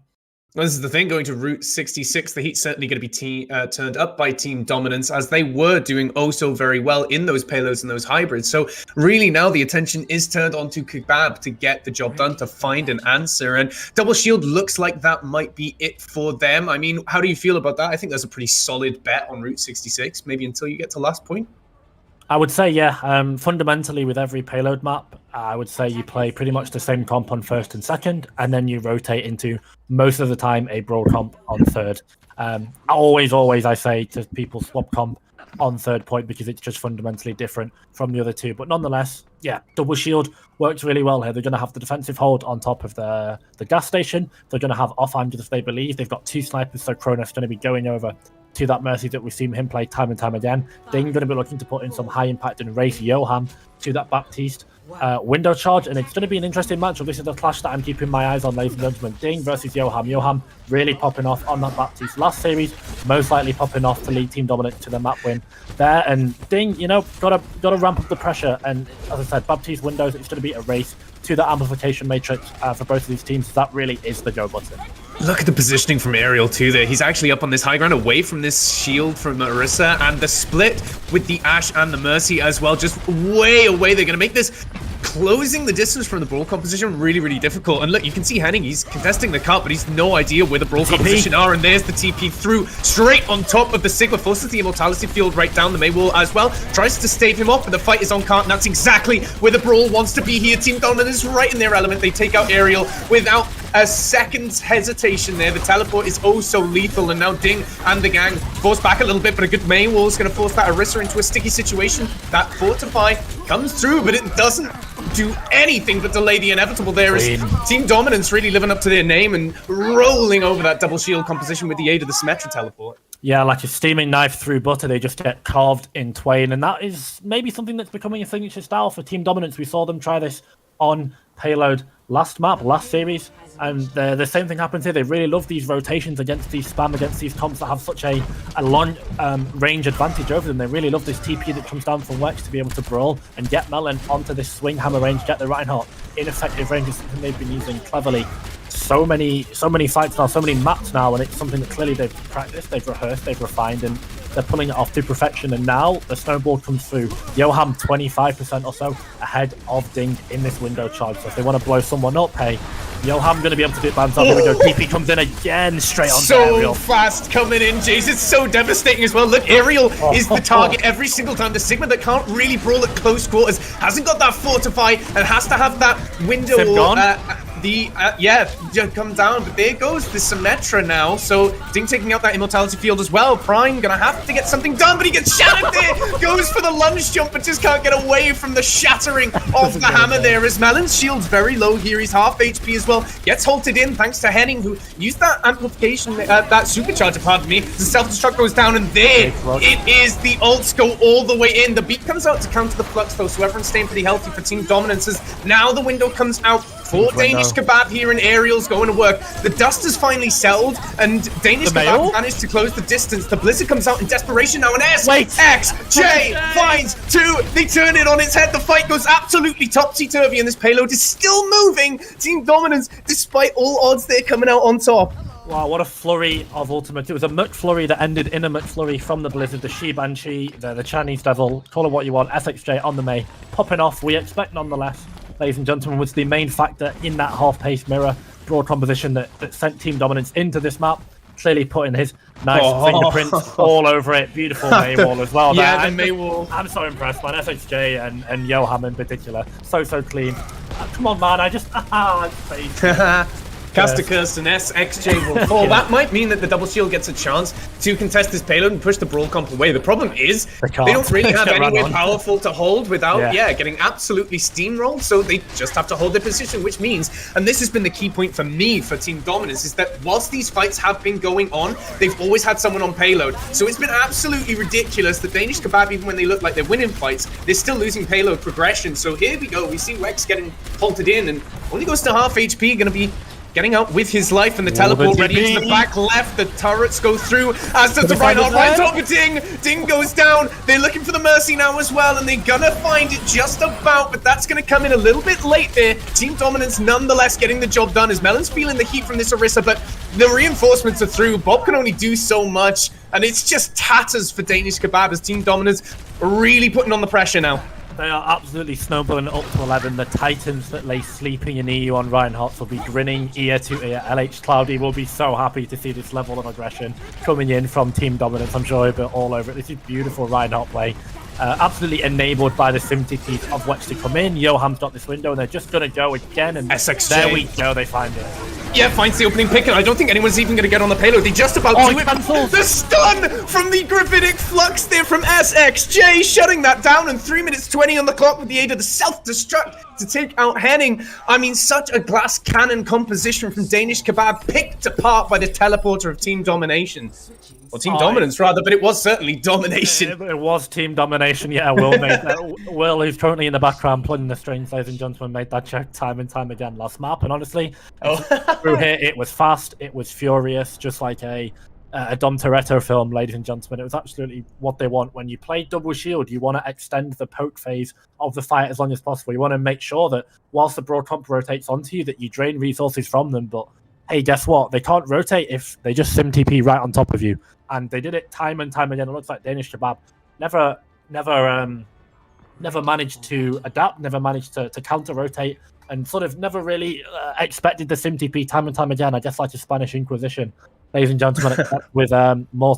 Well, this is the thing, going to Route 66, the heat's certainly going to be turned up by Team Dominance, as they were doing oh so very well in those payloads and those hybrids. So really now the attention is turned on to Kebab to get the job done, to find an answer. And Double Shield looks like that might be it for them. I mean, how do you feel about that? I think that's a pretty solid bet on Route 66, maybe until you get to last point. I would say, yeah. Fundamentally, with every payload map, I would say you play pretty much the same comp on first and second, and then you rotate into, most of the time, a brawl comp on third. Always, I say to people, swap comp on third point, because it's just fundamentally different from the other two. But nonetheless, yeah, Double Shield works really well here. They're going to have the defensive hold on top of the gas station. They're going to have off-handers if they believe. They've got two snipers, so Kronos going to be going over to that Mercy that we've seen him play time and time again. Ding going to be looking to put in some high impact and race Johan to that Baptiste window charge, and it's going to be an interesting matchup. This is the clash that I'm keeping my eyes on, ladies and gentlemen. Ding versus Johan. Johan really popping off on that Baptiste last series, most likely popping off to lead Team Dominant to the map win there. And Ding, gotta ramp up the pressure. And as I said, Baptiste windows, it's going to be a race to the amplification matrix for both of these teams. That really is the go button. Look at the positioning from Aerial too there. He's actually up on this high ground away from this shield from Marissa, and the split with the Ash and the Mercy as well, just way away. They're going to make this closing the distance from the brawl composition really difficult. And look, you can see Henning, he's contesting the cut, but he's no idea where the brawl composition are, and there's the TP through straight on top of the Sigma, forces the immortality field right down the May wall as well, tries to stave him off, but the fight is on cart, and that's exactly where the brawl wants to be here. Team Dominant is right in their element. They take out Aerial without a second's hesitation there. The teleport is oh so lethal, and now Ding and the gang force back a little bit, but a good May wall is going to force that Orisa into a sticky situation. That Fortify comes through, but it doesn't do anything but delay the inevitable. There is Team Dominance really living up to their name and rolling over that double shield composition with the aid of the Symmetra teleport. Yeah, like a steaming knife through butter, they just get carved in twain, and that is maybe something that's becoming a signature style for Team Dominance. We saw them try this on Payload last series, and the same thing happens here. They really love these rotations against these spam, against these comps that have such a long range advantage over them. They really love this TP that comes down from Wex to be able to brawl and get Melon onto this swing hammer range, get the Reinhardt ineffective range is something they've been using cleverly. So many fights now, so many maps now, and it's something that clearly they've practiced, they've rehearsed, they've refined, and they're pulling it off to perfection. And now the snowboard comes through. Johan 25% or so ahead of Ding in this window charge. So if they want to blow someone up, hey, Johan going to be able to do it by himself. Here we go. TP comes in again, straight on Aerial. So fast coming in, Jace. It's so devastating as well. Look, Aerial is the target every single time. The Sigma that can't really brawl at close quarters hasn't got that Fortify and has to have that window. the, come down, but there goes the Symmetra now. So Ding taking out that Immortality Field as well. Prime gonna have to get something done, but he gets shattered there. Goes for the lunge jump, but just can't get away from the shattering of the hammer there. As Melon's shield's very low here. He's half HP as well. Gets halted in thanks to Henning, who used that amplification, that supercharger, pardon me. The self-destruct goes down, and there it is. The ults go all the way in. The beat comes out to counter the flux, though, so everyone's staying pretty healthy for Team Dominance. As now the window comes out for Danish Kebab here, and Aerial's going to work. The dust has finally settled, and Danish Kebab managed to close the distance. The Blizzard comes out in desperation now, and SXJ finds 2. They turn it on its head. The fight goes absolutely topsy-turvy, and this payload is still moving. Team Dominance, despite all odds, they're coming out on top. Wow, what a flurry of ultimate. It was a McFlurry that ended in a McFlurry from the Blizzard, the Shi Banshee, the Chinese Devil, call it what you want, SXJ on the Mei, popping off. We expect nonetheless, ladies and gentlemen, was the main factor in that half-pace mirror broad composition that sent Team Dominance into this map, clearly putting his nice fingerprints all over it. Beautiful Mei wall as well. Yeah, the Mei wall. I'm so impressed, man. SXJ and Johan in particular. So clean. Come on, man. I just... Cast a curse and SXJ will fall. That might mean that the double shield gets a chance to contest this payload and push the brawl comp away. The problem is they don't really have anywhere powerful to hold without getting absolutely steamrolled, so they just have to hold their position, which means, and this has been the key point for me for Team Dominance, is that whilst these fights have been going on, they've always had someone on payload. So it's been absolutely ridiculous that Danish Kebab, even when they look like they're winning fights, they're still losing payload progression. So here we go, we see Wex getting halted in and only goes to half HP, gonna be getting out with his life, and the teleport ready into the back left. The turrets go through, as does the right top of Ding. Ding goes down. They're looking for the Mercy now as well, and they're gonna find it just about, but that's gonna come in a little bit late there. Team Dominance nonetheless getting the job done, as Melon's feeling the heat from this Orisa, but the reinforcements are through. Bob can only do so much, and it's just tatters for Danish Kebab as Team Dominance really putting on the pressure now. They are absolutely snowballing up to 11. The Titans that lay sleeping in EU on Reinhardt will be grinning ear to ear. LH Cloudy will be so happy to see this level of aggression coming in from Team Dominance. I'm sure he'll be all over it. This is beautiful Reinhardt play. Absolutely enabled by the sim TPs of Wex to come in. Johan's got this window, and they're just going to go again. And SXJ. There we go. They find it. Yeah, finds the opening pick, and I don't think anyone's even going to get on the payload. They just about do it. The stun from the Gravitic Flux there from SXJ, shutting that down, and 3 minutes 20 on the clock with the aid of the self-destruct to take out Henning. I mean, such a glass cannon composition from Danish Kebab, picked apart by the teleporter of Team Domination. Or Team Dominance, rather, but it was certainly Domination. It was Team Domination, yeah. Will made that. Will, who's currently in the background pulling the strings, ladies and gentlemen, made that check time and time again last map. And honestly, through here, it was fast, it was furious, just like a Dom Toretto film, ladies and gentlemen. It was absolutely what they want. When you play double shield, you want to extend the poke phase of the fight as long as possible. You want to make sure that whilst the broad comp rotates onto you, that you drain resources from them. But hey, guess what? They can't rotate if they just sim TP right on top of you. And they did it time and time again. It looks like Danish Kebab never managed to adapt, never managed to counter-rotate, and sort of never really expected the sim TP time and time again. I guess like a Spanish Inquisition, ladies and gentlemen, with more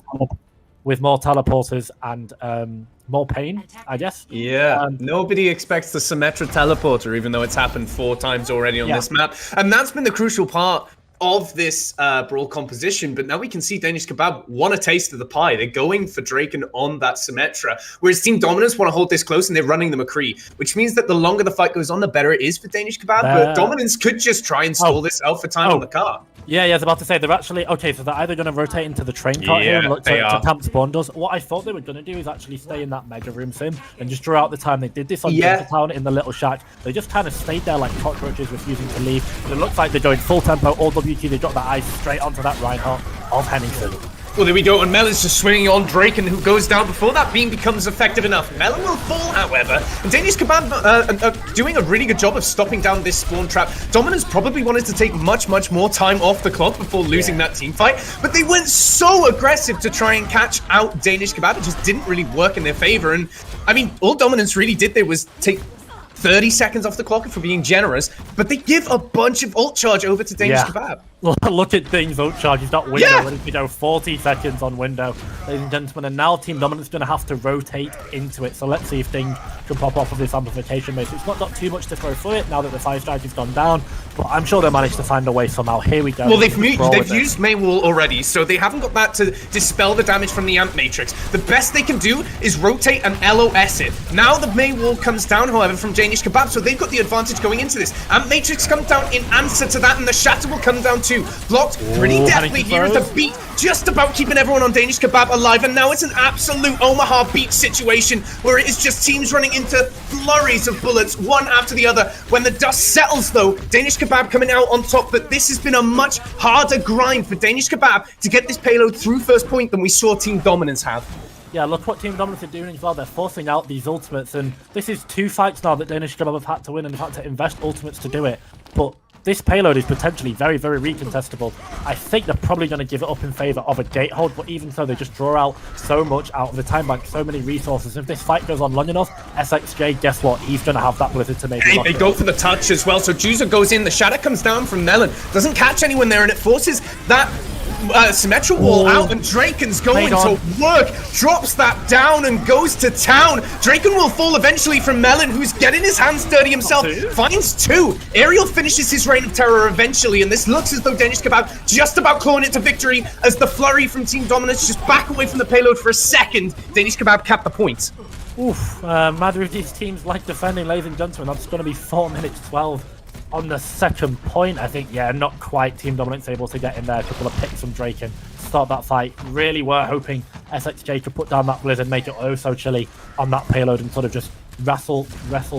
teleporters and more pain, I guess. Yeah, nobody expects the Symmetra teleporter, even though it's happened 4 times already on this map. And that's been the crucial part of this brawl composition, but now we can see Danish Kebab want a taste of the pie. They're going for Draken on that Symmetra, whereas Team Dominance want to hold this close, and they're running the McCree, which means that the longer the fight goes on, the better it is for Danish Kebab, but Dominance could just try and stall this out for time on the car. Yeah, I was about to say, they're actually... Okay, so they're either going to rotate into the train car here and look to camp spawn doors. What I thought they were going to do is actually stay in that mega room sim and just draw out the time. They did this on Junkertown in the little shack. They just kind of stayed there like cockroaches, refusing to leave. It looks like they're going full tempo, all WT. They drop that ice straight onto that Reinhardt of Henningsen. Well, there we go, and Melon's just swinging on Draken, who goes down before that beam becomes effective enough. Melon will fall, however, and Danish Kebab doing a really good job of stopping down this spawn trap. Dominance probably wanted to take much more time off the clock before losing that team fight, but they went so aggressive to try and catch out Danish Kebab. It just didn't really work in their favor, and I mean, all Dominance really did there was take 30 seconds off the clock for being generous, but they give a bunch of ult charge over to Danish Kebab. Look at things, Oak Charge. He's got window Yeah. ready to go. 40 seconds on window, ladies and gentlemen. And now Team Dominant's going to have to rotate into it. So let's see if Ding can pop off of this amplification base. It's not got too much to throw for it now that the 5 strategy's gone down, but I'm sure they'll manage to find a way somehow. Here we go. Well, they've Roll with it. used Maywall already, so they haven't got that to dispel the damage from the Amp Matrix. The best they can do is rotate and LOS it. Now the Maywall comes down, however, from Danish Kebab, so they've got the advantage going into this. Amp Matrix comes down in answer to that, and the Shatter will come down too. Blocked pretty deftly here as the beat just about keeping everyone on Danish Kebab alive, and now it's an absolute Omaha beat situation where it is just teams running into flurries of bullets, one after the other. When the dust settles, though, Danish Kebab coming out on top, but this has been a much harder grind for Danish Kebab to get this payload through first point than we saw Team Dominance have. Yeah, look what Team Dominance are doing as well. They're forcing out these ultimates, and this is 2 fights now that Danish Kebab have had to win and have had to invest ultimates to do it. But this payload is potentially very, very recontestable. I think they're probably going to give it up in favor of a gate hold, but even so, they just draw out so much out of the time bank, so many resources. If this fight goes on long enough, SXJ, guess what? He's going to have that blizzard to maybe Hey, lock they it go up. for the touch as well, so Juzo goes in, the shatter comes down from Melon, doesn't catch anyone there, and it forces that Symmetra wall out, and Draken's going to work, drops that down and goes to town. Draken will fall eventually from Melon, who's getting his hands dirty himself, finds 2. Ariel finishes his reign of terror eventually, and this looks as though Danish Kebab just about clawing it to victory as the flurry from Team Dominance just back away from the payload for a second. Danish Kebab capped the points. Oof, neither of these teams like defending, ladies and gentlemen. That's going to be 4 minutes 12 on the second point. I think, yeah, not quite. Team Dominance able to get in there. A couple of picks from Draken to start that fight. Really were hoping SXJ could put down that blizzard, make it oh so chilly on that payload, and sort of just wrestle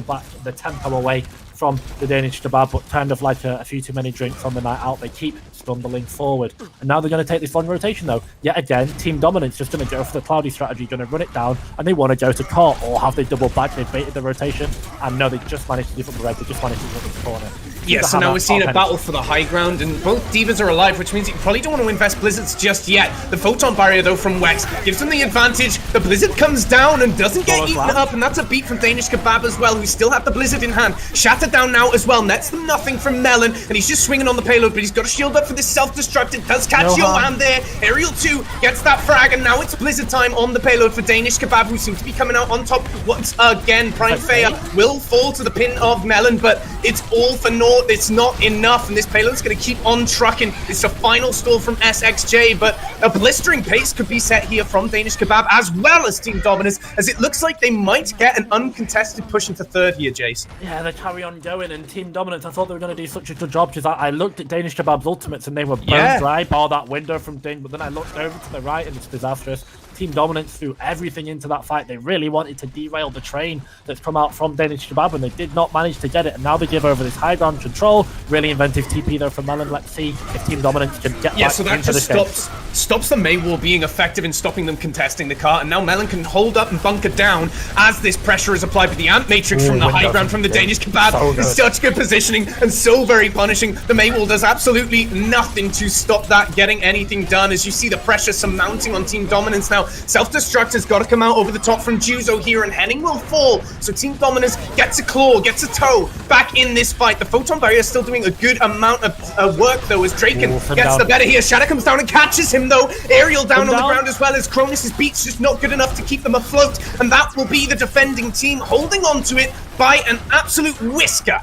back the tempo away from the Danish Kebab, but kind of like a few too many drinks on the night out, they keep stumbling forward. And now they're going to take this long rotation though. Yet again, Team Dominance just going to go for the cloudy strategy, going to run it down, and they want to go to cart, or have they double back, they've baited the rotation, and no, they just managed to give up the red, they just managed to run the corner. Yeah, so now we're seeing a battle for the high ground, and both Divas are alive, which means you probably don't want to invest Blizzards just yet. The Photon Barrier, though, from Wex gives them the advantage. The Blizzard comes down and doesn't get eaten up, and that's a beat from Danish Kebab as well, who still have the Blizzard in hand. Shatter down now as well, nets them nothing from Melon, and he's just swinging on the payload, but he's got a shield up for this self-destruct. It does catch Johan there. Ariel 2 gets that frag, and now it's Blizzard time on the payload for Danish Kebab, who seems to be coming out on top once again. Prime Faya will fall to the pin of Melon, but it's all for naught. It's not enough, and this payload's going to keep on trucking. It's a final stall from SXJ, but a blistering pace could be set here from Danish Kebab as well as Team Dominance, as it looks like they might get an uncontested push into third here, Jace. Yeah, they carry on going, and Team Dominance, I thought they were going to do such a good job, because I looked at Danish Kebab's ultimates and they were bone dry, bar that window from Ding, but then I looked over to the right and it's disastrous. Team Dominance threw everything into that fight. They really wanted to derail the train that's come out from Danish Kebab, and they did not manage to get it, and now they give over this high ground control. Really inventive TP though from Melon. Let's see if Team Dominance can get back so that into just this stops the Maywall being effective in stopping them contesting the cart, and now Melon can hold up and bunker down as this pressure is applied with the Ant Matrix from the high ground from the Danish Kebab. It's such good positioning and so very punishing. The Maywall does absolutely nothing to stop that getting anything done, as you see the pressure surmounting on Team Dominance now. Self-destruct has got to come out over the top from Juzo here, and Henning will fall. So Team Dominance gets a claw, gets a toe back in this fight. The Photon Barrier is still doing a good amount of work though, as Draken gets the better here. Shadow comes down and catches him though. Ariel down on the ground as well, as Cronus' beat's just not good enough to keep them afloat, and that will be the defending team holding on to it by an absolute whisker.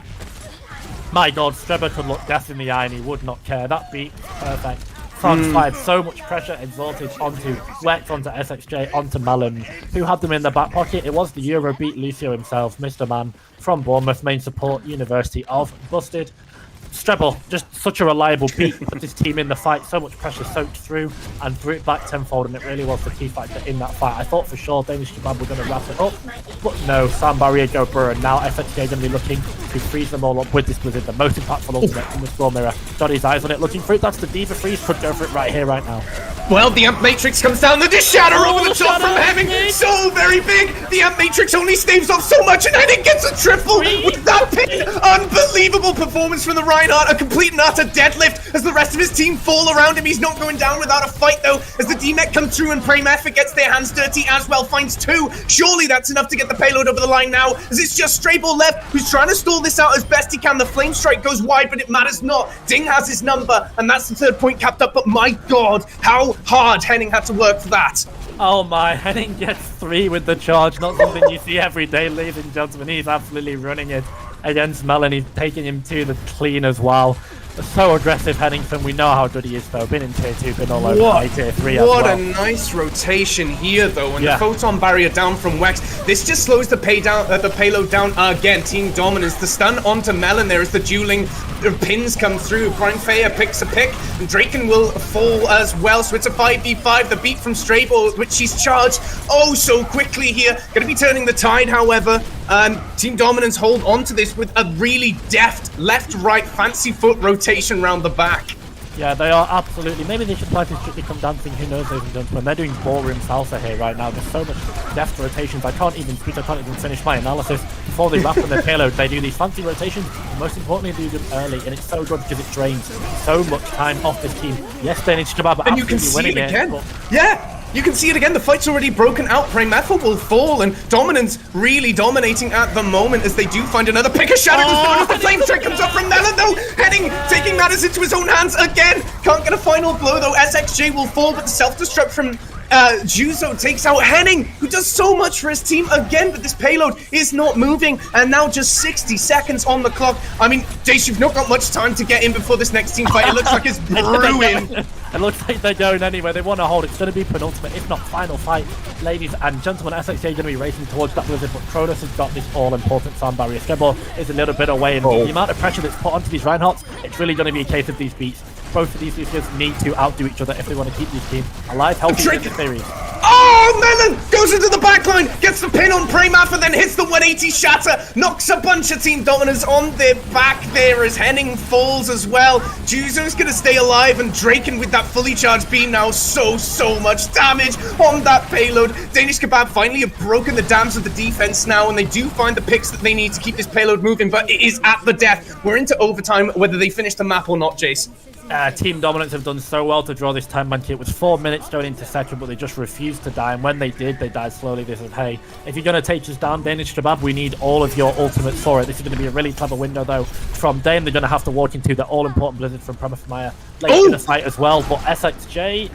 My god, Streba could look death in the eye and he would not care. That beat, perfect. Transferred so much pressure exalted onto Wex, onto SXJ, onto Melon, who had them in the back pocket. It was the Eurobeat Lucio himself, Mr. Man, from Bournemouth, main support, University of Busted. Strebel, just such a reliable beat, put his team in the fight, so much pressure soaked through and threw it back tenfold, and it really was the key factor in that fight. I thought for sure Danish Kebab were going to wrap it up, but no, Sam Barrier go Burr, and now FXJ are going to be looking to freeze them all up with this Blizzard, the most impactful ultimate from the Score Mirror. Got his eyes on it, looking for it. That's the Diva Freeze, could go for it right here, right now. Well, the Amp Matrix comes down, the Shatter over the top from Hemming, so very big. The Amp Matrix only staves off so much, and Henning gets a triple with that pin. Unbelievable. Unbelievable performance from the Reinhardt. A complete and utter deadlift as the rest of his team fall around him. He's not going down without a fight, though, as the DMEC come through and Prime Effort gets their hands dirty as well. Finds 2. Surely that's enough to get the payload over the line now, as it's just Strayball left, who's trying to stall this out as best he can. The Flame Strike goes wide, but it matters not. Ding has his number, and that's the 3rd point capped up. But my God, how hard Henning had to work for that. Oh my, Henning gets 3 with the charge. Not something you see every day, ladies and gentlemen. He's absolutely running it against Melon. He's taking him to the clean as well. So aggressive, Hennington. We know how good he is, though. Been in tier 2, been all over tier 3 as well. What a nice rotation here, though. And the photon barrier down from Wex. This just slows the payload down again. Team dominance. The stun onto Melon there as the dueling pins come through. Prime Faya picks a pick, and Draken will fall as well. So it's a 5v5. The beat from Strayball, which she's charged oh so quickly here. Going to be turning the tide, however. Team Dominance hold on to this with a really deft left-right fancy foot rotation round the back. Yeah, they are absolutely. Maybe they should try to strictly come dancing. Who knows, ladies and gentlemen? They're doing ballroom salsa here right now. There's so much deft rotations. I can't even finish my analysis before they wrap on their payload. They do these fancy rotations. And most importantly, they do them early, and it's so good because it drains so much time off this team. Yes, they need to Kebab, and you can see it again. Yeah. You can see it again, the fight's already broken out. Prime Effort will fall, and Dominance really dominating at the moment as they do find another pick of shadow. As the flame strike comes up from Melon, though. Henning taking matters into his own hands again. Can't get a final blow, though. SXJ will fall, but the self-destruct from Juzo takes out Henning, who does so much for his team again, but this payload is not moving, and now just 60 seconds on the clock. I mean, Jace, you've not got much time to get in before this next team fight. It looks like it's brewing. It looks like they're going anywhere. They want to hold. It's going to be penultimate, if not final fight. Ladies and gentlemen, SXJ are going to be racing towards that blizzard, but Kronos has got this all-important sound barrier. Skebor is a little bit away, and the amount of pressure that's put onto these Reinhardts, it's really going to be a case of these beats. Both of these Lucians need to outdo each other if they want to keep this team alive, healthy in the series. Oh, Melon goes into the backline, gets the pin on Pramath, and then hits the 180 shatter, knocks a bunch of Team Dominance on their back there as Henning falls as well. Juzo's going to stay alive, and Draken with that fully charged beam now, so much damage on that payload. Danish Kebab finally have broken the dams of the defense now, and they do find the picks that they need to keep this payload moving, but it is at the death. We're into overtime, whether they finish the map or not, Jace. Team Dominance have done so well to draw this time bank. It was 4 minutes going into second, but they just refused to die. And when they did, they died slowly. They said, hey, if you're going to take us down, Danish Kebab, we need all of your ultimates for it. This is going to be a really clever window, though. From Dane, they're going to have to walk into the all-important blizzard from Pramath late in the fight as well. But SXJ,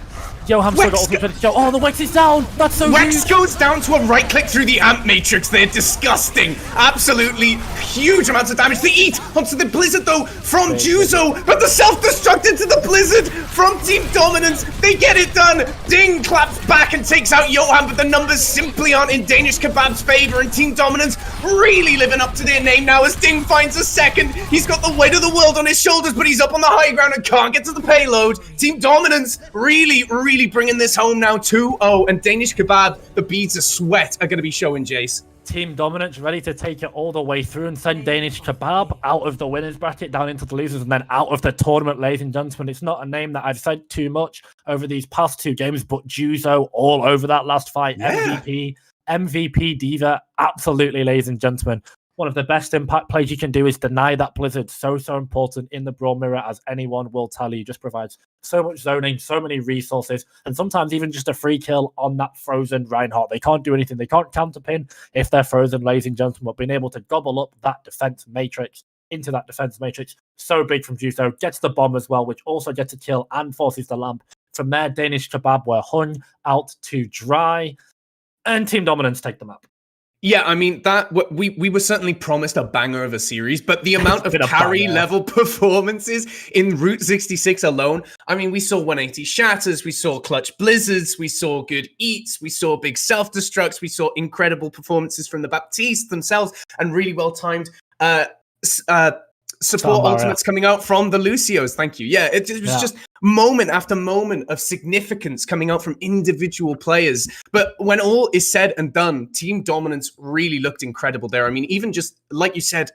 Johan still got ultimate. Oh, the Wex is down. That's so Wex goes down to a right-click through the amp matrix. They're disgusting. Absolutely huge amounts of damage. They eat onto the blizzard, though, from Juzo, but the self-destruct into the blizzard from Team Dominance. They get it done. Ding claps back and takes out Johan, but the numbers simply aren't in Danish Kebab's favor, and Team Dominance really living up to their name now as Ding finds a second. He's got the weight of the world on his shoulders, but he's up on the high ground and can't get to the payload. Team Dominance really bringing this home now, 2-0, and Danish Kebab, the beads of sweat are going to be showing, Jace. Team Dominance ready to take it all the way through and send Danish Kebab out of the winners bracket, down into the losers, and then out of the tournament, ladies and gentlemen. It's not a name that I've said too much over these past 2 games, but Juzo all over that last fight. Yeah. MVP Diva, absolutely, ladies and gentlemen. One of the best impact plays you can do is deny that blizzard. So important in the Brawl Mirror, as anyone will tell you. Just provides so much zoning, so many resources, and sometimes even just a free kill on that frozen Reinhardt. They can't do anything. They can't counterpin if they're frozen, ladies and gentlemen. But being able to gobble up that defense matrix into that defense matrix, so big from Juzo. Gets the bomb as well, which also gets a kill and forces the lamp. From there, Danish Kebab were hung out to dry, and Team Dominance take them up. Yeah, I mean, that we were certainly promised a banger of a series, but the amount of carry-level performances in Route 66 alone, I mean, we saw 180 shatters, we saw clutch blizzards, we saw good eats, we saw big self-destructs, we saw incredible performances from the Baptiste themselves, and really well-timed support ultimates coming out from the Lucios. Thank you. Yeah, it was just moment after moment of significance coming out from individual players. But when all is said and done, Team Dominance really looked incredible there. I mean, even just like you said,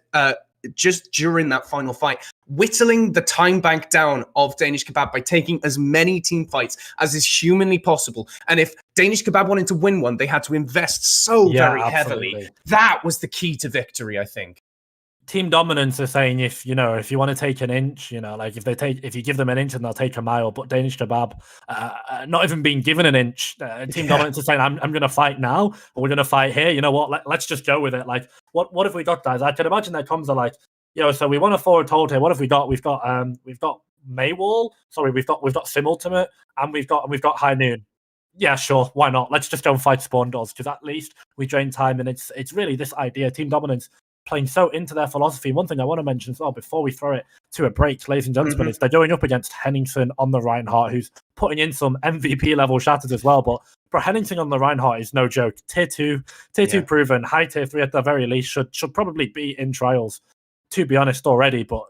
just during that final fight, whittling the time bank down of Danish Kebab by taking as many team fights as is humanly possible. And if Danish Kebab wanted to win one, they had to invest so very heavily. That was the key to victory, I think. Team Dominance are saying if you want to take an inch, like if you give them an inch and they'll take a mile, but Danish Kebab, not even being given an inch, Team Dominance is saying I'm going to fight now, or we're going to fight here. You know what? Let's just go with it. Like what have we got, guys? I can imagine their comms are like, so we want a forward hold here. What have we got? We've got Maywall. Sorry, we've got Simultimate, and we've got High Noon. Yeah, sure. Why not? Let's just go and fight Spawn Dolls, because at least we drain time, and it's really this idea. Team Dominance playing so into their philosophy. One thing I want to mention as well before we throw it to a break, ladies and gentlemen, is they're going up against Henningsen on the Reinhardt, who's putting in some MVP level shatters as well. But for Henningsen on the Reinhardt is no joke. Tier 2 proven, high tier 3 at the very least, should probably be in trials, to be honest, already. But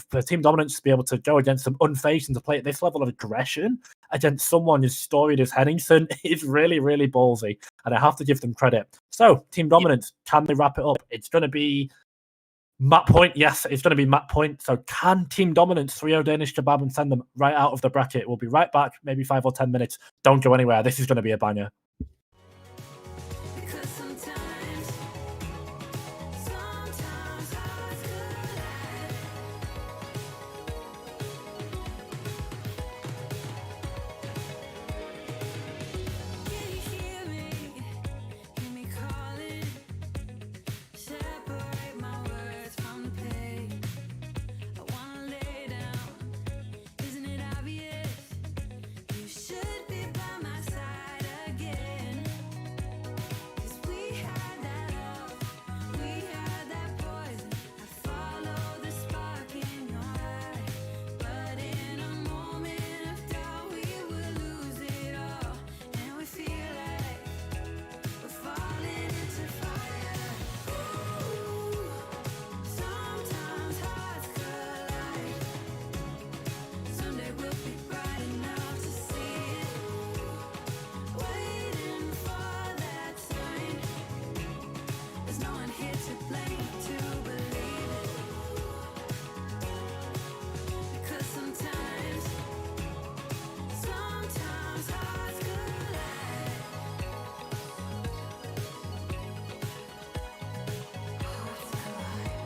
for Team Dominance to be able to go against them unfazed and to play at this level of aggression against someone as storied as Henningsen is really, really ballsy, and I have to give them credit. So, Team Dominance, can they wrap it up? It's going to be map point. Yes, it's going to be map point. So, can Team Dominance 3-0 Danish Kebab and send them right out of the bracket? We'll be right back, maybe 5 or 10 minutes. Don't go anywhere. This is going to be a banger. Because sometimes hearts collide. Can you hear me? Hear me calling. Separate my words from the pain. I wanna lay down. Isn't it obvious? You should be by my side again. 'Cause we had that love, we had that poison. I follow the spark in your eye, but in a moment of doubt we will lose it all, and we feel like we're falling into fire. Ooh, sometimes hearts collide. Someday we'll be bright enough to see it. Waiting for that sign. There's no one here to blame to believe it. Because sometimes hearts collide. Hearts collide.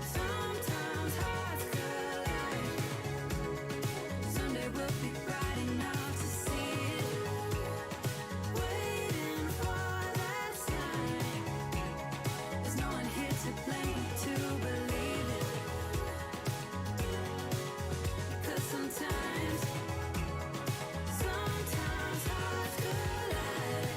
Sometimes hearts collide. Someday we'll be bright enough to see it. Waiting for that sign. There's no one here to blame to believe it. Because sometimes hearts collide.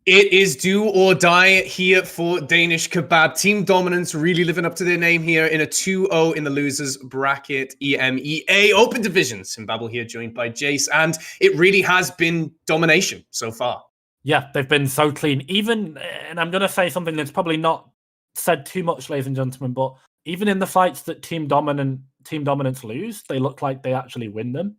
It is do or die here for Danish Kebab. Team Dominance really living up to their name here in a 2-0 in the losers bracket. EMEA Open Division. Zimbabwe here joined by Jace, and it really has been domination so far. Yeah, they've been so clean. Even, and I'm going to say something that's probably not said too much, ladies and gentlemen, but even in the fights that Team Dominance lose, they look like they actually win them.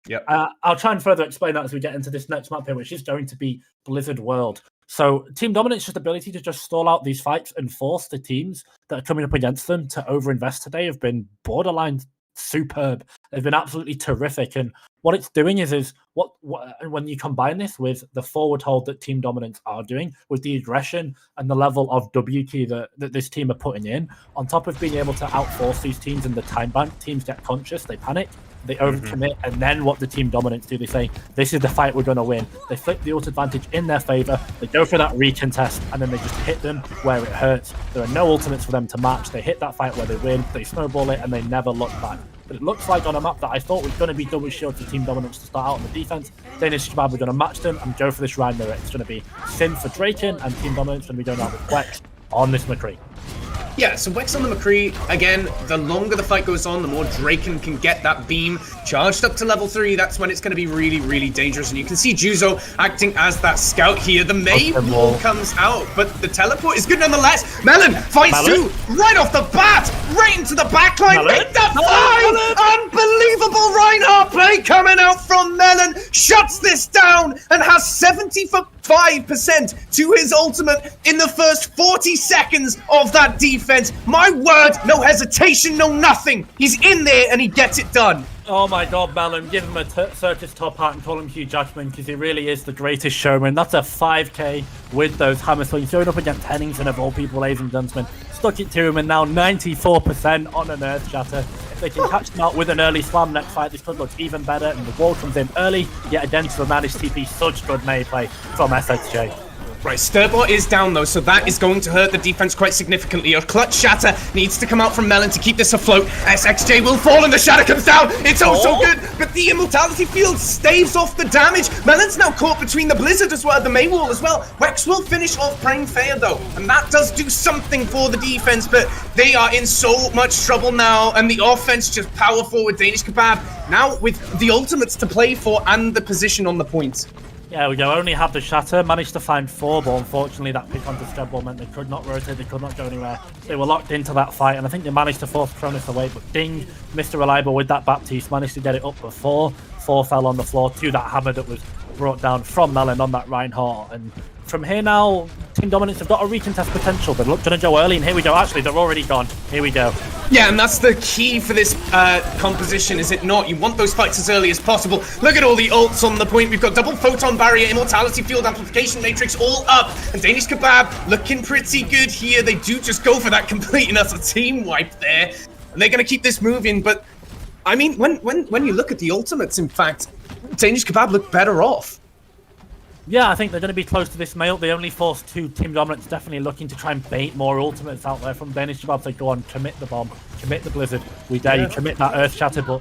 Yep. I'll try and further explain that as we get into this next map here, which is going to be Blizzard World. So Team Dominance's just ability to just stall out these fights and force the teams that are coming up against them to overinvest today have been borderline superb. They've been absolutely terrific. And what it's doing is what when you combine this with the forward hold that Team Dominance are doing, with the aggression and the level of WT that this team are putting in, on top of being able to outforce these teams in the time bank, teams get conscious, they panic, they overcommit, and then what the Team Dominance do, they say, this is the fight we're going to win. They flip the ult advantage in their favor, they go for that recontest, and then they just hit them where it hurts. There are no ultimates for them to match. They hit that fight where they win, they snowball it, and they never look back. But it looks like on a map that I thought was going to be double shield for Team Dominance to start out on the defense, Danish Kebab are going to match them and go for this round mirror. It's going to be Sim for Draken, and Team Dominance going to be going out with Wex on this McCree. Yeah, so Wex on the McCree, again, the longer the fight goes on, the more Draken can get that beam charged up to level 3. That's when it's going to be really, really dangerous. And you can see Juzo acting as that scout here. The May wall comes out, but the teleport is good nonetheless. Melon fights too, right off the bat, right into the backline, make that fly! Unbelievable Reinhardt play coming out from Melon, shuts this down, and has 75% to his ultimate in the first 40 seconds of that defense. My word, no hesitation, no nothing. He's in there and he gets it done. Oh my god, Melon, give him a Circus top hat and call him Hugh Jackman, because he really is the greatest showman. That's a 5k with those hammer swings, showing up against Henningsen of all people, ladies and gentlemen. Stuck it to him, and now 94% on an Earth Shatter. If they can catch him out with an early slam next fight, this could look even better, and the wall comes in early, yet again to manage TP. Such good May play from SXJ. Right, Sturbot is down though, so that is going to hurt the defense quite significantly. A clutch shatter needs to come out from Melon to keep this afloat. SXJ will fall and the shatter comes down. It's also good, but the immortality field staves off the damage. Melon's now caught between the blizzard as well, the May wall as well. Wex will finish off praying fair though, and that does do something for the defense, but they are in so much trouble now, and the offense just power forward. Danish Kebab now with the ultimates to play for and the position on the point. Yeah, we go. Only have the shatter. Managed to find 4, but unfortunately that pick onto Streball meant they could not rotate, they could not go anywhere. They were locked into that fight, and I think they managed to force Cronus away, but Ding, Mr. Reliable with that Baptiste, managed to get it up before 4 fell on the floor to that hammer that was brought down from Melon on that Reinhardt. And from here now, Team Dominance have got a recontest potential. They're going to go early, and here we go. Actually, they're already gone. Here we go. Yeah, and that's the key for this composition, is it not? You want those fights as early as possible. Look at all the ults on the point. We've got double photon barrier, immortality field, amplification matrix all up. And Danish Kebab looking pretty good here. They do just go for that complete and utter team wipe there. And they're going to keep this moving. But, I mean, when you look at the ultimates, in fact, Danish Kebab look better off. Yeah, I think they're going to be close to this mail. They only forced 2 Team Dominance, definitely looking to try and bait more ultimates out there from Danish Kebab. They go on, commit the bomb, commit the blizzard. We dare you, commit that Earth Shatter. But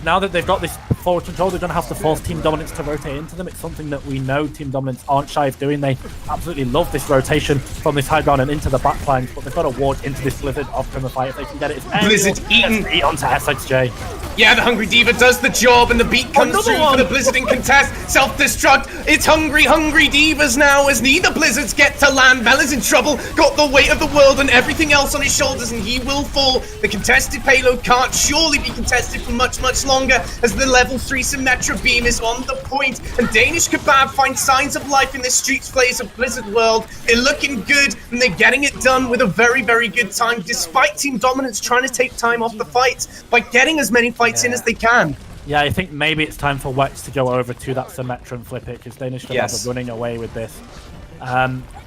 now that they've got this forward control, they're going to have to force Team Dominance to rotate into them. It's something that we know Team Dominance aren't shy of doing. They absolutely love this rotation from this high ground and into the back lines, but they've got to ward into this blizzard of Primer Fight. If they can get it, Blizzard eaten. Eat onto SXJ. Yeah, the Hungry Diva does the job, and the beat comes through for the Blizzard in contest. Self-destruct. It's Hungry Divas now, as neither Blizzards get to land. Melon's in trouble, got the weight of the world and everything else on his shoulders, and he will fall. The contested payload can't surely be contested for much, much longer, as the level 3 Symmetra beam is on the point, and Danish Kebab finds signs of life in this Streets Plays of Blizzard world. They're looking good, and they're getting it done with a very, very good time, despite Team Dominance trying to take time off the fight by getting as many fights in as they can. Yeah, I think maybe it's time for Wex to go over to that Symmetra and flip it, because Danish Kebab are running away with this.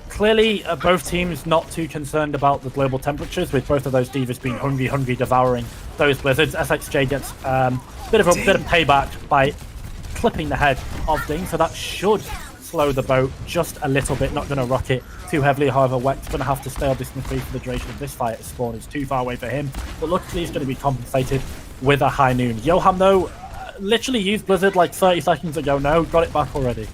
Clearly, both teams not too concerned about the global temperatures, with both of those divas being hungry, devouring those blizzards. SXJ gets a bit of payback by clipping the head of Ding, so that should slow the boat just a little bit. Not going to rock it too heavily. However, Wex going to have to stay on this McCree for the duration of this fight. Spawn is too far away for him, but luckily he's going to be compensated with a high noon. Johan, though, literally used Blizzard like 30 seconds ago. No, got it back already.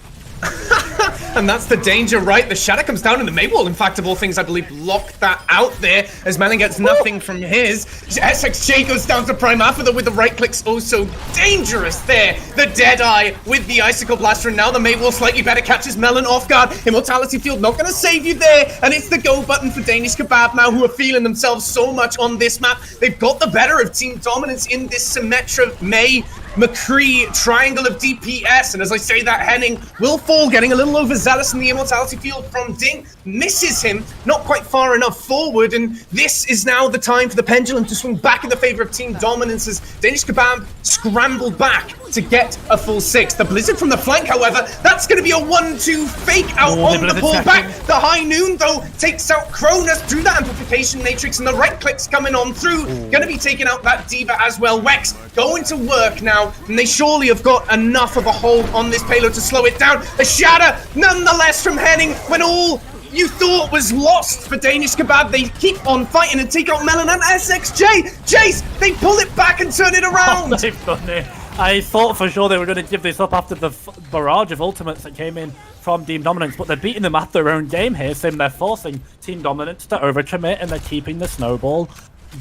And that's the danger, right? The shatter comes down in the Maywall. In fact, of all things, I believe, locked that out there as Melon gets nothing from his. SXJ goes down to Prime Alpha with the right clicks. Oh, so dangerous there. The Deadeye with the Icicle Blaster. And now the Maywall slightly better catches Melon off guard. Immortality Field not going to save you there. And it's the go button for Danish Kebab now, who are feeling themselves so much on this map. They've got the better of Team Dominance in this Symmetra May McCree triangle of DPS, and as I say that, Henning will fall, getting a little overzealous in the immortality field from Ding. misses him, not quite far enough forward, and this is now the time for the pendulum to swing back in the favor of Team Dominance as Danish Kebab scrambled back to get a full 6. The Blizzard from the flank, however, that's going to be a 1-2 fake out on the pullback. The High Noon, though, takes out Cronus through that amplification matrix, and the right clicks coming on through. Going to be taking out that Diva as well. Wex going to work now, and they surely have got enough of a hold on this payload to slow it down. A shatter, nonetheless, from Henning when all you thought was lost for Danish Kebab. They keep on fighting and take out Melon and SXJ. Jace, they pull it back and turn it around. Oh, they've done it. I thought for sure they were going to give this up after the barrage of ultimates that came in from Team Dominance, but they're beating them at their own game here, so they're forcing Team Dominance to overcommit, and they're keeping the snowball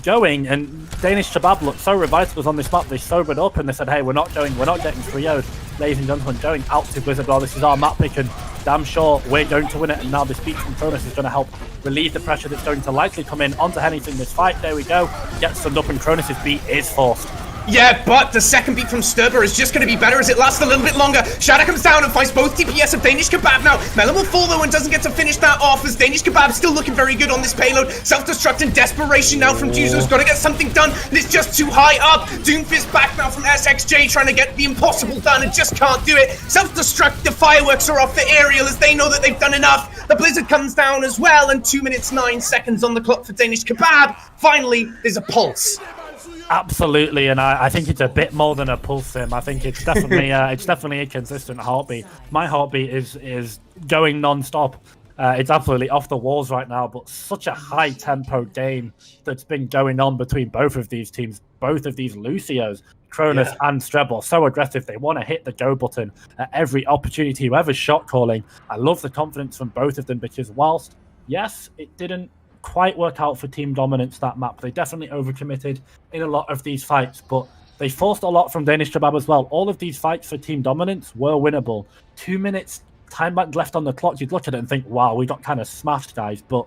going. And Danish Kebab looked so revitalized on this map. They sobered up and they said, hey, we're not getting 3-0'd. Ladies and gentlemen, going out to Blizzard, well, this is our map pick, and damn sure we're going to win it. And now this beat from Cronus is going to help relieve the pressure that's going to likely come in onto Henning in this fight. There we go. Gets summed up, and Cronus's beat is forced. Yeah, but the second beat from Sturber is just going to be better as it lasts a little bit longer. Shadow comes down and fights both DPS of Danish Kebab now. Melon will fall though and doesn't get to finish that off as Danish Kebab still looking very good on this payload. Self-destruct and desperation now from Juzo's got to get something done, and it's just too high up. Doomfist back now from SXJ trying to get the impossible done and just can't do it. Self-destruct, the fireworks are off for Aerial as they know that they've done enough. The Blizzard comes down as well, and 2 minutes 9 seconds on the clock for Danish Kebab. Finally, there's a pulse. Absolutely, and I think it's a bit more than a pulse sim. I think it's definitely a consistent heartbeat. My heartbeat is going non-stop. It's absolutely off the walls right now, but such a high tempo game that's been going on between both of these teams, both of these Lucios, Cronus and Strebor. So aggressive, they want to hit the go button at every opportunity, whoever's shot calling. I love the confidence from both of them because whilst, yes, it didn't quite work out for Team Dominance that map. They definitely overcommitted in a lot of these fights, but they forced a lot from Danish Kebab as well. All of these fights for Team Dominance were winnable. 2 minutes time back left on the clock, you'd look at it and think, wow, we got kind of smashed, guys. But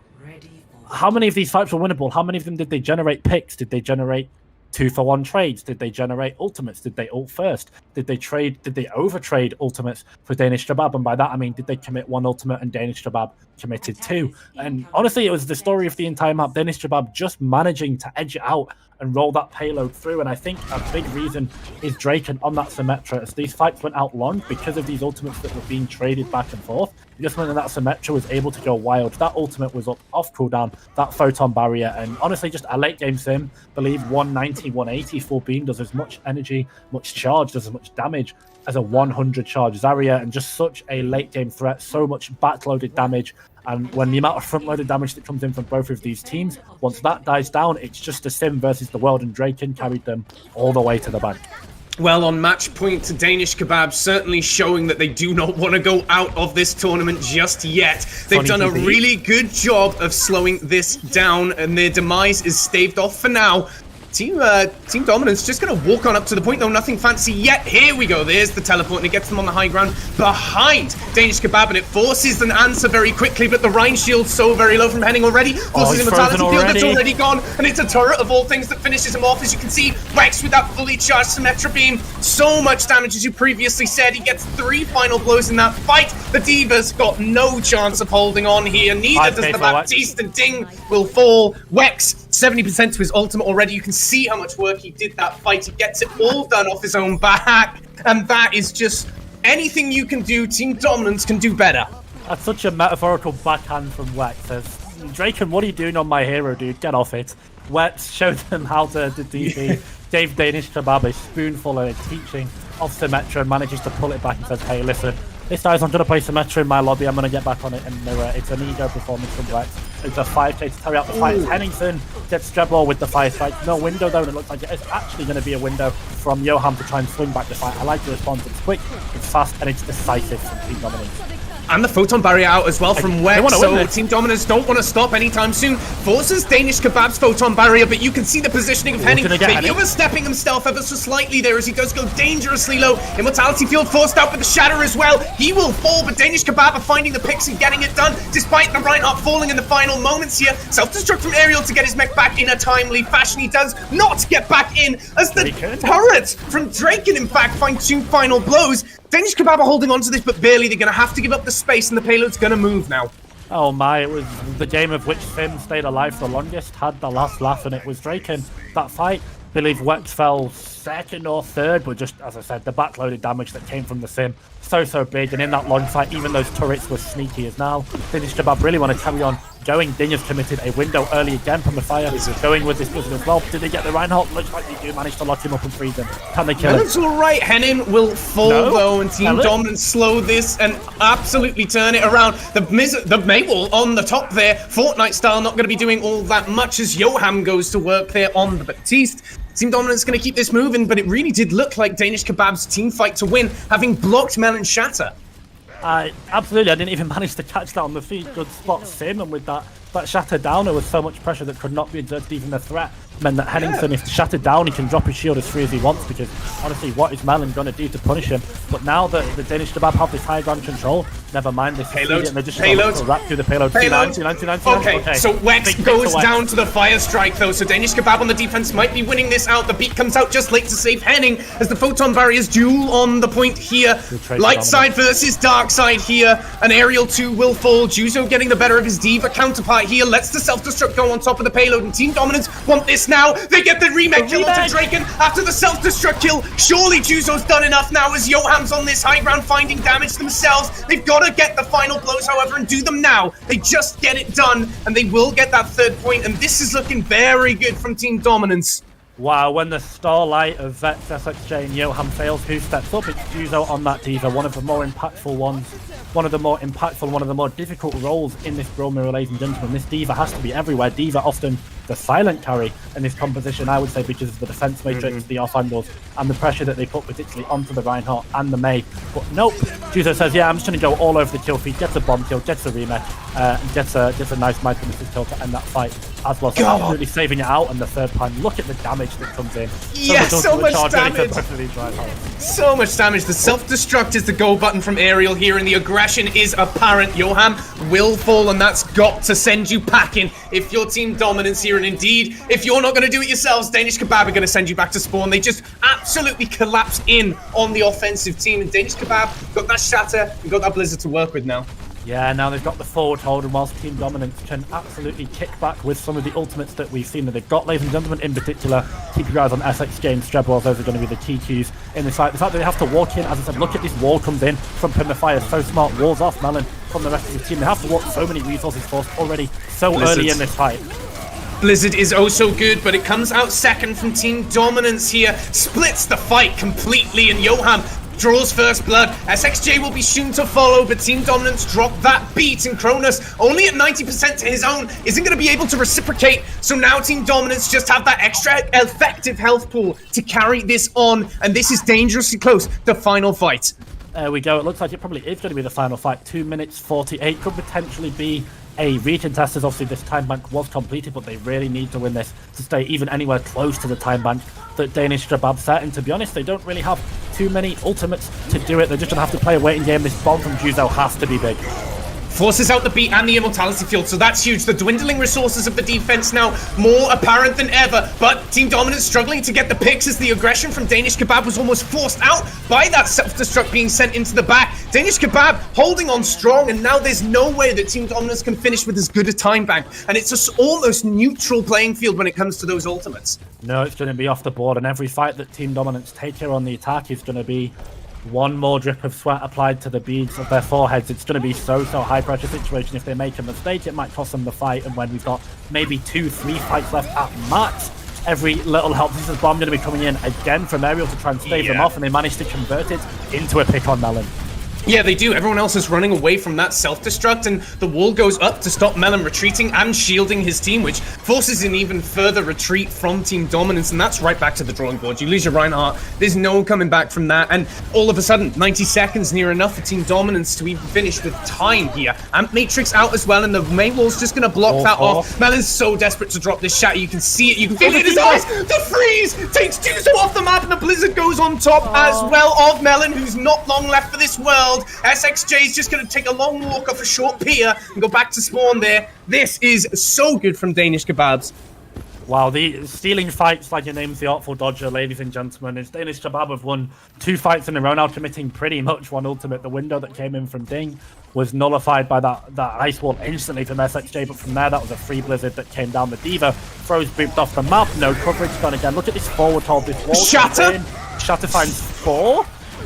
how many of these fights were winnable? How many of them did they generate picks? Did they generate 2-for-1 trades? Did they generate ultimates? Did they ult first? Did they overtrade ultimates for Danish Kebab? And by that I mean, did they commit 1 ultimate and Danish Kebab committed 2? And honestly, it was the story of the entire map. Danish Kebab just managing to edge it out and roll that payload through. And I think a big reason is Draken on that Symmetra. As these fights went out long because of these ultimates that were being traded back and forth, it just meant that Symmetra was able to go wild. That ultimate was up off cooldown, that photon barrier, and honestly just a late game sim. Believe 190, 180 full beam does as much energy, much charge, does as much damage as a 100 charge Zarya, and just such a late game threat, so much backloaded damage. And when the amount of front-loaded damage that comes in from both of these teams, once that dies down, it's just a sim versus the world, and Draken carried them all the way to the bank. Well, on match point, Danish Kebab certainly showing that they do not want to go out of this tournament just yet. They've done a really good job of slowing this down, and their demise is staved off for now. Team Dominance just going to walk on up to the point, though nothing fancy yet. Here we go. There's the teleport, and it gets them on the high ground behind Danish Kebab, and it forces an answer very quickly, but the Rhine shield's so very low from Henning already. Forces a Mortality field that's already gone, and it's a turret of all things that finishes him off. As you can see, Wex with that fully charged Symmetra beam. So much damage, as you previously said. He gets 3 final blows in that fight. The Diva's got no chance of holding on here. Neither does the Baptiste, and Ding will fall. Wex, 70% to his ultimate already. You can see how much work he did that fight. He gets it all done off his own back, and that is just anything you can do. Team Dominance can do better. That's such a metaphorical backhand from Wex. Says, Draken, what are you doing on my hero, dude? Get off it. Wex showed them how to DP. Gave Danish Kebab a spoonful of teaching of Symmetra and manages to pull it back and says, hey, listen, this guy's not going to play Symmetra in my lobby. I'm going to get back on it. And it's an ego performance from Wex. It's a 5k to carry out the fight. Henningsen gets Strebor with the fire strike. No window though, and it looks like it's actually going to be a window from Johan to try and swing back the fight. I like the response. It's quick, it's fast, and it's decisive from Team Dominance. And the photon barrier out as well from Wex, so Team Dominance don't want to stop anytime soon. Forces Danish Kebab's photon barrier, but you can see the positioning of Henning. Maybe overstepping himself ever so slightly there as he does go dangerously low. Immortality field forced out with the shatter as well. He will fall, but Danish Kebab are finding the picks and getting it done, despite the Reinhardt falling in the final moments here. Self-destruct from Aerial to get his mech back in a timely fashion. He does not get back in as the turret from Draken, in fact, find 2 final blows. Danish Kebab are holding on to this, but barely. They're going to have to give up the space, and the payload's going to move now. Oh my, it was the game of which Sim stayed alive the longest, had the last laugh, and it was Draken. That fight, I believe Wex fell second or third, but just, as I said, the backloaded damage that came from the Sim, so big, and in that long fight, even those turrets were sneaky as now. Danish Kebab really want to carry on going. Dinya's committed a window early again from the fire, going with this Blizzard as well. Did they get the Reinhardt? Looks like they do manage to lock him up and freeze him. Can they kill him? That's alright. Henin will fall though, and Team Helen? Dominance slow this and absolutely turn it around. The Maywall on the top there, Fortnite style, not going to be doing all that much as Yoham goes to work there on the Baptiste. Team Dominance going to keep this moving, but it really did look like Danish Kebab's team fight to win, having blocked Melon Shatter. Absolutely, I didn't even manage to catch that on the feet. Good spot, Sim, and with that Shatter down, there was so much pressure that could not be exerted, even the threat meant that Henningsen, if shattered down, he can drop his shield as free as he wants, because honestly, what is Melon going to do to punish him? But now that the Danish Kebab have this high ground control, never mind this payload, and they're just going to wrap through the payload. Okay, so Wex goes down to the fire strike though, so Danish Kebab on the defense might be winning this out. The beat comes out just late to save Henning as the photon barriers duel on the point here. Light side versus dark side here. An aerial 2 will fall. Juzo getting the better of his diva counterpart here, lets the self-destruct go on top of the payload, and Team Dominance want this now. They get the remake kill onto Draken after the self-destruct kill. Surely Juzo's done enough now as Yoham's on this high ground finding damage themselves. They've got to get the final blows, however, and do them now. They just get it done, and they will get that third point, and this is looking very good from Team Dominance. Wow, when the starlight of Vex, SXJ, and Yoham fails, who steps up? It's Juzo on that diva, one of the more impactful ones, one of the more impactful, one of the more difficult roles in this Brawl mirror, ladies and gentlemen. This diva has to be everywhere. Diva often the silent carry in this composition, I would say, because of the defense matrix, the off angles, and the pressure that they put particularly onto the Reinhardt and the Mei. But nope, Juzo says, yeah, I'm just going to go all over the kill feed, gets a bomb kill, gets a remake, and gets a nice mindful kill to end that fight as well. So absolutely saving it out, and the third time, look at the damage that comes in. So much damage. So much damage. The self-destruct is the go button from Aerial here, and the aggression is apparent. Yoham will fall, and that's got to send you packing if you're Team Dominance here. And indeed, if you're not going to do it yourselves, Danish Kebab are going to send you back to spawn. They just absolutely collapse in on the offensive team, and Danish Kebab got that Shatter and got that Blizzard to work with now. Yeah, now they've got the forward hold, and whilst Team Dominance can absolutely kick back with some of the ultimates that we've seen that they've got, ladies and gentlemen, in particular, keep your eyes on SXJ and Strebor. Those are going to be the key cues in this fight. The fact that they have to walk in, as I said, look at this wall comes in from Pimmer Fire, so smart, walls off Melon from the rest of the team. They have to walk so many resources forced already so early in this fight. Blizzard is oh so good, but it comes out second from Team Dominance here. Splits the fight completely, and Yoham draws first blood. SXJ will be soon to follow, but Team Dominance dropped that beat, and Cronus, only at 90% to his own, isn't going to be able to reciprocate. So now Team Dominance just have that extra effective health pool to carry this on, and this is dangerously close to final fight. There we go. It looks like it probably is going to be the final fight. 2 minutes 48 could potentially be a recontest, as obviously this time bank was completed, but they really need to win this to stay even anywhere close to the time bank that Danish Kebab set. And to be honest, they don't really have too many ultimates to do it. They're just going to have to play a waiting game. This bomb from Juzo has to be big. Forces out the beat and the immortality field, so that's huge. The dwindling resources of the defense now more apparent than ever, but Team Dominance struggling to get the picks as the aggression from Danish Kebab was almost forced out by that self-destruct being sent into the back. Danish Kebab holding on strong, and now there's no way that Team Dominance can finish with as good a time bank, and it's just almost neutral playing field when it comes to those ultimates. No, it's going to be off the board, and every fight that Team Dominance take here on the attack is going to be one more drip of sweat applied to the beads of their foreheads. It's going to be so high pressure situation. If they make a mistake, it might cost them the fight. And when we've got maybe 2-3 fights left at max, every little helps. This is bomb going to be coming in again from Aerial to try and stave them off, and they managed to convert it into a pick on Melon. Yeah, they do. Everyone else is running away from that self-destruct, and the wall goes up to stop Melon retreating and shielding his team, which forces an even further retreat from Team Dominance, and that's right back to the drawing board. You lose your Reinhardt, there's no coming back from that, and all of a sudden, 90 seconds near enough for Team Dominance to even finish with time here. Amp Matrix out as well, and the main wall's just going to block that off. Melon's so desperate to drop this shatter. You can see it, you can feel it in his eyes. The freeze takes Juzo off the map, and the Blizzard goes on top as well of Melon, who's not long left for this world. SXJ is just going to take a long walk off a short pier and go back to spawn there. This is so good from Danish Kebabs. Wow, the stealing fights like your name's the Artful Dodger, ladies and gentlemen. It's Danish Kebab have won 2 fights in a row now, committing pretty much one ultimate. The window that came in from Ding was nullified by that ice wall instantly from SXJ, but from there that was a free blizzard that came down. The Diva throws booped off the map, no coverage gone again. Look at this forward hold, this wall. Shatter! Shatter finds 4.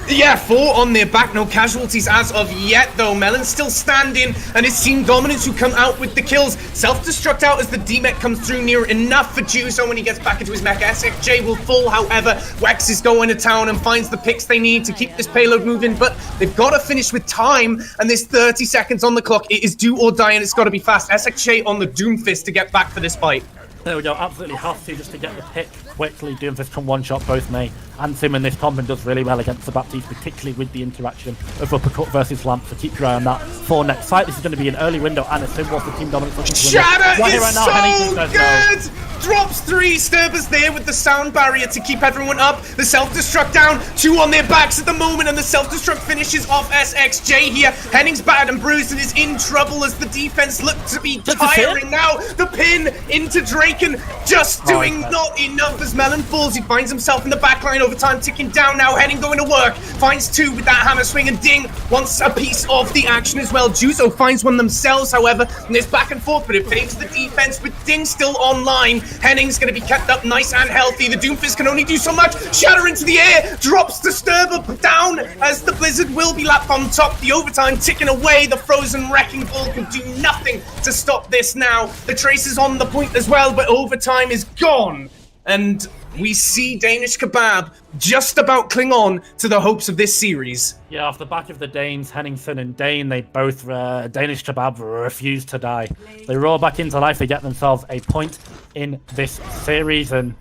Yeah, 4 on their back, no casualties as of yet though. Melon's still standing, and it's Team Dominance who come out with the kills. Self-destruct out as the D-Mech comes through near enough for Juzo when he gets back into his mech. SXJ will fall, however. Wex is going to town and finds the picks they need to keep this payload moving, but they've got to finish with time, and there's 30 seconds on the clock. It is do or die, and it's got to be fast. SXJ on the Doomfist to get back for this fight. There we go, absolutely have to just to get the pick quickly. Doomfist can one-shot both May and Sim in this comp and does really well against the Baptiste, particularly with the interaction of Uppercut versus Lamp, so keep your eye on that for next fight. This is going to be an early window, and a Sim was the Team Dominance looking to win. Shatter Right is right now, so Henning says good! no. Drops 3, Sturber's there with the sound barrier to keep everyone up. The self-destruct down, 2 on their backs at the moment, and the self-destruct finishes off SXJ here. Henning's battered and bruised and is in trouble as the defense looks to be tiring now. The pin into Draken, just doing not enough as Melon falls. He finds himself in the backline, overtime ticking down now. Henning going to work, finds 2 with that hammer swing, and Ding wants a piece of the action as well. Juzo finds one themselves, however, and there's back and forth, but it favors the defense with Ding still online. Henning's going to be kept up nice and healthy. The Doomfist can only do so much. Shatter into the air, drops the Sturber down as the Blizzard will be lapped on top. The overtime ticking away. The Frozen Wrecking Ball can do nothing to stop this now. The Trace is on the point as well, but overtime is gone. And we see Danish Kebab just about cling on to the hopes of this series. Yeah, off the back of the Danes, Henningsen and Dane, they both, Danish Kebab refuse to die. They roar back into life, they get themselves a point in this series, and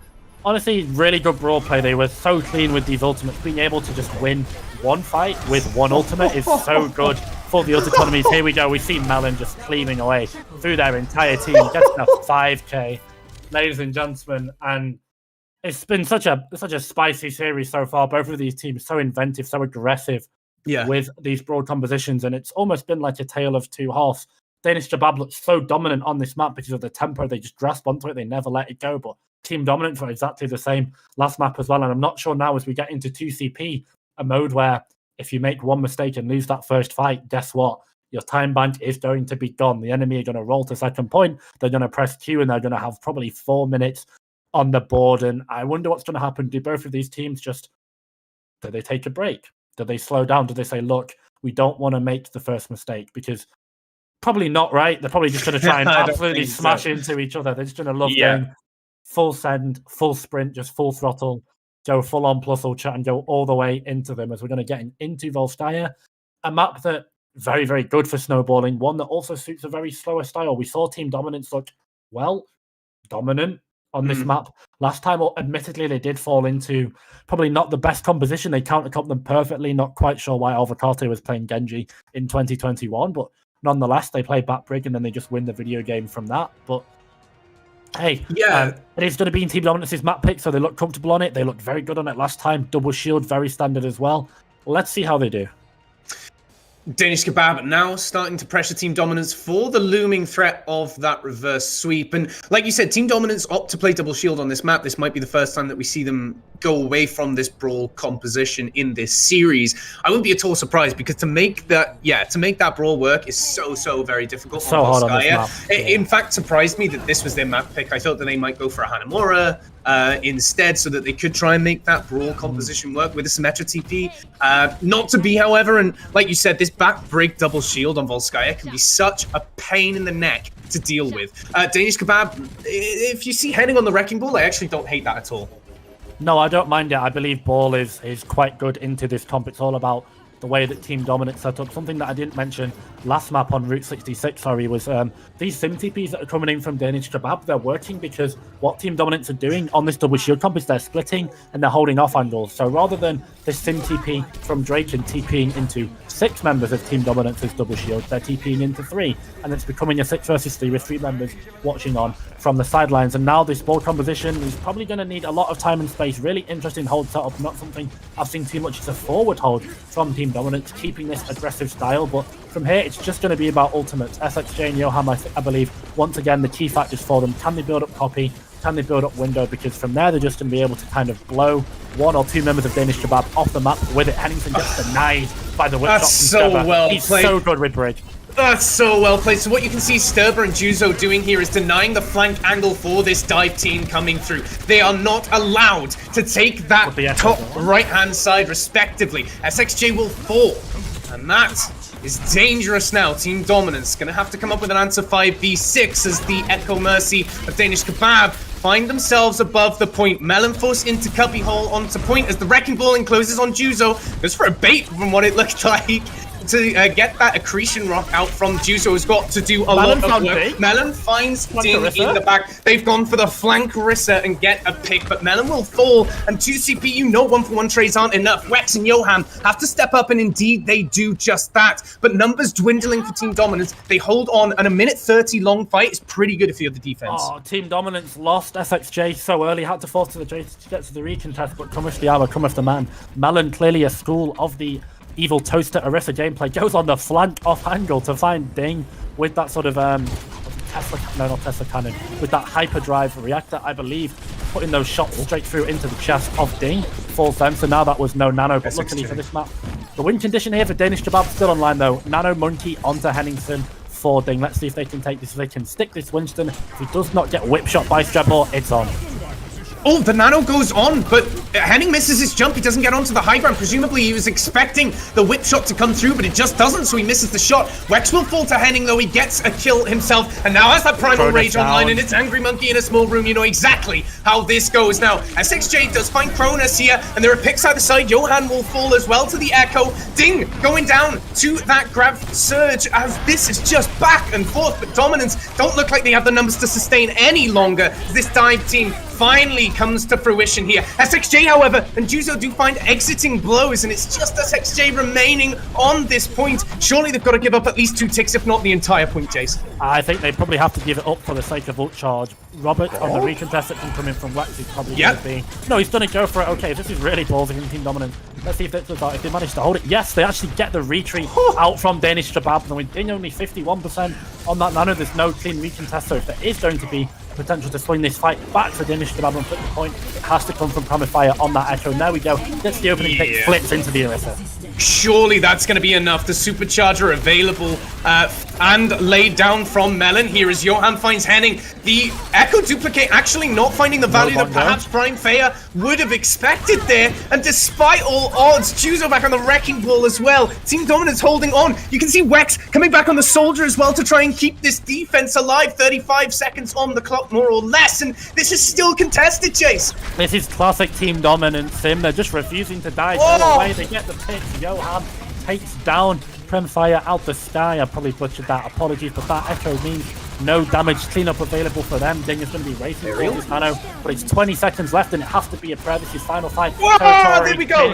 honestly, really good brawl play. They were so clean with these ultimates. Being able to just win one fight with one ultimate is so good for the ult economies. Here we go, we see Melon just cleaving away through their entire team, getting a 5k, ladies and gentlemen, and it's been such a spicy series so far. Both of these teams so inventive, so aggressive with these broad compositions, and it's almost been like a tale of 2 halves. Danish Kebab looks so dominant on this map because of the tempo. They just grasp onto it, they never let it go. But Team Dominance were exactly the same last map as well, and I'm not sure now as we get into 2CP, a mode where if you make one mistake and lose that first fight, guess what? Your time bank is going to be gone. The enemy are going to roll to second point, they're going to press Q, and they're going to have probably 4 minutes on the board, and I wonder what's going to happen. Do both of these teams do they take a break? Do they slow down? Do they say, look, we don't want to make the first mistake? Because probably not, right? They're probably just going to try and absolutely smash into each other. They're just going to love going full send, full sprint, just full throttle, go full on plus ultra, and go all the way into them as we're going to get into Volskaya, a map that very, very good for snowballing, one that also suits a very slower style. We saw Team Dominance look, dominant on this map last time. Admittedly, they did fall into probably not the best composition. They countercomp them perfectly. Not quite sure why Alvacate was playing Genji in 2021, but nonetheless, they play Batbrig and then they just win the video game from that. But hey, it is going to be in Team Dominance's map pick, so they look comfortable on it. They looked very good on it last time. Double shield, very standard as well. Let's see how they do. Danish Kebab now starting to pressure Team Dominance for the looming threat of that reverse sweep. And like you said, Team Dominance opt to play double shield on this map. This might be the first time that we see them go away from this brawl composition in this series. I wouldn't be at all surprised, because to make that brawl work is so very difficult. So hard on this map. It in fact surprised me that this was their map pick. I thought that they might go for a Hanamura instead, so that they could try and make that brawl composition work with a Symmetra TP. Not to be, however, and like you said, this back break double shield on Volskaya can be such a pain in the neck to deal with. Danish Kebab, if you see Henning on the Wrecking Ball, I actually don't hate that at all. No, I don't mind it. I believe Ball is quite good into this comp. It's all about the way that Team Dominance set up. Something that I didn't mention last map on Route 66, was these sim TPs that are coming in from Danish Kebab. They're working because what Team Dominance are doing on this double shield comp is they're splitting and they're holding off angles. So rather than this sim TP from Drake and TPing into 6 members of Team Dominance's double shield, they're TPing into 3, and it's becoming a 6 versus 3 with 3 members watching on from the sidelines. And now this ball composition is probably going to need a lot of time and space. Really interesting hold setup, not something I've seen too much. It's a forward hold from Team Dominance, keeping this aggressive style, but from here it's just going to be about ultimates. SXJ and Yoham, I believe, once again, the key factors for them. Can they build up copy? can they build up window? Because from there, they're just going to be able to kind of blow 1 or 2 members of Danish Kebab off the map with it. Hennington gets denied by the whip shot. That's so well He's played. so good with bridge. That's so well played. So what you can see Sturber and Juzo doing here is denying the flank angle for this dive team coming through. They are not allowed to take that top right-hand side respectively. SXJ will fall. And that is dangerous now. Team Dominance going to have to come up with an answer 5v6 as the Echo Mercy of Danish Kebab find themselves above the point. Melon forced into cubbyhole onto point as the Wrecking Ball encloses on Juzo. Goes for a bait from what it looked like. To get that accretion rock out from Juzo has got to do a lot of work. Melon finds Ding in the back. They've gone for the flank Rissa and get a pick, but Melon will fall. And 2CP, you know 1-for-1 trades aren't enough. Wex and Johan have to step up, and indeed they do just that. But numbers dwindling for Team Dominance. They hold on, and a minute 30 long fight is pretty good if you're the defense. Oh, Team Dominance lost SXJ so early, had to force to the chase to get to the recontest, but cometh the hour, cometh the man. Melon, clearly a school of the Evil Toaster Orisa gameplay, goes on the flank off angle to find Ding with that sort of Tesla cannon, with that hyperdrive reactor, I believe, putting those shots straight through into the chest of Ding. Falls them, so now that was no Nano, but luckily for this map. The win condition here for Danish Kebab still online though. Nano Monkey onto Henningsen for Ding. Let's see if they can take this, if they can stick this Winston. If he does not get whip shot by Strebor, it's on. Oh, the Nano goes on, but Henning misses his jump. He doesn't get onto the high ground. Presumably, he was expecting the whip shot to come through, but it just doesn't, so he misses the shot. Wex will fall to Henning, though. He gets a kill himself, and now has that Primal Rage online, and it's Angry Monkey in a small room. You know exactly how this goes now. SXJ does find Cronus here, and there are picks either side. Johan will fall as well to the Echo. Ding going down to that grab surge, as this is just back and forth, but Dominance don't look like they have the numbers to sustain any longer. This dive team finally comes to fruition here. SXJ, however, and Juzo do find exiting blows, and it's just SXJ remaining on this point. Surely they've got to give up at least 2 ticks, if not the entire point, Jace. I think they probably have to give it up for the sake of ult charge. Robert on the recontest that can come in from Wex is probably going to be... No, he's going to go for it. Okay, this is really ballsy in Team Dominance. Let's see if they manage to hold it. Yes, they actually get the retreat out from Danish Kebab. And with Ding only 51% on that Nano, there's no clean recontest. So if there is going to be potential to swing this fight back for Danish Kebab and flip the point, it has to come from Promifire on that Echo. And there we go. Gets the opening pick, flips into the Orisa. Surely that's going to be enough. The supercharger available and laid down from Melon. Here as Johan finds Henning. The Echo duplicate actually not finding the value that perhaps Prime Faya would have expected there. And despite all odds, Juzo back on the Wrecking Ball as well. Team Dominance holding on. You can see Wex coming back on the Soldier as well to try and keep this defense alive. 35 seconds on the clock, more or less. And this is still contested, Chase. This is classic Team Dominance, Sim. They're just refusing to die. Go away. They get the pick. Johan takes down Premfire out the sky. I probably butchered that. Apologies, but that Echo means no damage. Cleanup available for them. Ding is going to be racing for this Nano, but it's 20 seconds left and it has to be a prayer. This is final fight. There we go.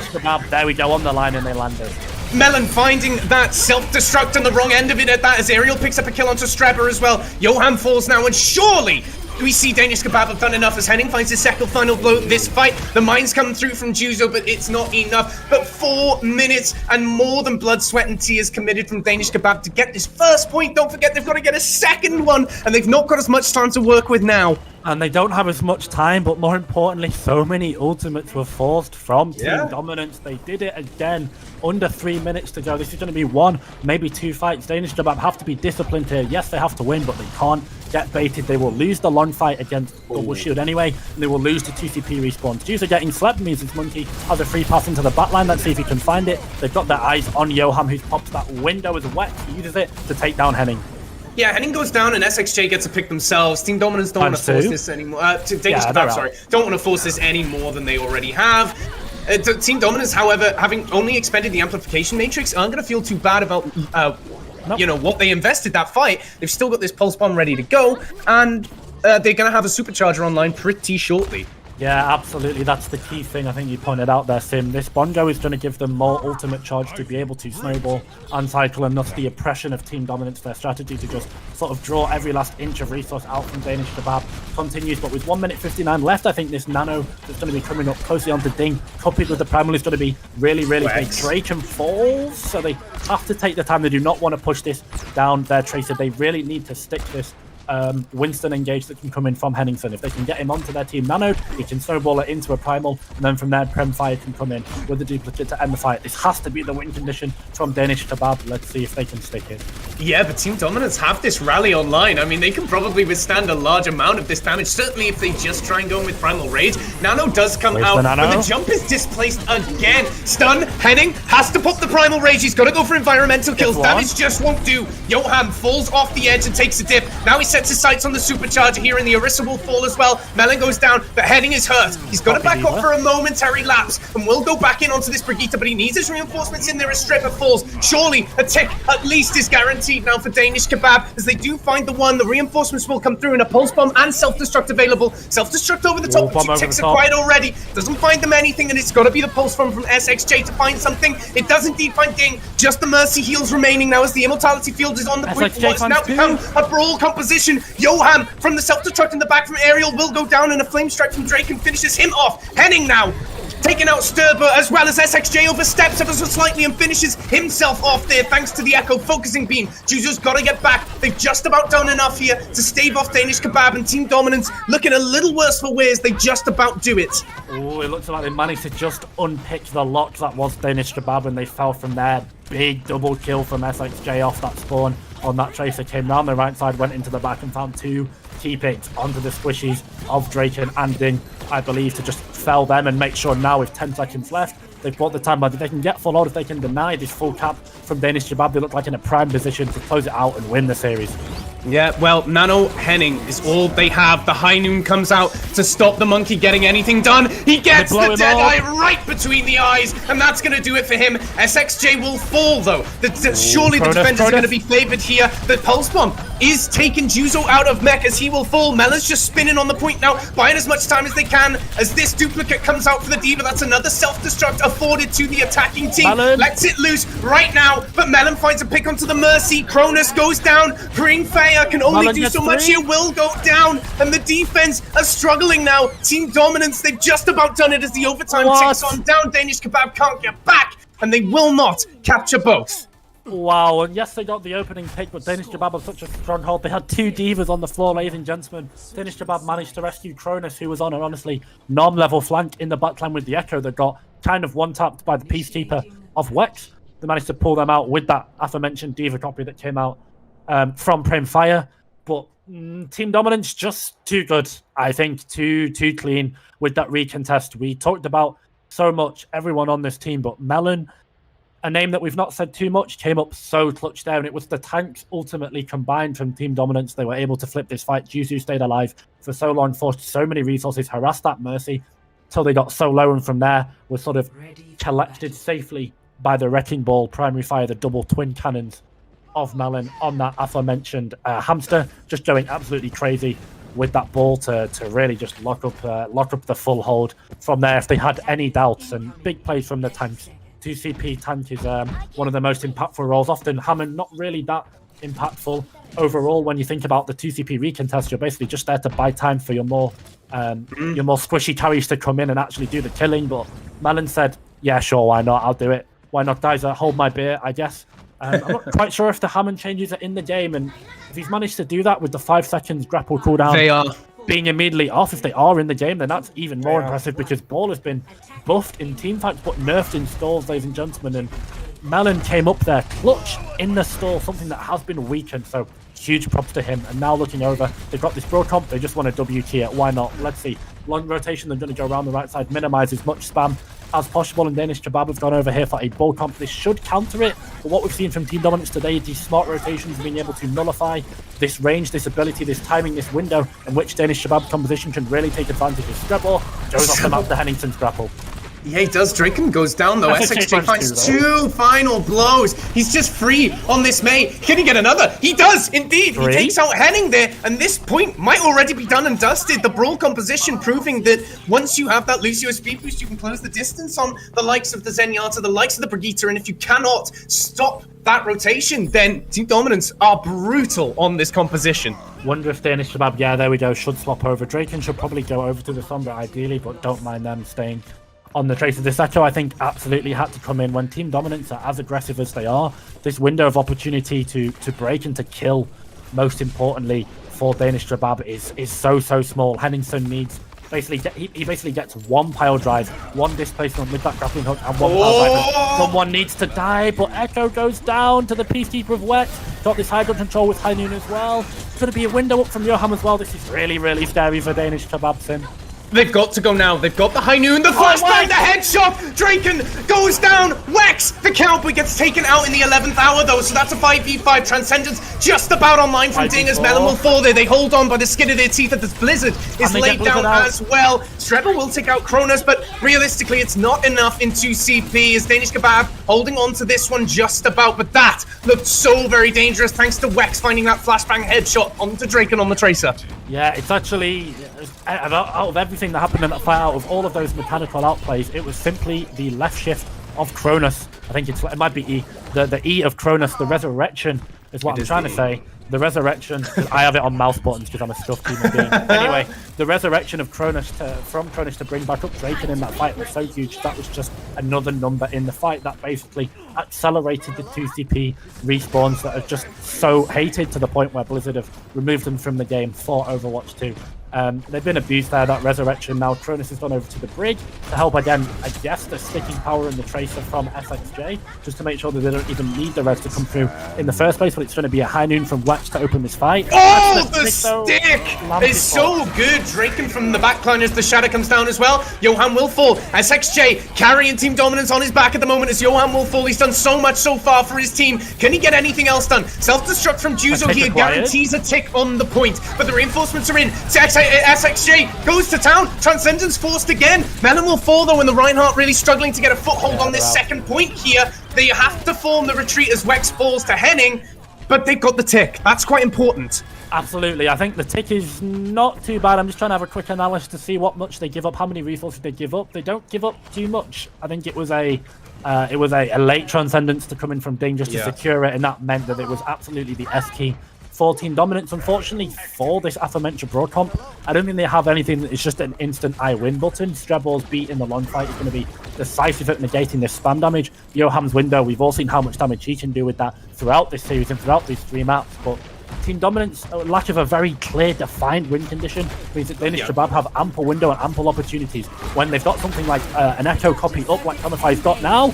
There we go, on the line, and they landed. Melon finding that self-destruct on the wrong end of it at that as Ariel picks up a kill onto Strebor as well. Johan falls now, and surely we see Danish Kebab have done enough as Henning finds his second final blow this fight. The mines come through from Juzo, but it's not enough. But 4 minutes and more than blood, sweat, and tears committed from Danish Kebab to get this first point. Don't forget, they've got to get a second one, and they've not got as much time to work with now. And they don't have as much time, but more importantly, so many ultimates were forced from Team Dominance. They did it again. Under 3 minutes to go. This is going to be 1, maybe 2 fights. Danish Kebab have to be disciplined here. Yes, they have to win, but they can't get baited. They will lose the long fight against Double Shield anyway, and they will lose the 2CP respawns. Juicer getting slept means this Monkey has a free pass into the backline. Let's see if he can find it. They've got their eyes on Johan, who's popped that window as Wex. He uses it to take down Henning. Yeah, Henning goes down and SXJ gets a pick themselves. Team Dominance don't want to force this anymore. Danish Kebab, sorry, don't want to force this any more than they already have. Team Dominance, however, having only expended the amplification matrix, aren't going to feel too bad about you know, what they invested that fight. They've still got this pulse bomb ready to go, and they're going to have a supercharger online pretty shortly. Yeah, absolutely. That's the key thing I think you pointed out there, Sim. This Bongo is going to give them more ultimate charge to be able to snowball and cycle, and thus the oppression of Team Dominance, their strategy to just sort of draw every last inch of resource out from Danish Kebab continues. But with 1 minute 59 left, I think this Nano that's going to be coming up closely onto Ding, coupled with the Primal, is going to be really, really big. Draken falls, so they have to take the time. They do not want to push this down their Tracer. They really need to stick this Winston engage that can come in from Henningsen. If they can get him onto their team Nano, he can snowball it into a Primal, and then from there, Premfire can come in with the duplicate to end the fight. This has to be the win condition from Danish Kebab. Let's see if they can stick it. Yeah, but Team Dominance have this rally online. I mean, they can probably withstand a large amount of this damage, certainly if they just try and go in with Primal Rage. Nano does come Where's out, the Nano? but the jump is displaced again. Stun, Henning has to pop the Primal Rage. He's got to go for environmental kills. Gets one. Damage just won't do. Johan falls off the edge and takes a dip. Now he sets his sights on the supercharger here, and the Orisa will fall as well. Melon goes down, but Henning is hurt. He's got to back off for a momentary lapse, and will go back in onto this Brigitte, but he needs his reinforcements in there as Stripper falls. Surely a tick at least is guaranteed now for Danish Kebab, as they do find the one. The reinforcements will come through, and a pulse bomb and self-destruct available. Self-destruct over the top, but two ticks are quiet already. Doesn't find them anything, and it's got to be the pulse bomb from SXJ to find something. It does indeed find Ding. Just the Mercy heals remaining now, as the Immortality field is on the point for what's now become a brawl composition. Johan from the self-destruct in the back from Ariel will go down, and a flame strike from Drake and finishes him off. Henning now taking out Sturber, as well as SXJ oversteps ever so slightly and finishes himself off there thanks to the Echo focusing beam. Juju's got to get back. They've just about done enough here to stave off Danish Kebab, and Team Dominance looking a little worse for wear as they just about do it. Oh, it looks like they managed to just unpick the lock that was Danish Kebab, and they fell from there. Big double kill from SXJ off that spawn on that Tracer. Came down the right side, went into the back and found two key picks onto the squishies of Draken and Ding, I believe, to just fell them and make sure now with 10 seconds left, they've bought the time. But if they can get full out, if they can deny this full cap from Danish Kebab, they look like in a prime position to close it out and win the series. Yeah, well, Nano Henning is all they have. The High Noon comes out to stop the monkey getting anything done. He gets the Deadeye right between the eyes, and that's going to do it for him. SXJ will fall, though. Surely the defenders are going to be favored here. The Pulse Bomb is taking Juzo out of mech as he will fall. Melon's just spinning on the point now, buying as much time as they can as this duplicate comes out for the Diva. That's another self-destruct afforded to the attacking team. Melon Lets it loose right now, but Melon finds a pick onto the Mercy. Cronus goes down. Green Fire can only do so much here, will go down, and the defense are struggling now. Team Dominance, they've just about done it as the overtime ticks on down. Danish Kebab can't get back, and they will not capture both. Wow, and yes, they got the opening pick, but Danish Kebab was such a stronghold. They had two divas on the floor, ladies and gentlemen. Danish Kebab managed to rescue Cronus, who was on an honestly norm-level flank in the backline with the Echo that got kind of one-tapped by the Peacekeeper of Wex. They managed to pull them out with that aforementioned diva copy that came out from Premfire. But Team Dominance just too good, I think. Too clean with that recontest. We talked about so much, everyone on this team, but Melon, a name that we've not said too much, came up so clutch down. It was the tanks ultimately combined from Team Dominance. They were able to flip this fight. Juzu stayed alive for so long, forced so many resources, harassed that Mercy till they got so low, and from there was sort of collected safely by the Wrecking Ball, primary fire, the double twin cannons of Melon on that aforementioned hamster, just going absolutely crazy with that ball to really just lock up the full hold. From there, if they had any doubts, and big plays from the tanks. 2CP tank is one of the most impactful roles. Often Hammond not really that impactful overall. When you think about the 2CP recontest, you're basically just there to buy time for your more squishy carries to come in and actually do the killing. But Melon said, yeah, sure, why not? I'll do it. Why not, guys? Hold my beer, I guess. I'm not quite sure if the Hammond changes are in the game, and if he's managed to do that with the 5 seconds grapple cooldown, they are being immediately off. If they are in the game, then that's even more impressive, because Ball has been buffed in teamfights but nerfed in stalls, ladies and gentlemen, and Melon came up there clutch in the stall, something that has been weakened, so huge props to him. And now looking over, they've got this bro comp, they just want a WT it, why not? Let's see. Long rotation, they're going to go around the right side, minimize as much spam as possible, and Danish Kebab have gone over here for a ball comp. This should counter it, but what we've seen from Team Dominance today is these smart rotations being able to nullify this range, this ability, this timing, this window in which Danish Kebab composition can really take advantage of. Scrapple goes off the map to Henningsen's grapple. Yeah, he does. Draken goes down, though. SXJ finds two, two final blows. He's just free on this May. Can he get another? He does, indeed. He takes out Henning there, and this point might already be done and dusted. The brawl composition proving that once you have that Lucio speed boost, you can close the distance on the likes of the Zenyatta, the likes of the Brigitte, and if you cannot stop that rotation, then Team Dominance are brutal on this composition. Wonder if Danish Kebab, yeah, there we go, should swap over. Draken should probably go over to the Sombra ideally, but don't mind them staying on the Tracer. This Echo, I think, absolutely had to come in. When Team Dominance are as aggressive as they are, this window of opportunity to break and to kill, most importantly, for Danish Kebab is so small. Henningsen needs he basically gets one pile drive, one displacement with that grappling hook, and one pile drive. Someone needs to die, but Echo goes down to the Peacekeeper of Wex. Got this high gun control with High Noon as well. It's going to be a window up from Johan as well. This is really scary for Danish Kebab Sim. They've got to go now. They've got the High Noon, the flashbang, the headshot. Draken goes down. Wex, the cowboy, gets taken out in the 11th hour, though. So that's a 5v5. Transcendence just about online from Ding as Melon will fall there. They hold on by the skin of their teeth, and this Blizzard is laid down as well. Strebel will take out Cronus, but realistically, it's not enough in 2CP as Danish Kebab holding on to this one just about. But that looked so very dangerous thanks to Wex finding that flashbang headshot onto Draken on the Tracer. Yeah, it's actually, out of everything that happened in that fight, out of all of those mechanical outplays, it was simply the left shift of Cronus. I think it might be E. The E of Cronus, the resurrection, is what I'm trying to say. The resurrection, I have it on mouse buttons because I'm a stuffed human being. Anyway, the resurrection of Cronus from Cronus to bring back up Draken in that fight was so huge. That was just another number in the fight that basically accelerated the 2CP respawns that are just so hated to the point where Blizzard have removed them from the game for Overwatch 2. They've been abused there, that resurrection. Now Cronus has gone over to the brig to help again, I guess, the sticking power and the tracer from SXJ, just to make sure that they don't even need the res to come through in the first place, but it's going to be a High Noon from Wex to open this fight. Oh, the stick is so good. Draken from the backline as the shadow comes down as well. Johan will fall. SXJ carrying team dominance on his back at the moment as Johan will fall. He's done so much so far for his team. Can he get anything else done? Self-destruct from Juzo here guarantees a tick on the point, but the reinforcements are in. SXJ goes to town. Transcendence forced again. Melon will fall though, and the Reinhardt really struggling to get a foothold on this second point here. They have to form the retreat as Wex falls to Henning, but they've got the tick. That's quite important. Absolutely. I think the tick is not too bad. I'm just trying to have a quick analysis to see what much they give up, how many resources they give up. They don't give up too much. I think it was a late Transcendence to come in from Ding just to secure it, and that meant that it was absolutely the S key. 14 dominance, unfortunately, for this aforementioned broad comp. I don't think they have anything that is just an instant I win button. Strebel's beat in the long fight is going to be decisive at negating this spam damage. Johan's window, we've all seen how much damage he can do with that throughout this series and throughout these 3 maps, but Team Dominance, lack of a very clear, defined win condition means that Danish Kebab have ample window and ample opportunities. When they've got something like an Echo copy up like Kamify's got now,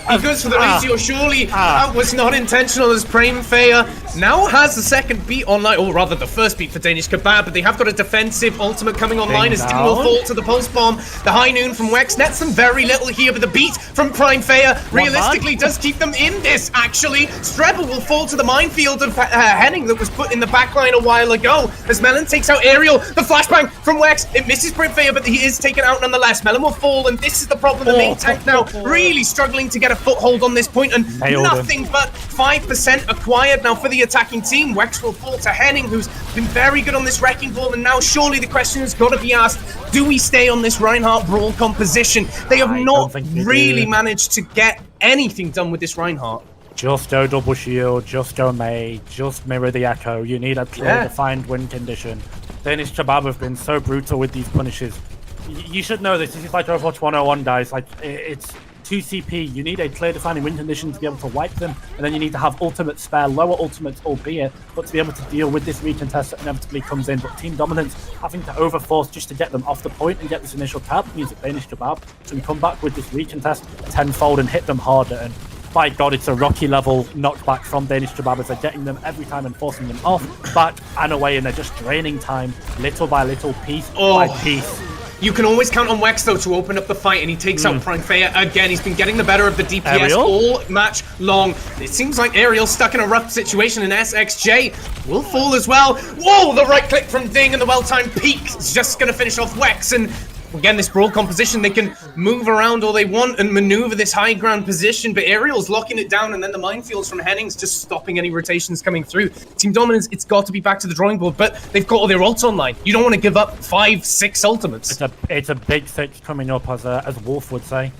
he goes for the ratio. Surely that was not intentional as Praimfeya now has the second beat online, or rather the first beat for Danish Kebab, but they have got a defensive ultimate coming online as Ding will fall to the pulse bomb. The High Noon from Wex nets them very little here, but the beat from Praimfeya realistically does keep them in this, actually. Strebel will fall to the minefield of Henning that was put in the backline a while ago as Melon takes out Aerial. The flashbang from Wex, it misses Praimfeya, but he is taken out nonetheless. Melon will fall, and this is the problem. The main tank now really struggling to get a foothold on this point, and nothing but 5% acquired now for the attacking team. Wex will fall to Henning, who's been very good on this wrecking ball, and now surely the question has got to be asked, do we stay on this Reinhardt brawl composition? They have not really managed to get anything done with this Reinhardt. Just go double shield, just go May, just mirror the Echo. You need a clear defined win condition. Danish Kebab have been so brutal with these punishes. You should know this. This is like Overwatch 101, guys. Like, it's 2CP, you need a clear defining win condition to be able to wipe them, and then you need to have ultimate spare, lower ultimates albeit, but to be able to deal with this recontest that inevitably comes in. But Team Dominance having to overforce just to get them off the point and get this initial cap means that Danish Kebab can come back with this recontest tenfold and hit them harder, and by God, it's a Rocky level knockback from Danish Kebab as they're getting them every time and forcing them off, back and away, and they're just draining time little by little, piece by piece. You can always count on Wex, though, to open up the fight, and he takes out Praimfeya again. He's been getting the better of the DPS all match long. It seems like Aerial's stuck in a rough situation, and SXJ will fall as well. Whoa, the right click from Ding and the well-timed peek is just going to finish off Wex, and again, this broad composition, they can move around all they want and maneuver this high ground position, but Aerial's locking it down, and then the minefields from Henning's just stopping any rotations coming through. Team Dominance, it's got to be back to the drawing board, but they've got all their ults online. You don't want to give up 5-6 ultimates. It's a big 6 coming up, as Wolf would say.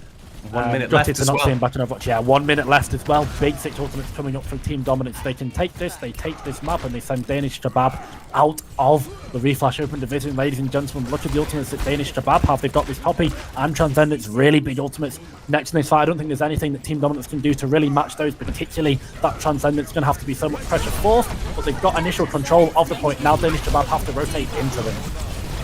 1 minute Gutted left to as not well. see him back in Overwatch. Yeah, 1 minute left as well. Big 6 ultimates coming up from Team Dominance. They can take this, they take this map, and they send Danish Kebab out of the Reflash Open Division. Ladies and gentlemen, look at the ultimates that Danish Kebab have. They've got this Poppy and Transcendence, really big ultimates next in this fight. I don't think there's anything that Team Dominance can do to really match those, particularly that Transcendence is going to have to be so much pressure forced, but they've got initial control of the point. Now Danish Kebab have to rotate into them.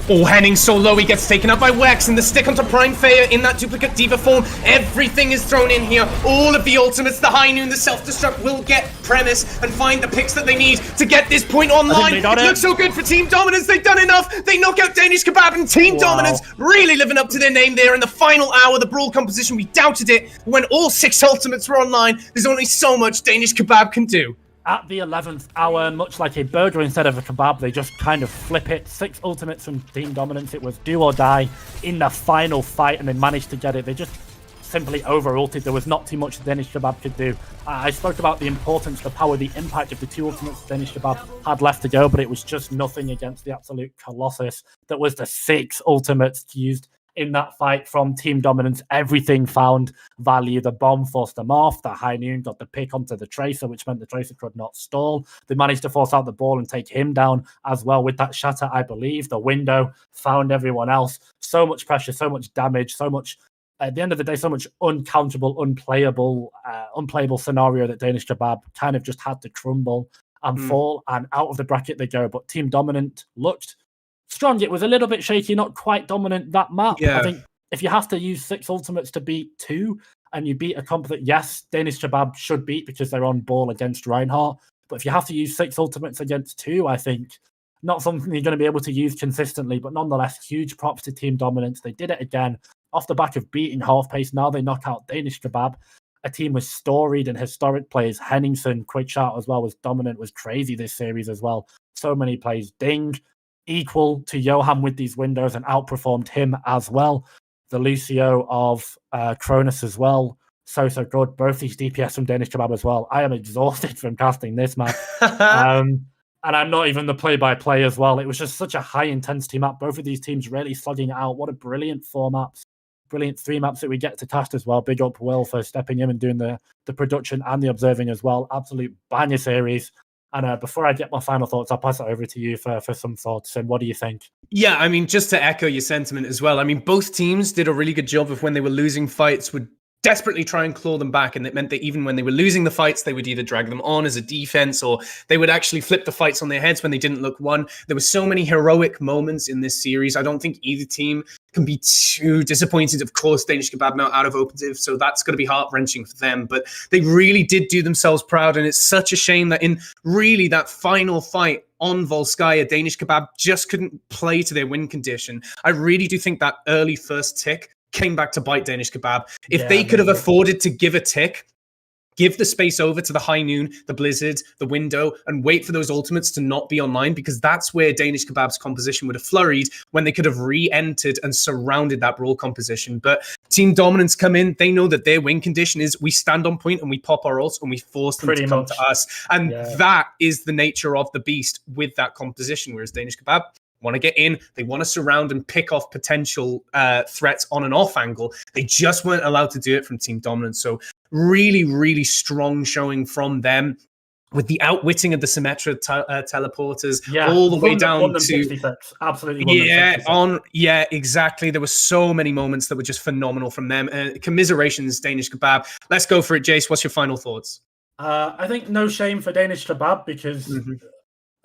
Oh, Henning so low, he gets taken up by Wex, and the stick onto Prime Faya in that duplicate Diva form. Everything is thrown in here. All of the ultimates, the High Noon, the Self-Destruct will get Premise and find the picks that they need to get this point online. It looks so good for Team Dominance. They've done enough. They knock out Danish Kebab, and Team Dominance really living up to their name there in the final hour. The Brawl composition, we doubted it. When all 6 ultimates were online, there's only so much Danish Kebab can do. At the 11th hour, much like a burger instead of a kebab, they just kind of flip it. 6 ultimates from Team Dominance. It was do or die in the final fight, and they managed to get it. They just simply over-ulted. There was not too much Danish Kebab could do. I spoke about the importance, the power, the impact of the 2 ultimates Danish Kebab had left to go, but it was just nothing against the absolute colossus that was the 6 ultimates used in that fight from Team Dominance. Everything found value. The bomb forced them off. The High Noon got the pick onto the Tracer, which meant the Tracer could not stall. They managed to force out the ball and take him down as well with that shatter, I believe. The window found everyone else. So much pressure, so much damage, so much, at the end of the day, so much uncountable, unplayable scenario that Danish Kebab kind of just had to crumble and fall, and out of the bracket they go. But Team Dominant looked strong. It was a little bit shaky, not quite dominant that map. Yeah. I think if you have to use 6 ultimates to beat 2, and you beat a comp that, yes, Danish Kebab should beat because they're on ball against Reinhardt, but if you have to use 6 ultimates against 2, I think not something you're going to be able to use consistently, but nonetheless, huge props to Team Dominance. They did it again off the back of beating Half Pace. Now they knock out Danish Kebab, a team with storied and historic players. Henningsen, quick shout as well, was dominant, was crazy this series as well. So many plays. Ding, equal to Johan with these windows and outperformed him as well. The Lucio of Cronus as well. So good. Both these DPS from Danish Kebab as well. I am exhausted from casting this map. And I'm not even the play-by-play as well. It was just such a high-intensity map. Both of these teams really slugging it out. What a brilliant 4 maps. Brilliant 3 maps that we get to cast as well. Big up Will for stepping in and doing the production and the observing as well. Absolute banger series. And before I get my final thoughts, I'll pass it over to you for some thoughts. And what do you think? Yeah, I mean, just to echo your sentiment as well. I mean, both teams did a really good job of when they were losing fights, would desperately try and claw them back. And it meant that even when they were losing the fights, they would either drag them on as a defense, or they would actually flip the fights on their heads when they didn't look won. There were so many heroic moments in this series. I don't think either team can be too disappointed. Of course, Danish Kebab now out of OpenDiv, so that's going to be heart-wrenching for them. But they really did do themselves proud, and it's such a shame that in really that final fight on Volskaya, Danish Kebab just couldn't play to their win condition. I really do think that early first tick came back to bite Danish Kebab. If they could have afforded to give a tick, give the space over to the High Noon, the Blizzard, the Window, and wait for those ultimates to not be online, because that's where Danish Kebab's composition would have flurried, when they could have re-entered and surrounded that Brawl composition. But Team Dominance come in, they know that their win condition is we stand on point and we pop our ults and we force them to come to us. And that is the nature of the beast with that composition, whereas Danish Kebab want to get in, they want to surround and pick off potential threats on and off angle. They just weren't allowed to do it from Team Dominance. So really, really strong showing from them, with the outwitting of the Symmetra teleporters, all the way down to 66. Absolutely. Exactly. There were so many moments that were just phenomenal from them. Commiserations, Danish Kebab. Let's go for it, Jace. What's your final thoughts? I think no shame for Danish Kebab, because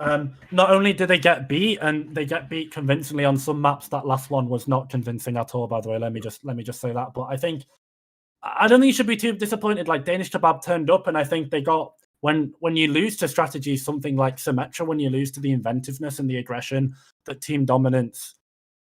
not only did they get beat, and they get beat convincingly on some maps. That last one was not convincing at all, by the way. Let me just say that. But I don't think you should be too disappointed. Like, Danish Kebab turned up, and I think they got, when you lose to strategy, something like Symmetra, when you lose to the inventiveness and the aggression that Team Dominance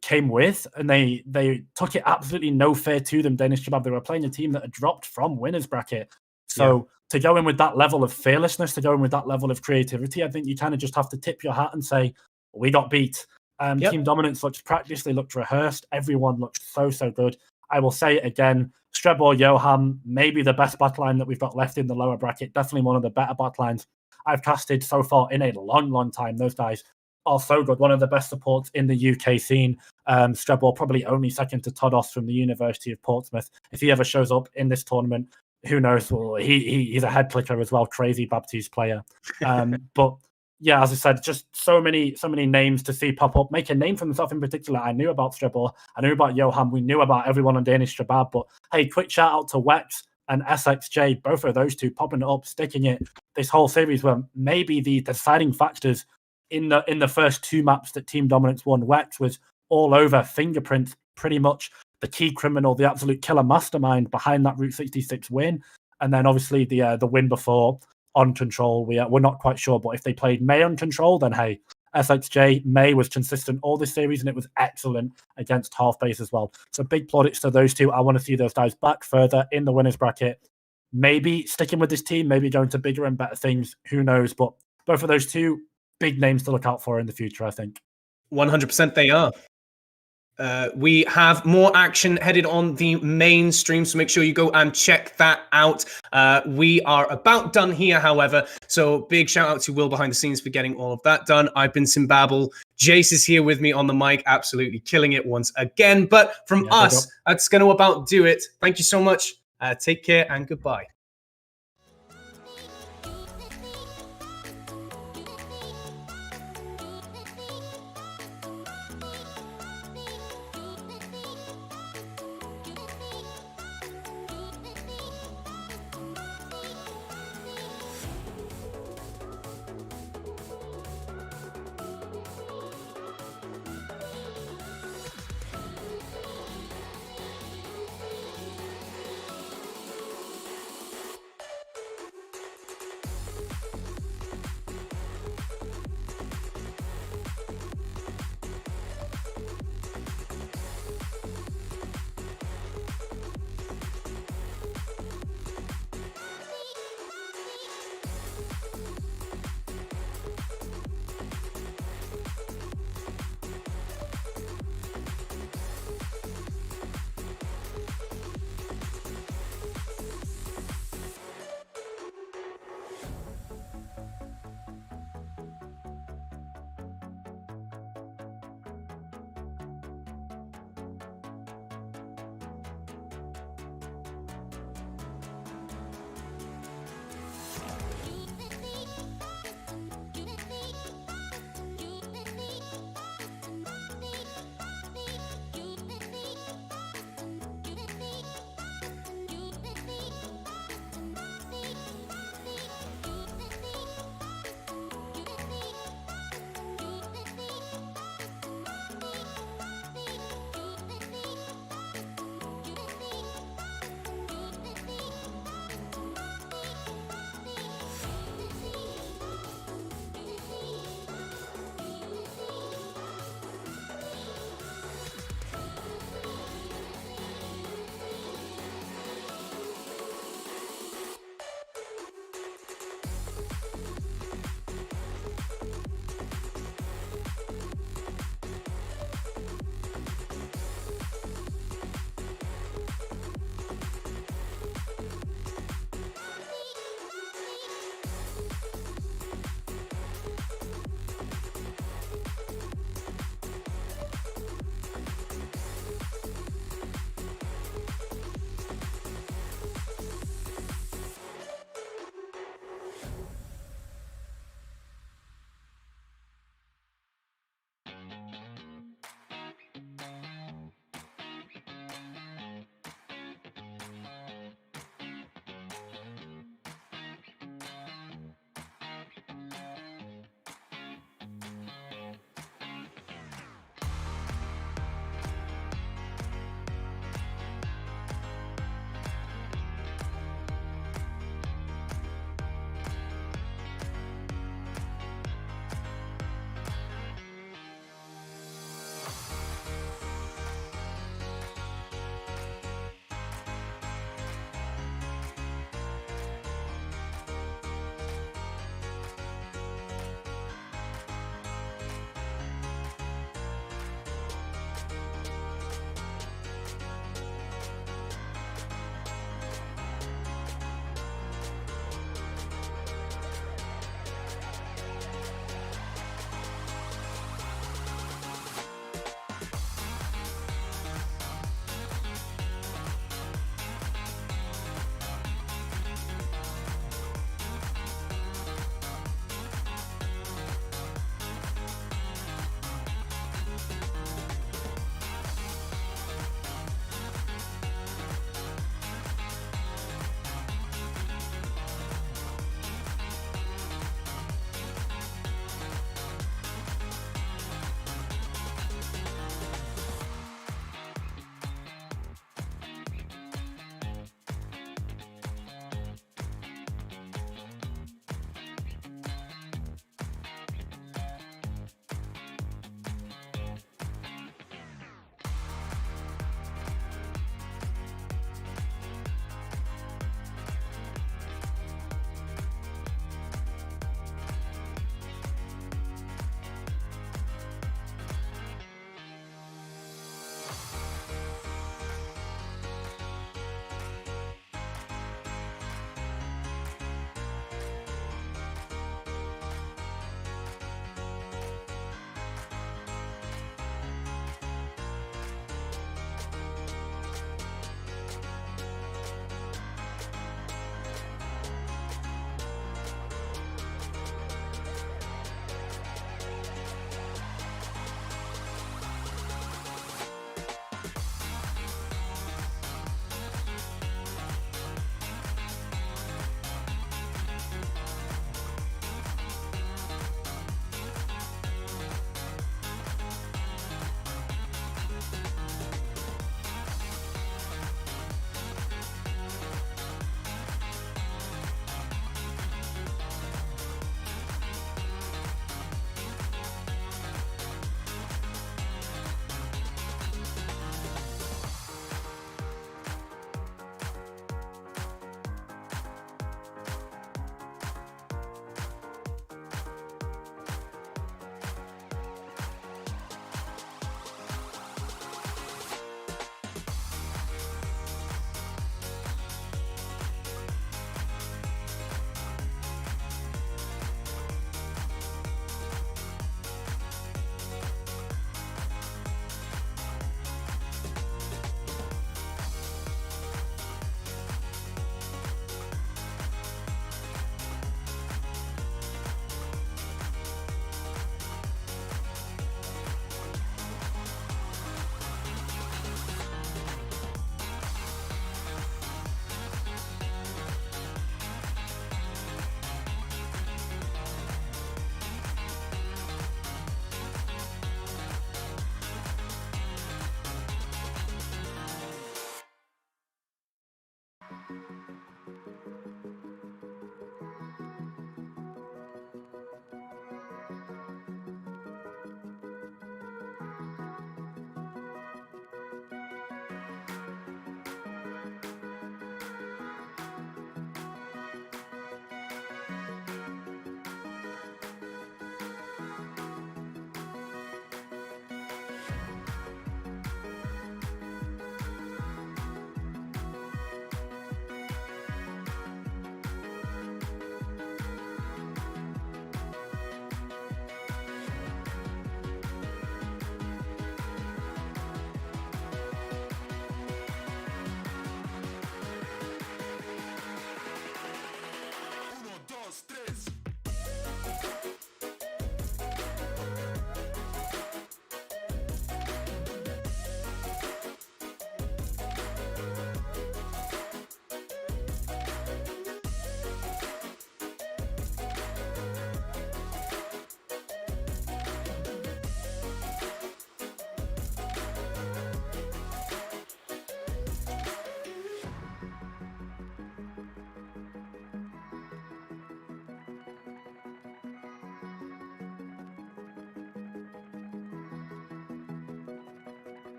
came with, and they took it absolutely no fair to them, Danish Kebab. They were playing a team that had dropped from winners bracket. So to go in with that level of fearlessness, to go in with that level of creativity, I think you kind of just have to tip your hat and say, we got beat. Team Dominance looked practiced, they looked rehearsed. Everyone looked so good. I will say it again, Strebor, Johan, maybe the best battle line that we've got left in the lower bracket. Definitely one of the better battle lines I've casted so far in a long time. Those guys are so good. One of the best supports in the UK scene. Strebor probably only second to Todos from the University of Portsmouth. If he ever shows up in this tournament, who knows? Well, he's a head clicker as well, crazy Baptiste player. But yeah, as I said, just so many names to see pop up, make a name for themselves. In particular, I knew about Strebor, I knew about Johan, we knew about everyone on Danish Kebab. But hey, quick shout out to Wex and SXJ, both of those two popping it up, sticking it. This whole series were maybe the deciding factors in the first 2 maps that Team Dominance won. Wex was all over Fingerprints, pretty much the key criminal, the absolute killer mastermind behind that Route 66 win. And then obviously the win before on Control, we're not quite sure, but if they played May on Control, then hey, SXJ, May was consistent all this series, and it was excellent against Half Base as well. So big plaudits to those two. I want to see those guys back further in the winners bracket. Maybe sticking with this team, maybe going to bigger and better things. Who knows? But both of those two, big names to look out for in the future, I think. 100% they are. We have more action headed on the main stream, so make sure you go and check that out. We are about done here, however, so big shout out to Will behind the scenes for getting all of that done. I've been Simbabble. Jace is here with me on the mic, absolutely killing it once again. But from us, that's going to about do it. Thank you so much. Take care and goodbye.